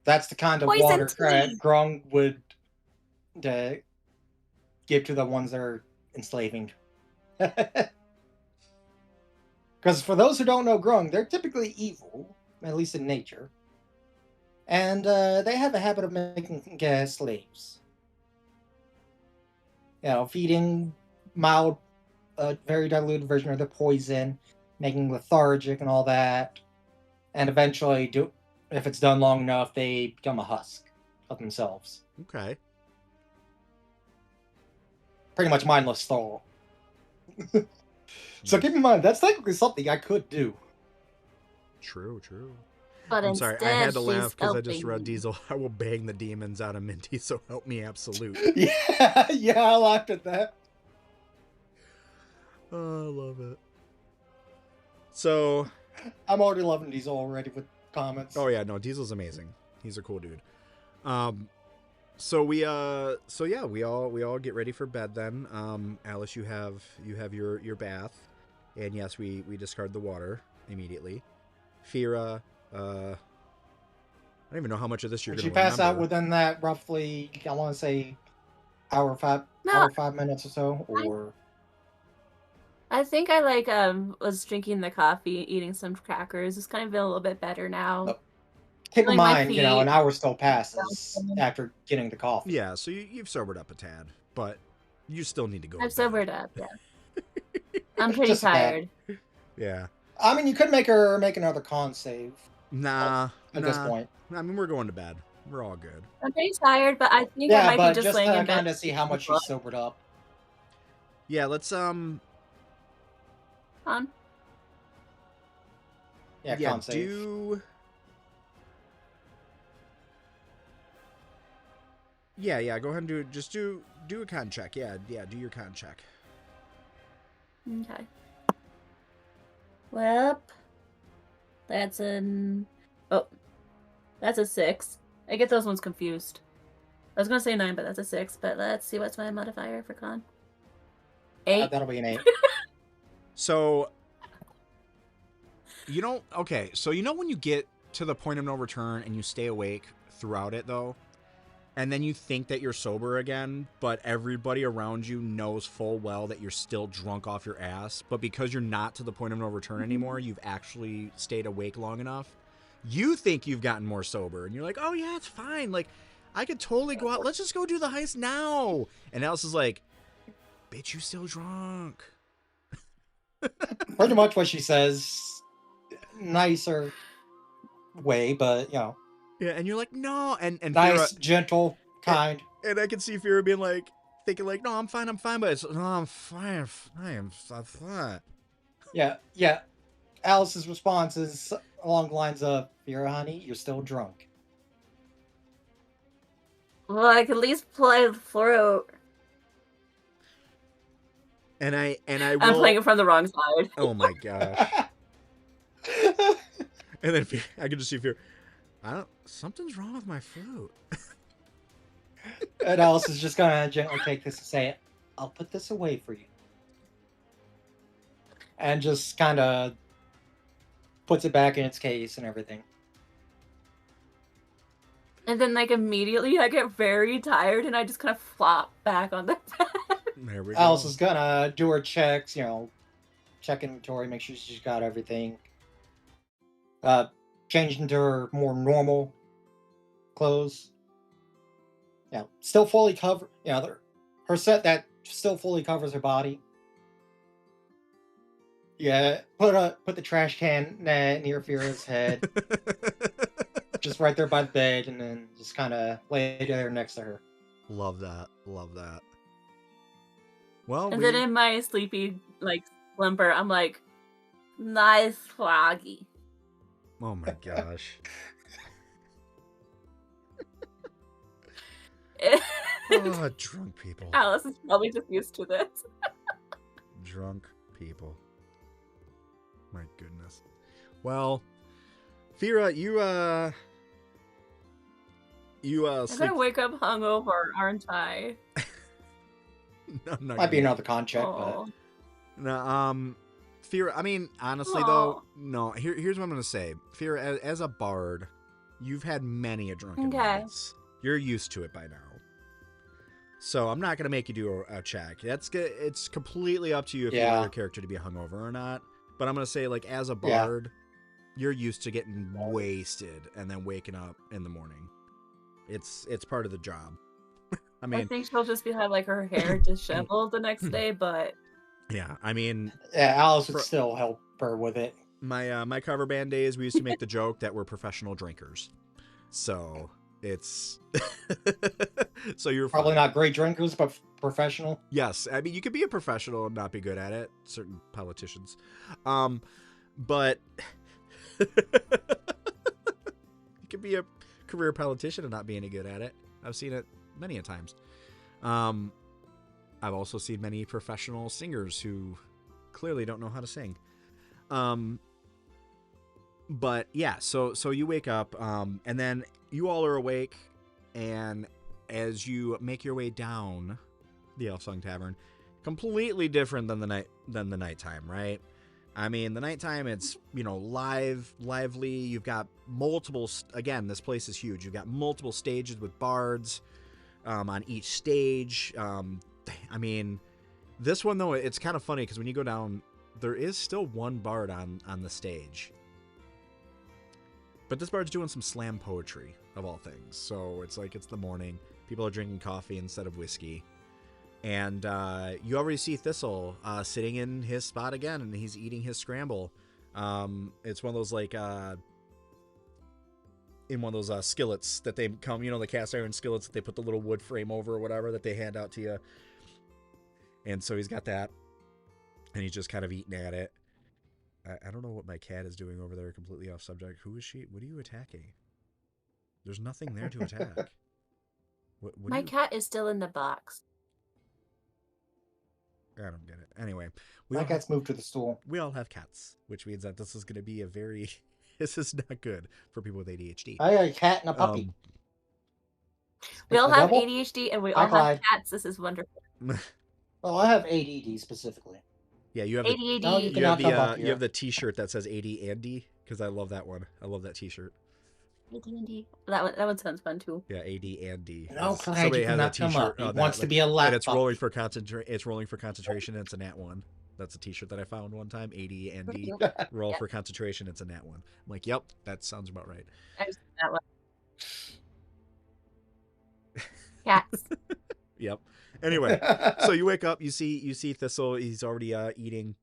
That's the kind of Poison water tea. Grung would give to the ones that are enslaving. Because for those who don't know Grung, they're typically evil, at least in nature. And they have a habit of making slaves. Feeding mild, very diluted version of the poison, making lethargic and all that. And eventually, if it's done long enough, they become a husk of themselves. Okay. pretty much mindless stall. So keep in mind, that's technically something I could do. True. But I'm sorry, I instead, had to laugh she's because I just helping read me. Diesel. I will bang the demons out of Minty, so help me absolute. Yeah, I laughed at that. Oh, I love it. So, I'm already loving these already with comments. oh yeah, no, Diesel's amazing. He's a cool dude. So we all get ready for bed then. Alice, you have your bath, and yes, we discard the water immediately. Fira, I don't even know how much of this you're Did going you to remember. pass out within that roughly, I want to say, hour 5 minutes or so, or? I think I was drinking the coffee, eating some crackers. It's kind of been a little bit better now. Oh. Keep in Feeling my mind, you know, feet. an hour still passes after getting the coffee. Yeah, so you've sobered up a tad, but you still need to go. I've to bed. sobered up. Yeah, I'm pretty Just a tad. tired. Yeah. I mean, you could make another con save Nah. at this point. I mean, we're going to bed. We're all good. I'm pretty tired, but I think I Yeah, might but be just just laying to in bed. kind of see how much you sobered up. Yeah, let's On. Yeah, con save. Yeah, go ahead and do a con check. Yeah, do your con check. Okay. Well, that's that's a 6. I get those ones confused. I was gonna say 9, but that's a 6. But let's see what's my modifier for con. 8. That'll be an 8. So, so when you get to the point of no return and you stay awake throughout it, though, and then you think that you're sober again, but everybody around you knows full well that you're still drunk off your ass, but because you're not to the point of no return anymore, you've actually stayed awake long enough, you think you've gotten more sober, and you're like, oh yeah, it's fine, like, I could totally go out, let's just go do the heist now, and Alice is like, bitch, you still drunk. Pretty much what she says, nicer way, but, you know. Yeah, and you're like, no, and nice, Fira, gentle, kind. and I can see Fira being like, thinking like, no, I'm fine, but it's, no, I'm fine. Yeah. Alice's response is along the lines of, Fira, honey, you're still drunk. Well, I can at least play through. And I will... I'm playing it from the wrong side. Oh my gosh. And then I can just see Fira, something's wrong with my flute. And Alice is just gonna gently take this and say, I'll put this away for you. And just kind of puts it back in its case and everything. And then, immediately I get very tired and I just kind of flop back on the bed. There we go. Alice is gonna do her checks, check inventory, make sure she's got everything. Change into her more normal clothes. Yeah, still fully covered. Yeah, her set that still fully covers her body. Yeah, put the trash can near Fira's head, just right there by the bed, and then just kind of lay there next to her. Love that. Well, and then in my sleepy slumber, I'm like, nice froggy. Oh my gosh. Oh, drunk people. Alice is probably just used to this. Drunk people. My goodness. Well, Fira, you I'm sleep. gonna wake up hungover, aren't I? No, Might be another con check, but no. Fira, I mean, honestly though, no. Here's what I'm gonna say. Fira, as a bard, you've had many a drunken nights. You're used to it by now. So I'm not gonna make you do a check. It's completely up to you if you want your character to be hungover or not. But I'm gonna say, as a bard, you're used to getting wasted and then waking up in the morning. It's part of the job. I think she'll just have her hair disheveled the next day, but yeah, I mean, Alice would still help her with it. My cover band days, we used to make the joke that we're professional drinkers. So It's so you're Probably fine. not great drinkers, but professional. Yes, I mean you could be a professional and not be good at it. Certain politicians, but you could be a career politician and not be any good at it. I've seen it many a times. I've also seen many professional singers who clearly don't know how to sing. But yeah, so you wake up, and then you all are awake, and as you make your way down the Elfsong Tavern, completely different than the nighttime, right? I mean, the nighttime, it's, lively. You've got multiple, again, this place is huge. You've got multiple stages with bards on each stage. I mean, this one, though, it's kind of funny because when you go down, there is still one bard on the stage. But this bard's doing some slam poetry, of all things. So it's like it's the morning. People are drinking coffee instead of whiskey. And you already see Thistle sitting in his spot again, and he's eating his scramble. It's one of those, like, in one of those skillets that they come, the cast iron skillets that they put the little wood frame over or whatever that they hand out to you. And so he's got that, and he's just kind of eating at it. I don't know what my cat is doing over there, completely off subject. Who is she? What are you attacking? There's nothing there to attack. What My cat is still in the box. I don't get it. Anyway, My cat's moved to the stool. we all have cats, which means that this is going to be this is not good for people with ADHD. I got a cat and a puppy. We all A have double? ADHD and we Hi, all have Clyde. cats. This is wonderful. Well, I have ADD specifically. Yeah, you have ADD. No, you you cannot have come up you here. have the T-shirt that says AD Andy, because I love that one. I love that T-shirt. AD. That one sounds fun too. Yeah, AD Andy. No, Clyde, Somebody you has a cannot come T-shirt up. He wants to be a and lap it's puppy. rolling for It's rolling for concentration. And it's a nat one. That's a T-shirt that I found one time. AD Andy. Roll for concentration. It's a nat one. I'm like, yep, that sounds about right. I've seen that one. Cats. Yep. Anyway, so you wake up, you see Thistle. He's already eating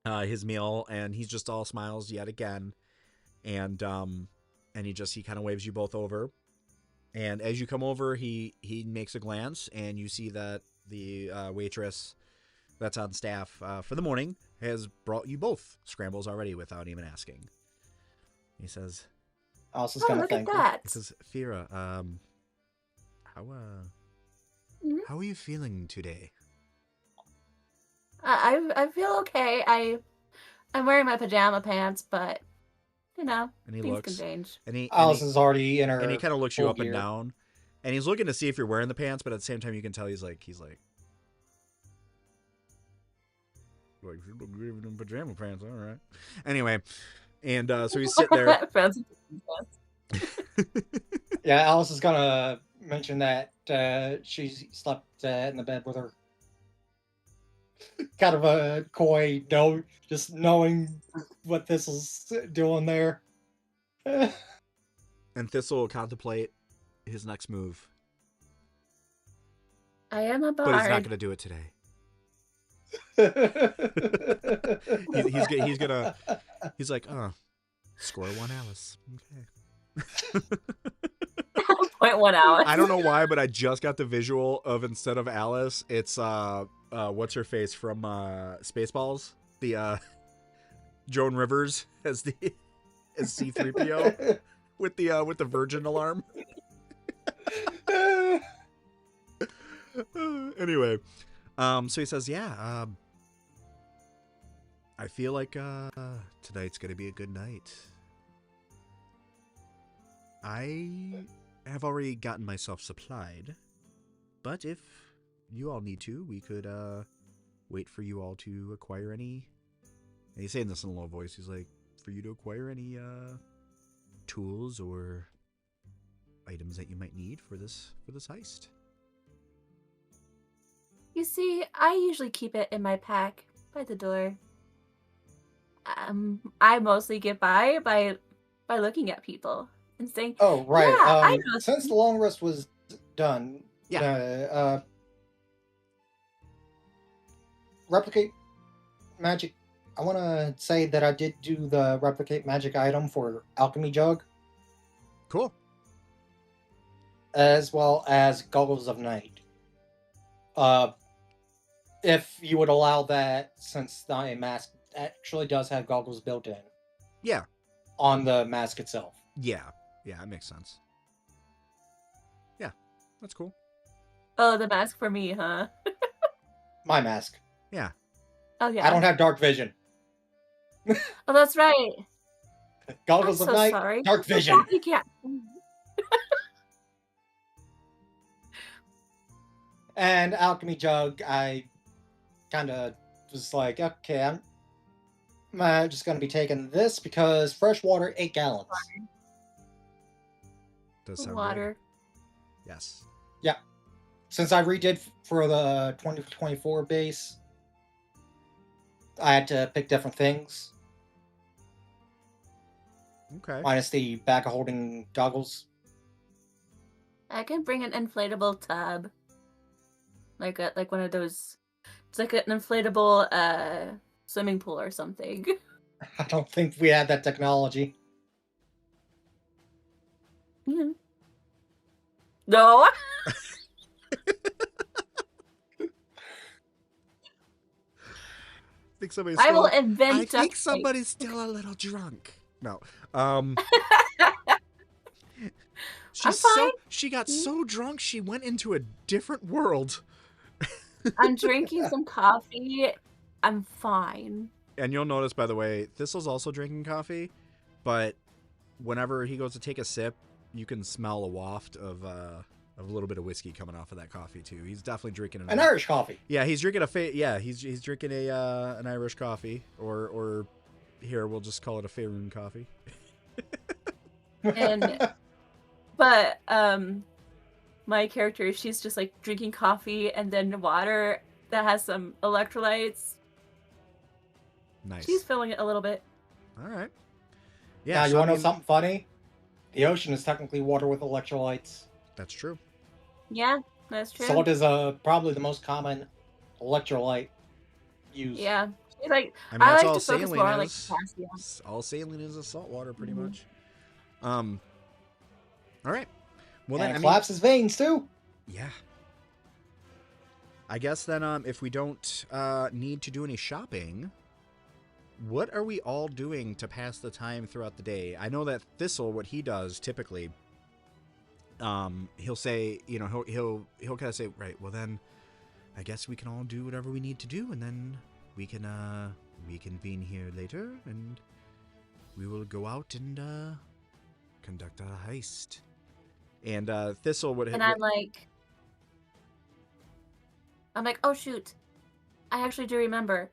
his meal, and he's just all smiles yet again, and he kind of waves you both over, and as you come over, he makes a glance, and you see that the waitress that's on staff for the morning has brought you both scrambles already without even asking. He says, I was just Oh, gonna look at thank you. that. He says, Fira, Mhm. how are you feeling today? I feel okay. I'm wearing my pajama pants, but And he things looks, can change. and he Alice is already in her. and he kind of looks you full up and gear. down, and he's looking to see if you're wearing the pants, but at the same time you can tell he's like you look good in pajama pants, all right. Anyway, and so he's sitting there. Fancy Yeah, Alice is gonna mention that she slept in the bed with her. Kind of a coy note, just knowing what this is doing there. And Thistle will contemplate his next move, I am a but he's not bard. going to do it today. He's like, score one, Alice. Okay. 0.1 hours. I don't know why, but I just got the visual of, instead of Alice, it's what's her face from Spaceballs, the Joan Rivers as C-3PO with the Virgin alarm. Anyway, so he says, yeah, I feel like tonight's gonna be a good night. I have already gotten myself supplied, but if you all need to, we could wait for you all to acquire any. And he's saying this in a low voice. He's like, for you to acquire any tools or items that you might need for this heist. You see, I usually keep it in my pack by the door. I mostly get by looking at people and saying, Oh, right. Yeah, I know. Since the long rest was done, replicate magic. I want to say that I did do the replicate magic item for alchemy jug. Cool. as well as Goggles of Night. If you would allow that, since the mask actually does have goggles built in. Yeah. On the mask itself. Yeah. Yeah, that makes sense. Yeah, that's cool. Oh, the mask for me, huh? My mask. Yeah. Oh, yeah. I don't have dark vision. Oh, that's right. Goggles I'm of so Night, sorry. dark vision. You can't. And Alchemy Jug, I kind of was like, okay, I'm just going to be taking this because fresh water, 8 gallons. Does sound Water. good. Yes. Yeah. Since I redid for the 2024 base, I had to pick different things. Okay. Minus the back of holding goggles. I can bring an inflatable tub. Like one of those. It's like an inflatable swimming pool or something. I don't think we had that technology. Yeah. No. I will invent. I think somebody's still a little drunk. No. She got so drunk she went into a different world. I'm drinking some coffee. I'm fine. And you'll notice, by the way, Thistle's also drinking coffee, but whenever he goes to take a sip, you can smell a waft of a little bit of whiskey coming off of that coffee too. He's definitely drinking an Irish coffee. Yeah, he's drinking he's drinking an Irish coffee, or here we'll just call it a Faerun coffee. But my character, she's just like drinking coffee and then water that has some electrolytes. Nice. She's filling it a little bit. All right. Yeah. Now, you want to know something funny? The ocean is technically water with electrolytes. That's true. Yeah, that's true. Salt is probably the most common electrolyte used. Yeah. She's like, I mean, I that's like all to focus saline more on like is. potassium. All saline is salt water, pretty Mhm. much. All right. Well, and then it collapses veins too. Yeah. I guess then, if we don't need to do any shopping, what are we all doing to pass the time throughout the day? I know that Thistle, what he does typically, he'll say, he'll kind of say, right, well then, I guess we can all do whatever we need to do, and then we can reconvene here later, and we will go out and conduct a heist. And Thistle would. And I'm like, oh shoot, I actually do remember.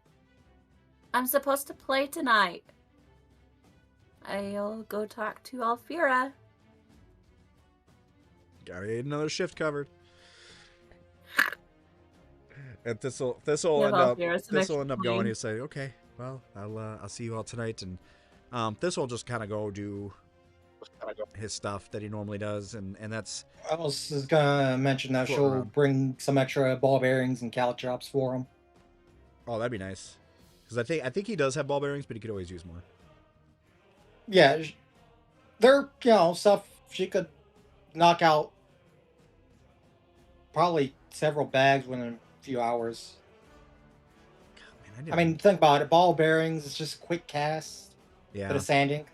I'm supposed to play tonight. I'll go talk to Alfira. Gotta get another shift covered. And Thistle end up going. He'll say, "Okay, well, I'll see you all tonight." And Thistle just kind of go do his stuff that he normally does, and that's. I was just gonna mention that she'll bring some extra ball bearings and caltrops for him. Oh, that'd be nice. Because I think he does have ball bearings, but he could always use more. Yeah, they're stuff she could knock out probably several bags within a few hours. God, man, I mean, think about it. Ball bearings, it's just a quick cast. Yeah. Bit of sanding.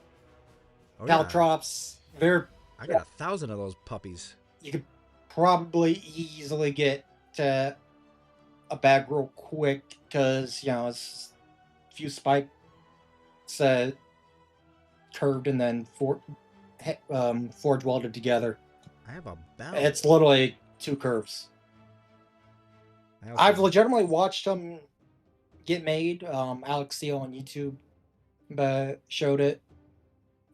Oh, caltrops, they're. I got 1,000 of those puppies. You could probably easily get to a bag real quick because it's a few spikes curved and then forge welded together. I have a bell. It's literally 2 curves. I've legitimately watched them get made. Alex Steele on YouTube showed it.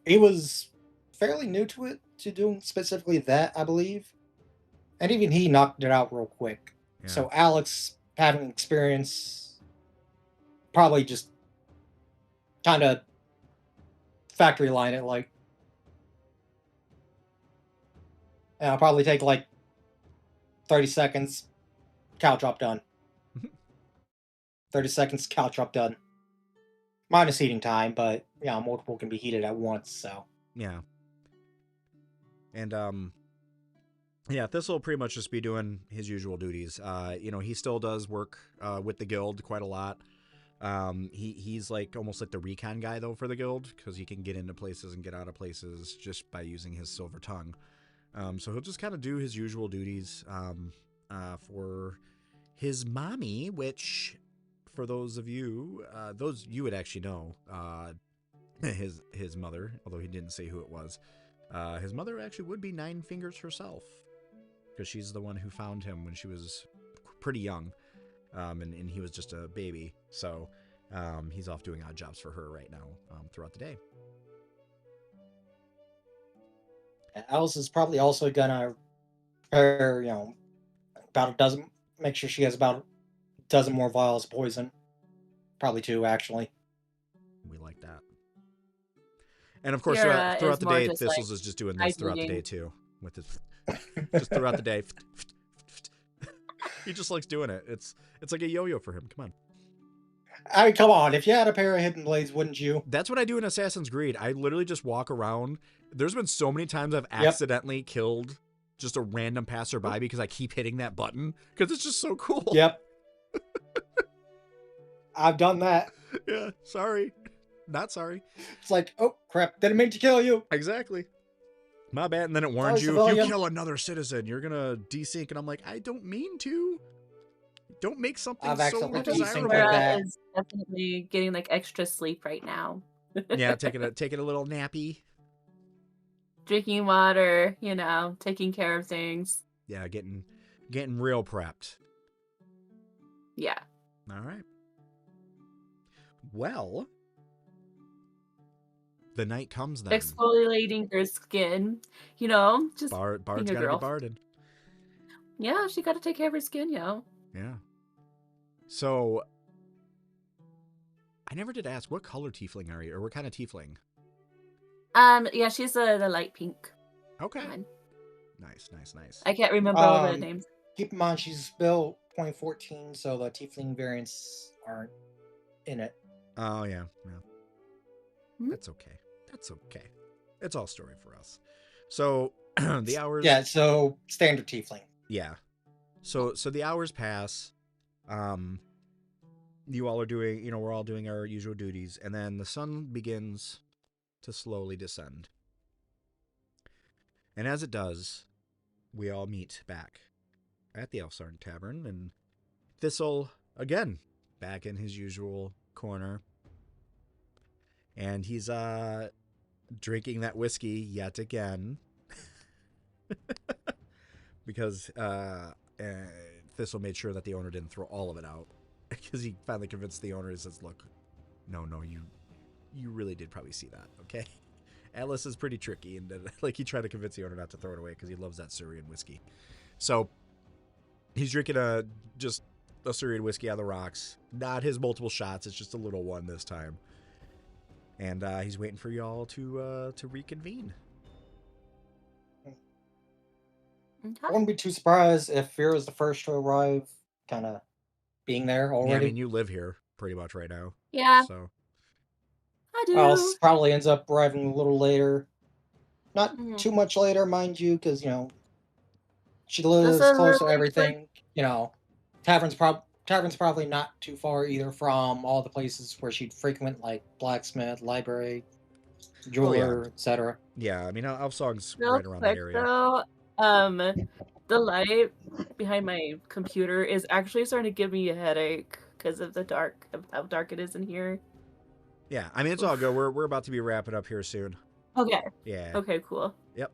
He was fairly new to doing specifically that, I believe. And even he knocked it out real quick. Yeah. So Alex, having experience, probably just kind of factory line it like. And I'll probably take like 30 seconds, caltrop done. 30 seconds, caltrop done. Minus heating time, but multiple can be heated at once, so. Yeah. And Yeah, Thistle will pretty much just be doing his usual duties. He still does work with the guild quite a lot. He's like almost like the recon guy though for the guild, because he can get into places and get out of places just by using his silver tongue. So he'll just kind of do his usual duties for his mommy, which for those of you, those you would actually know, his mother, although he didn't say who it was. His mother actually would be Nine Fingers herself, because she's the one who found him when she was pretty young, and he was just a baby. So he's off doing odd jobs for her right now throughout the day. Alice is probably also gonna prepare, about a dozen. Make sure she has about a dozen more vials of poison. Probably two, actually. We like that. And of course, Fira throughout is the more day, just, Thistles is just doing this throughout the day too, with his just throughout the day. He just likes doing it. It's like a yo-yo for him. Come on. I mean, come on. If you had a pair of hidden blades, wouldn't you? That's what I do in Assassin's Creed. I literally just walk around. There's been so many times I've accidentally killed just a random passerby because I keep hitting that button because it's just so cool. Yep. I've done that. Yeah. Sorry. Not sorry. It's like, oh crap, didn't mean to kill you. Exactly. My bad. And then it warns you, if you kill another citizen, you're gonna desync. And I'm like, I don't mean to. Don't make something so desirable. Fira is definitely getting like extra sleep right now. Yeah, taking a little nappy. Drinking water, taking care of things. Yeah, getting real prepped. Yeah. All right. Well, the night comes then. Exfoliating her skin, just Bard's being a gotta girl. be barding. Yeah, she got to take care of her skin, Yeah. So, I never did ask, what color tiefling are you, or what kind of tiefling? Yeah, she's the light pink. Okay. one. Nice. I can't remember all the names. Keep in mind, she's built 2014, so the tiefling variants aren't in it. Oh, yeah. Hmm? That's okay. It's all story for us. So, the hours... Yeah, so standard tiefling. Yeah. So the hours pass. You all are doing, we're all doing our usual duties, and then the sun begins to slowly descend. And as it does, we all meet back at the Elfsong Tavern, and Thistle, again, back in his usual corner. And he's drinking that whiskey yet again. Because Thistle made sure that the owner didn't throw all of it out. Because he finally convinced the owner, he says, look, no, you really did probably see that, okay? Atlas is pretty tricky, and he tried to convince the owner not to throw it away because he loves that Syrian whiskey. So he's drinking just a Syrian whiskey out of the rocks. Not his multiple shots, it's just a little one this time. And he's waiting for y'all to reconvene. I wouldn't be too surprised if Fira is the first to arrive, kind of being there already. Yeah, I mean, you live here pretty much right now. Yeah. So I do. Alice probably ends up arriving a little later. Not too much later, mind you, because, she lives close to everything. Tavern's probably not too far either from all the places where she'd frequent, like blacksmith, library, jeweler, etc. Yeah, I mean, Elfsong's right around that area. Though, the light behind my computer is actually starting to give me a headache because of how dark it is in here. Yeah, I mean, it's all good. We're about to be wrapping up here soon. Okay. Yeah. Okay, cool. Yep.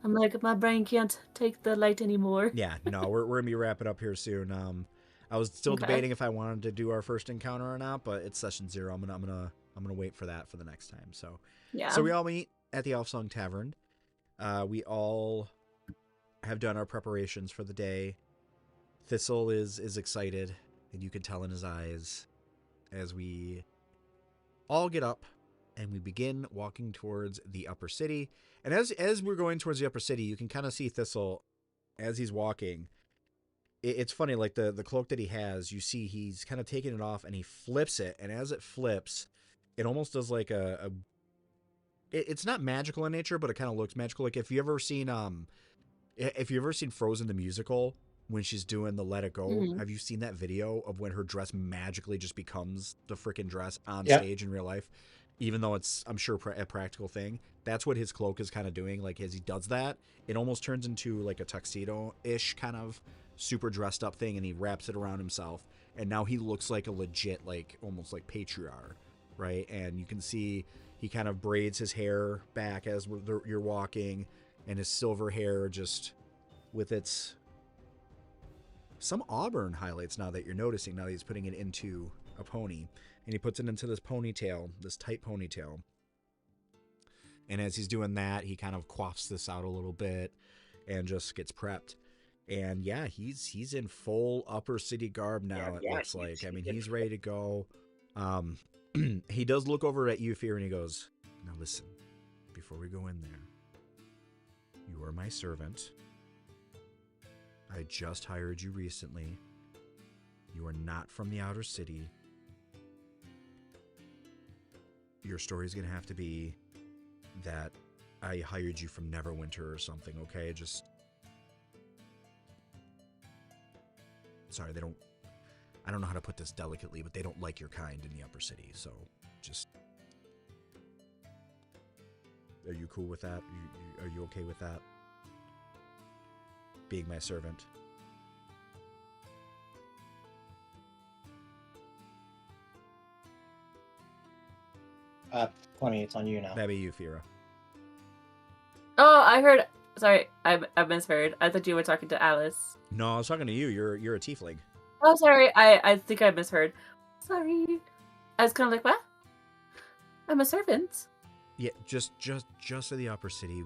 I'm like, my brain can't take the light anymore. Yeah, no, we're gonna be wrapping up here soon. I was still debating if I wanted to do our first encounter or not, but it's session 0. I'm gonna wait for that for the next time. So yeah. So we all meet at the Elfsong Tavern. We all have done our preparations for the day. Thistle is excited, and you can tell in his eyes as we all get up and we begin walking towards the upper city. And as we're going towards the upper city, you can kind of see Thistle as he's walking. It's funny, like the cloak that he has, you see he's kind of taking it off and he flips it. And as it flips, it almost does like it's not magical in nature, but it kind of looks magical. Like if you ever seen if you've ever seen Frozen the musical, when she's doing the Let It Go, Mhm. have you seen that video of when her dress magically just becomes the freaking dress on Yep. stage in real life? Even though it's, I'm sure, a practical thing. That's what his cloak is kind of doing. Like, as he does that, it almost turns into like a tuxedo-ish kind of super dressed up thing, and he wraps it around himself. And now he looks like a legit, like, almost like patriarch, right? And you can see he kind of braids his hair back as you're walking, and his silver hair just with its some auburn highlights now that you're noticing, now that he's putting it into a pony. And he puts it into this ponytail, this tight ponytail. And as he's doing that, he kind of quaffs this out a little bit and just gets prepped. And yeah, he's in full upper city garb now, it looks like. I mean, he's ready to go. He does look over at you, Fira, and he goes, now listen, before we go in there, you are my servant. I just hired you recently. You are not from the outer city. Your story's gonna have to be that I hired you from Neverwinter or something, okay? Just... Sorry, they don't... I don't know how to put this delicately, but they don't like your kind in the upper city, so just... Are you cool with that? Are you okay with that? Being my servant. Clemmy, it's on you now. That'd be you, Fira. Oh, I heard. Sorry, I misheard. I thought you were talking to Alice. No, I was talking to you. You're a tiefling. Oh, sorry. I think I misheard. Sorry. I was kind of like, what? I'm a servant. Yeah, just for the upper city.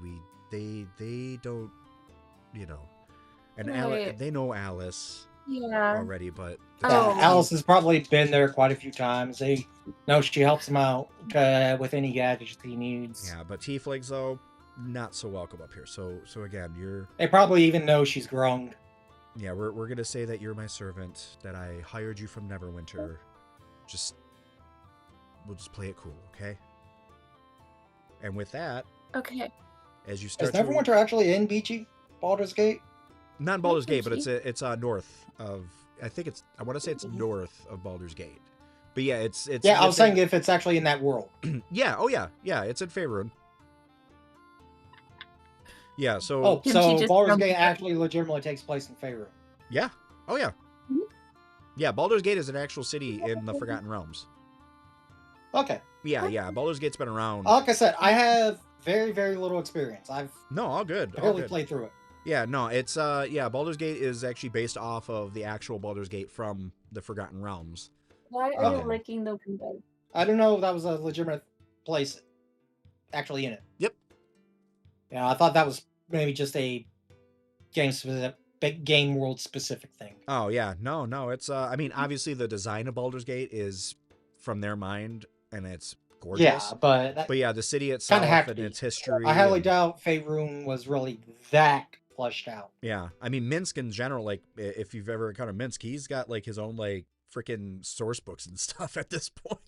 They don't, you know, and Right. they know Alice Yeah. already, but Oh. Alice has probably been there quite a few times. They know she helps him out with any gadgets he needs. yeah, but tieflings though, not so welcome up here. So again, They probably even know she's Grung. yeah, we're gonna say that you're my servant, that I hired you from Neverwinter. We'll just play it cool, okay? And with that, Okay. as you Is start Neverwinter actually in BG? Baldur's Gate? not in Baldur's Gate, but BG? it's north of. I want to say it's north of Baldur's Gate. But yeah, it's Yeah, I was within- saying if it's actually in that world. Yeah, oh yeah, it's in Faerun. Yeah, so Oh, Can she so just Baldur's jump Gate in? actually legitimately takes place in Faerun. yeah, oh yeah, Mhm. yeah. Baldur's Gate is an actual city in the Forgotten Realms. Okay. Yeah. Baldur's Gate's been around. Like I said, I have very, very little experience. I've No, all good. barely played through it. Yeah, no, it's Baldur's Gate is actually based off of the actual Baldur's Gate from the Forgotten Realms. Why are you licking the window? I don't know if that was a legitimate place actually in it. Yep. Yeah, I thought that was maybe just a game world specific thing. Oh yeah, no, it's I mean, obviously the design of Baldur's Gate is from their mind, and it's gorgeous. Yeah, but But the city itself have to and be. its history. I highly and- doubt Faerun was really that fleshed out. Yeah, I mean Minsk in general. Like, if you've ever encountered Minsk, he's got like his own like freaking source books and stuff at this point.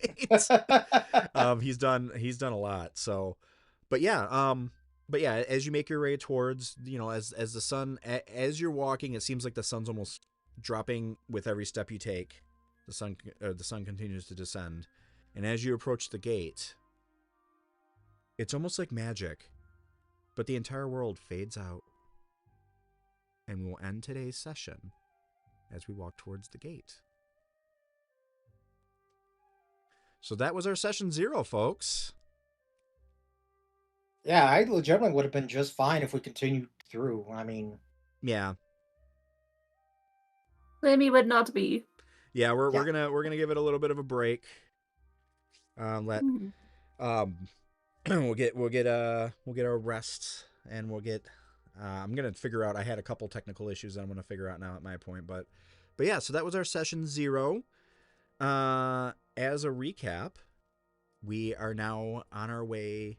He's done a lot. So, but yeah, as you make your way towards, as the sun, as you're walking, it seems like the sun's almost dropping with every step you take. The sun continues to descend, and as you approach the gate, it's almost like magic, but the entire world fades out, and we'll end today's session as we walk towards the gate. So that was our session 0, folks. Yeah, I legitimately would have been just fine if we continued through. I mean, Yeah. Lemmy would not be. Yeah, we're gonna give it a little bit of a break. Mhm. We'll get our rest, and we'll get I'm gonna figure out, I had a couple technical issues that I'm gonna figure out now at my point, but yeah, so that was our session 0. As a recap, we are now on our way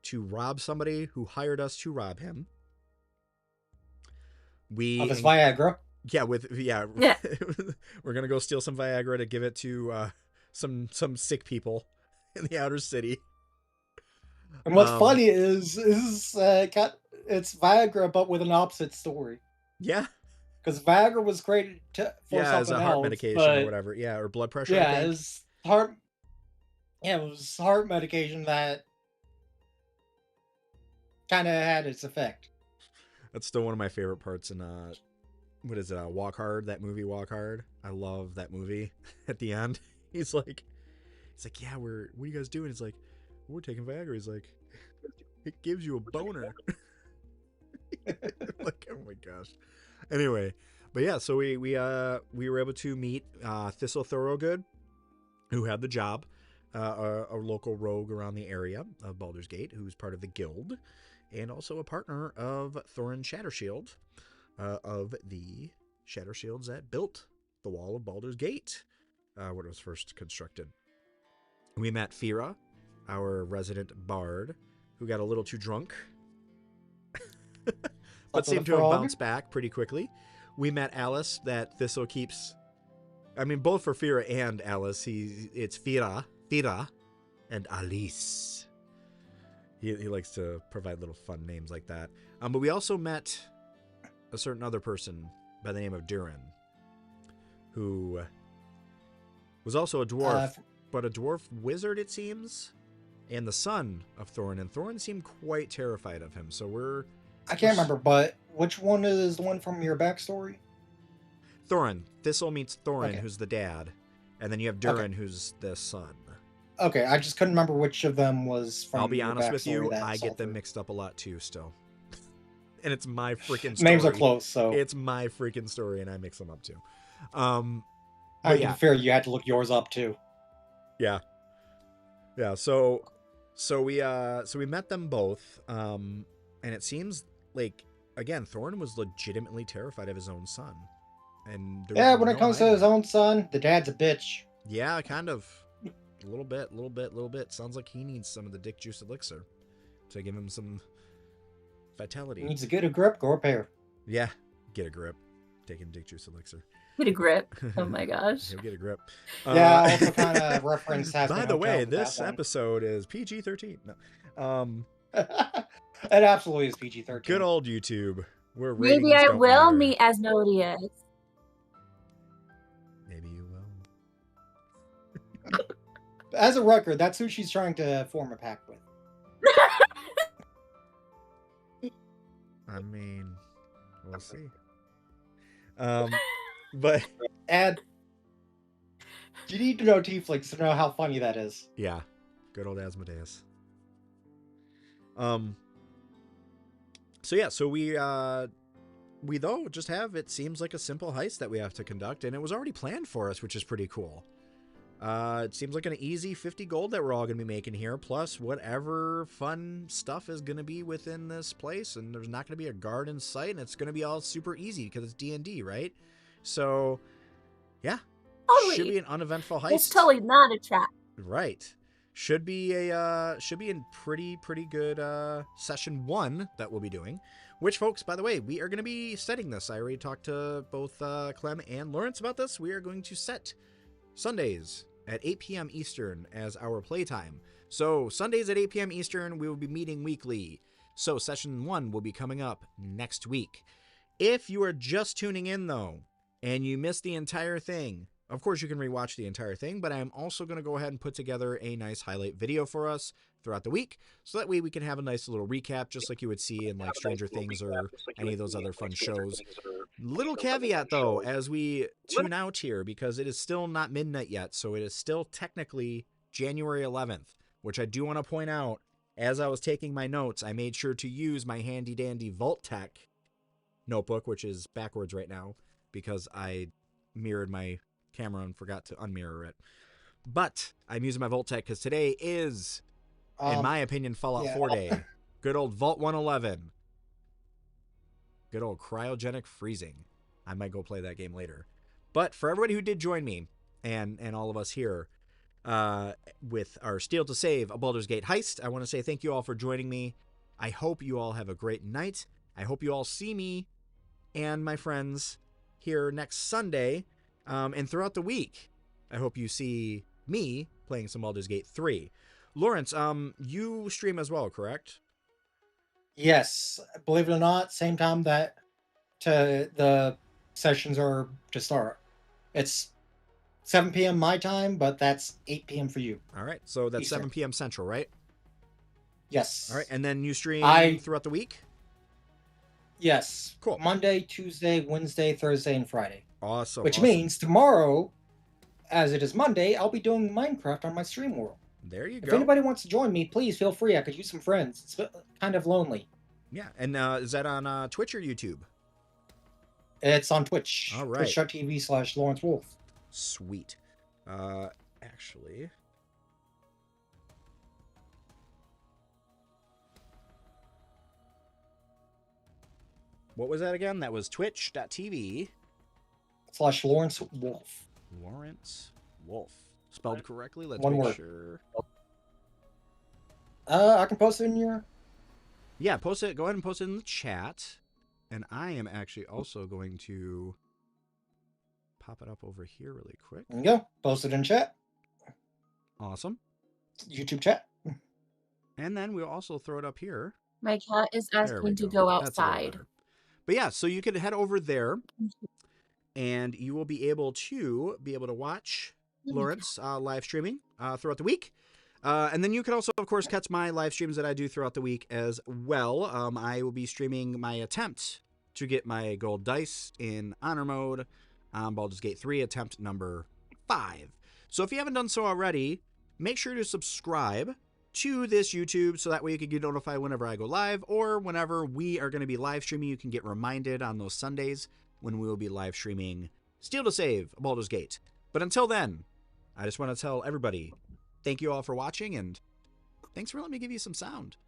to rob somebody who hired us to rob him. of his Viagra. Yeah, Yeah. we're gonna go steal some Viagra to give it to some sick people in the outer city. And what's Um, funny is it's Viagra, but with an opposite story. Yeah. Because Viagra was created for Yeah, as something a heart else, medication but or whatever. Yeah, or blood pressure, I yeah, think. it's heart. Yeah, it was heart medication that kind of had its effect. That's still one of my favorite parts in what is it? Walk Hard. That movie, Walk Hard. I love that movie. At the end, he's like, yeah, what are you guys doing? He's like, we're taking Viagra. He's like, it gives you a boner. Like, oh my gosh. Anyway, but yeah, so we were able to meet Thistle Thorogood, who had the job, a local rogue around the area of Baldur's Gate, who's part of the guild, and also a partner of Thorin Shattershield, of the Shattershields that built the wall of Baldur's Gate when it was first constructed. We met Fira, our resident bard, who got a little too drunk, but seemed to have bounced back pretty quickly. We met Alice, that Thistle keeps... I mean, both for Fira and Alice, it's Fira, and Alice. He likes to provide little fun names like that. But we also met a certain other person by the name of Durin, who was also a dwarf, but a dwarf wizard, it seems, and the son of Thorin. And Thorin seemed quite terrified of him. So I can't remember, but which one is the one from your backstory? Thorin. Thistle meets Thorin, Okay. who's the dad. And then you have Durin, who's the son. Okay, I just couldn't remember which of them was from I'll be your honest with you, backstory I get them through. mixed up a lot too still. And it's my freaking story. Names are close, so It's my freaking story, and I mix them up too. to be fair, you had to look yours up too. Yeah. So we met them both, and it seems like, again, Thorin was legitimately terrified of his own son. And Yeah, when it comes to his own son, the dad's a bitch. Yeah, kind of. A little bit. Sounds like he needs some of the dick juice elixir to give him some vitality. He needs to get a grip, go repair. Yeah, get a grip. Taking dick juice elixir. Get a grip. Oh my gosh. He'll get a grip. Yeah, also kind of reference has By been the hooked up way, with this that one. episode is PG-13. No. It absolutely is PG-13. Good old YouTube. Where Maybe ratings I don't will matter. meet Asmodeus. Maybe you will. As a record, that's who she's trying to form a pact with. I mean, we'll see. But And you need to know Tieflings to know how funny that is. yeah, good old Asmodeus. So we though just have, it seems like, a simple heist that we have to conduct, and it was already planned for us, which is pretty cool. It seems like an easy 50 gold that we're all going to be making here, plus whatever fun stuff is going to be within this place, and there's not going to be a guard in sight, and it's going to be all super easy because it's D&D, right? So, yeah. Totally. Should be an uneventful heist. It's totally not a trap. Right. Should be a pretty good session 1 that we'll be doing. Which, folks, by the way, we are going to be setting this. I already talked to both Clem and Lawrence about this. We are going to set Sundays at 8 p.m. Eastern as our playtime. So Sundays at 8 p.m. Eastern, we will be meeting weekly. So session 1 will be coming up next week. If you are just tuning in, though, and you missed the entire thing, of course, you can rewatch the entire thing, but I'm also going to go ahead and put together a nice highlight video for us throughout the week, so that way we can have a nice little recap, just like you would see in like Stranger Things or any of those other fun shows. Little caveat, though, as we tune out here, because it is still not midnight yet, so it is still technically January 11th, which I do want to point out, as I was taking my notes, I made sure to use my handy-dandy Vault-Tec notebook, which is backwards right now, because I mirrored my camera and forgot to unmirror it. But I'm using my Vault-Tec because today is, in my opinion, Fallout 4 Day. Good old Vault 111. Good old cryogenic freezing. I might go play that game later. But for everybody who did join me, and all of us here, with our Steal to Save a Baldur's Gate heist, I want to say thank you all for joining me. I hope you all have a great night. I hope you all see me and my friends here next Sunday, and throughout the week. I hope you see me playing some Baldur's Gate 3. Lawrence, you stream as well, correct? Yes, believe it or not, same time that the sessions are to start. It's 7 p.m. my time, but that's 8 p.m. for you. All right. So that's Eastern. 7 p.m. Central, right? Yes. All right. And then you stream I- throughout the week? Yes. Cool. Monday, Tuesday, Wednesday, Thursday, and Friday. Awesome. Which awesome. means tomorrow, as it is Monday, I'll be doing Minecraft on my stream world. There you If go. anybody wants to join me, please feel free. I could use some friends. It's kind of lonely. Yeah. And is that on Twitch or YouTube? It's on Twitch. All right. Twitch.tv/Lawrence Wolf. Sweet. Actually. What was that again? That was twitch.tv/Lawrence Wolf. Lawrence Wolf. Spelled correctly? Let's One make word. sure. I can post it in your... Yeah, post it. Go ahead and post it in the chat. And I am actually also going to pop it up over here really quick. There you go. Post it in chat. Awesome. YouTube chat. And then we'll also throw it up here. My cat is There we asking to go That's a little outside. better. But yeah, so you could head over there and you will be able to watch Lawrence live streaming throughout the week. And then you can also, of course, catch my live streams that I do throughout the week as well. I will be streaming my attempt to get my gold dice in honor mode on Baldur's Gate 3, attempt number 5. So if you haven't done so already, make sure to subscribe to this YouTube so that way you can get notified whenever I go live or whenever we are going to be live streaming. You can get reminded on those Sundays when we will be live streaming Steal to Save Baldur's Gate. But until then, I just want to tell everybody, thank you all for watching, and thanks for letting me give you some sound.